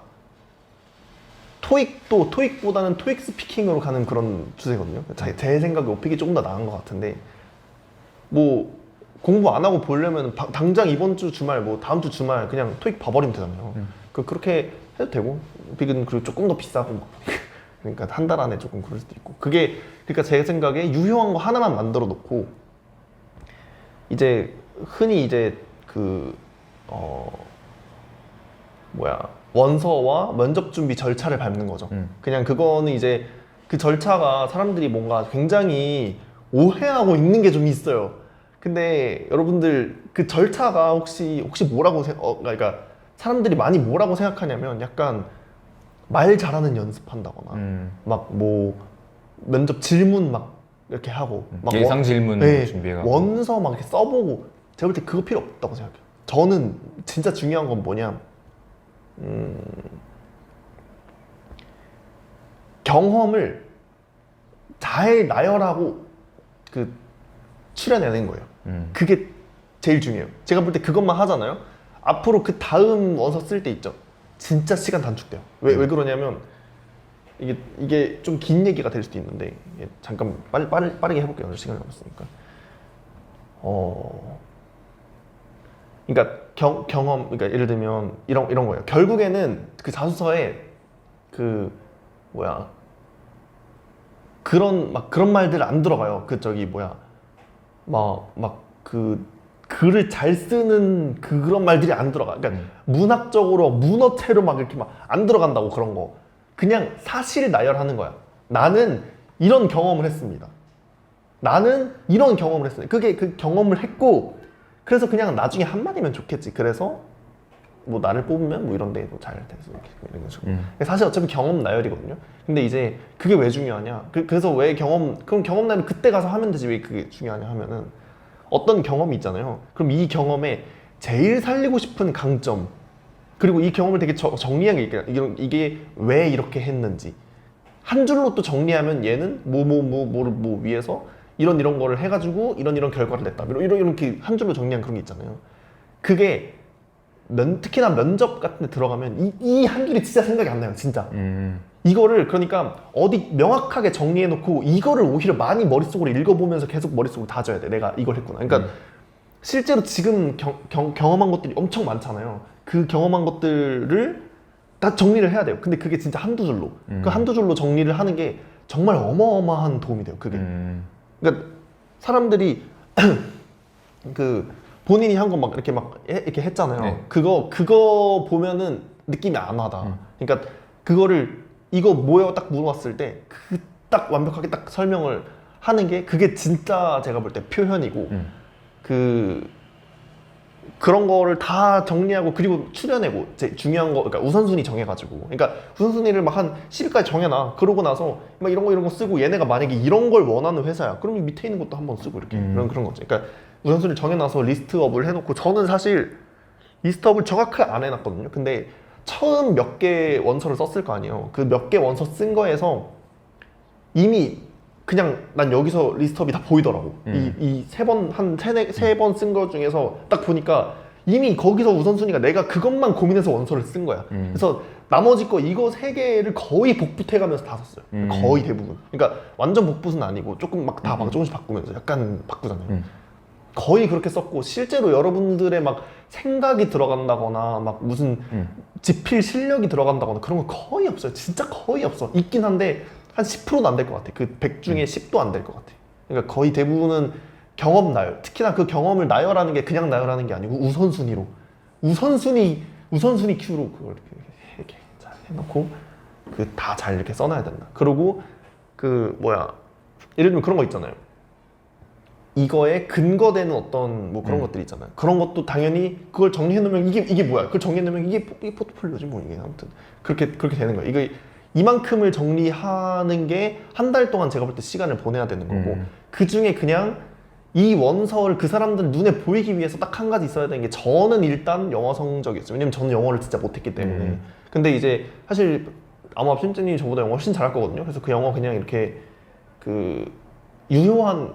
토익보다는 토익 스피킹으로 가는 그런 추세거든요. 제 생각에 오픽이 조금 더 나은 것 같은데, 뭐 공부 안 하고 보려면 당장 이번 주 주말, 뭐 다음 주 주말 그냥 토익 봐버리면 되잖아요. 그렇게 해도 되고, 오픽은 그리고 조금 더 비싸고 그러니까 한 달 안에 조금 그럴 수도 있고 그게 그러니까 제 생각에 유효한 거 하나만 만들어 놓고 이제 흔히 이제 그 원서와 면접 준비 절차를 밟는 거죠. 그냥 그거는 이제 그 절차가 사람들이 뭔가 굉장히 오해하고 있는 게 좀 있어요. 근데 여러분들 그 절차가 혹시 뭐라고 그러니까 사람들이 많이 뭐라고 생각하냐면 약간 말 잘하는 연습한다거나 막 뭐 면접 질문 막 이렇게 하고 막 예상 질문 네, 준비해가고 원서 막 이렇게 써보고 제가 볼 때 그거 필요 없다고 생각해요. 저는 진짜 중요한 건 뭐냐 경험을 잘 나열하고 그 출연해낸 거예요. 그게 제일 중요해요. 제가 볼 때 그것만 하잖아요. 앞으로 그 다음 원서 쓸 때 있죠. 진짜 시간 단축돼요. 왜 그러냐면 이게 좀 긴 얘기가 될 수도 있는데 잠깐 빠르게 해볼게요. 시간이 없으니까. 그러니까 경험, 그러니까 예를 들면 이런 거예요. 결국에는 그 자소서에 그 그런 말들 안 들어가요. 그 저기 그 글을 잘 쓰는 그런 말들이 안 들어가. 그러니까 문학적으로 문어체로 막 이렇게 막 안 들어간다고 그런 거. 그냥 사실 나열하는 거야. 나는 이런 경험을 했습니다. 나는 이런 경험을 했어요. 그게 그 경험을 했고 그래서 그냥 나중에 한마디면 좋겠지. 그래서 뭐 나를 뽑으면 뭐 이런 데도 잘 돼서 이런 식으로. 사실 어차피 경험 나열이거든요. 근데 이제 그게 왜 중요하냐? 그래서 왜 그럼 경험 나열 그때 가서 하면 되지 왜 그게 중요하냐 하면은 어떤 경험이 있잖아요. 그럼 이 경험에 제일 살리고 싶은 강점 그리고 이 경험을 되게 정리하게 이게 왜 이렇게 했는지 한 줄로 또 정리하면 얘는 뭐 위해서 이런 거를 해가지고 이런 결과를 냈다. 이렇게 한 줄로 정리한 그런 게 있잖아요. 그게 특히나 면접 같은 데 들어가면 이 한 줄이 진짜 생각이 안 나요. 진짜. 이거를 그러니까 어디 명확하게 정리해놓고 이거를 오히려 많이 머릿속으로 읽어보면서 계속 머릿속으로 다져야 돼. 내가 이걸 했구나. 그러니까 실제로 지금 경험한 것들이 엄청 많잖아요. 그 경험한 것들을 다 정리를 해야 돼요. 근데 그게 진짜 한두 줄로. 그 한두 줄로 정리를 하는 게 정말 어마어마한 도움이 돼요. 그게. 그러니까 사람들이 그 본인이 한 거 막 이렇게 했잖아요. 네. 그거 보면은 느낌이 안 와다. 그러니까 그거를 이거 뭐예요? 딱 물어봤을 때 그 딱 완벽하게 딱 설명을 하는 게 그게 진짜 제가 볼 때 표현이고 그런 거를 다 정리하고 그리고 추려내고 중요한 거 그러니까 우선순위 정해가지고 그러니까 우선순위를 막 한 10위까지 정해놔. 그러고 나서 막 이런 거 쓰고 얘네가 만약에 이런 걸 원하는 회사야. 그럼 이 밑에 있는 것도 한번 쓰고 이렇게 그런 거죠. 그러니까 우선순위를 정해놔서 리스트업을 해놓고 저는 사실 리스트업을 정확하게 안 해놨거든요. 근데 처음 몇 개 원서를 썼을 거 아니에요. 그 몇 개 원서 쓴 거에서 이미 그냥 난 여기서 리스트업이 다 보이더라고. 이 세 번 쓴 거 중에서 딱 보니까 이미 거기서 우선순위가 내가 그것만 고민해서 원서를 쓴 거야. 그래서 나머지 거 이거 세 개를 거의 복붙해가면서 다 썼어요. 거의 대부분. 그러니까 완전 복붙은 아니고 조금 막 다 막 조금씩 바꾸면서 약간 바꾸잖아요. 거의 그렇게 썼고 실제로 여러분들의 막 생각이 들어간다거나 막 무슨 지필 실력이 들어간다거나 그런 거 거의 없어요. 진짜 거의 없어. 있긴 한데 한 10%도 안 될 것 같아. 그 100 중에 10도 안 될 것 같아. 그러니까 거의 대부분은 경험 나열. 특히나 그 경험을 나열하는 게 그냥 나열하는 게 아니고 우선순위로. 우선순위 큐로 그걸 이렇게 잘 해놓고 그 다 잘 이렇게 써놔야 된다. 그리고 예를 들면 그런 거 있잖아요. 이거에 근거되는 어떤 뭐 그런 것들이 있잖아요. 그런 것도 당연히 그걸 정리해놓으면 이게 뭐야? 그걸 정리해놓으면 이게 포트폴리오지 뭐 이게 아무튼 그렇게 되는 거예요. 이거 이만큼을 정리하는 게 한 달 동안 제가 볼 때 시간을 보내야 되는 거고 그 중에 그냥 이 원서를 그 사람들 눈에 보이기 위해서 딱 한 가지 있어야 되는 게 저는 일단 영어 성적이었어요. 왜냐면 저는 영어를 진짜 못했기 때문에. 근데 이제 사실 아마 신재님이 저보다 영어 훨씬 잘할 거거든요. 그래서 그 영어 그냥 이렇게 그 유효한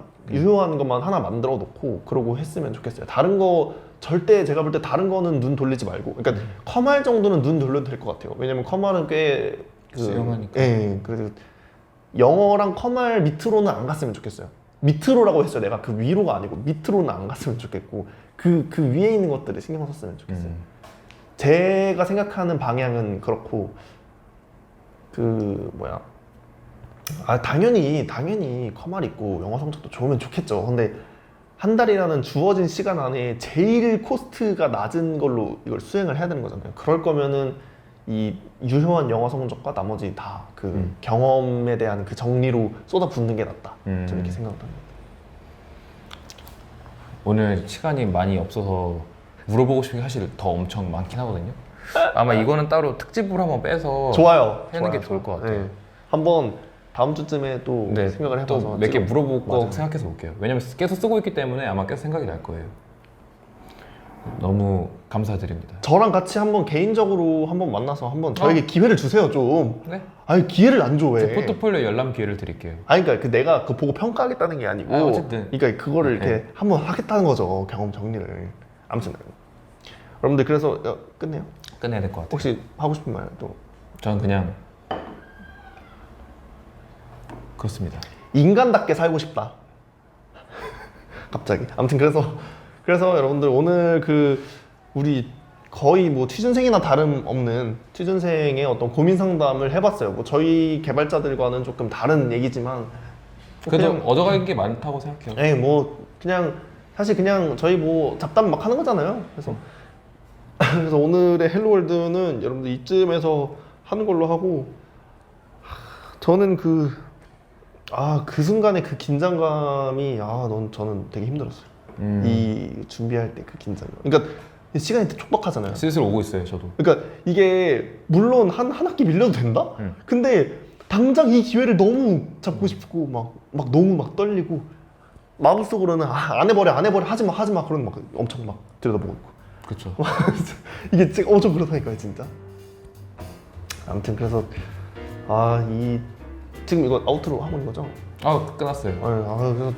것만 하나 만들어 놓고 그러고 했으면 좋겠어요. 다른 거 절대 제가 볼 때 다른 거는 눈 돌리지 말고 그러니까 컴활 정도는 눈 돌려도 될 것 같아요. 왜냐면 컴활은 꽤 수용하니까. 예, 그래서 영어랑 컴활 밑으로는 안 갔으면 좋겠어요. 밑으로라고 했어요. 내가 그 위로가 아니고 밑으로는 안 갔으면 좋겠고 그 위에 있는 것들을 신경 썼으면 좋겠어요. 제가 생각하는 방향은 그렇고 아 당연히 커말 있고 영어 성적도 좋으면 좋겠죠. 근데 한 달이라는 주어진 시간 안에 제일 코스트가 낮은 걸로 이걸 수행을 해야 되는 거잖아요. 그럴 거면은 이 유효한 영어 성적과 나머지 다 그 경험에 대한 그 정리로 쏟아붓는 게 낫다. 저는 이렇게 생각합니다. 오늘 시간이 많이 없어서 물어보고 싶은 게 사실 더 엄청 많긴 하거든요. 아마 이거는 따로 특집으로 한번 빼서 좋아요. 하는 게 좋을 것 같아요. 네. 한번 다음 주쯤에 또 네, 생각을 해봐서 또 몇 개 물어볼 거 맞아요. 생각해서 볼게요. 왜냐면 계속 쓰고 있기 때문에 아마 계속 생각이 날 거예요. 너무 감사드립니다. 저랑 같이 한번 개인적으로 한번 만나서 한번 저에게 기회를 주세요 좀. 네? 아니 기회를 안 줘 제 왜? 포트폴리오 열람 기회를 드릴게요. 아니 그러니까 내가 그거 보고 평가하겠다는 게 아니고 어쨌든. 그러니까 그거를 네. 이렇게 한번 하겠다는 거죠. 경험 정리를. 아무튼 여러분들 그래서 끝내요. 끝내야 될 것 같아요. 혹시 하고 싶은 말 또? 저는 그냥 그렇습니다. 인간답게 살고 싶다. 갑자기. 아무튼 그래서 여러분들 오늘 그 우리 거의 뭐 취준생이나 다름없는 취준생의 어떤 고민 상담을 해봤어요. 뭐 저희 개발자들과는 조금 다른 얘기지만 그래도 그냥 얻어갈 게 많다고 생각해요. 예, 뭐 그냥 사실 그냥 저희 뭐 잡담 막 하는 거잖아요. 그래서 오늘의 헬로월드는 여러분들 이쯤에서 하는 걸로 하고 저는 그 순간의 그 긴장감이 저는 되게 힘들었어요. 이 준비할 때 그 긴장감. 그러니까 시간이 되게 촉박하잖아요. 슬슬 오고 있어요, 저도. 그러니까 이게 물론 한 학기 밀려도 된다? 근데 당장 이 기회를 너무 잡고 싶고 막 너무 막 떨리고 마음속으로는 안 해버려 하지마 그런 막 엄청 막 들여다보고 있고 그렇죠. 이게 진짜 엄청 그렇다니까요 진짜. 아무튼 그래서 지금 이거 아우트로 하고 있는 거죠? 끝났어요. 그래서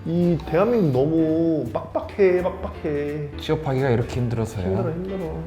이 대한민국 너무 빡빡해 취업하기가 이렇게 힘들어서요. 힘들어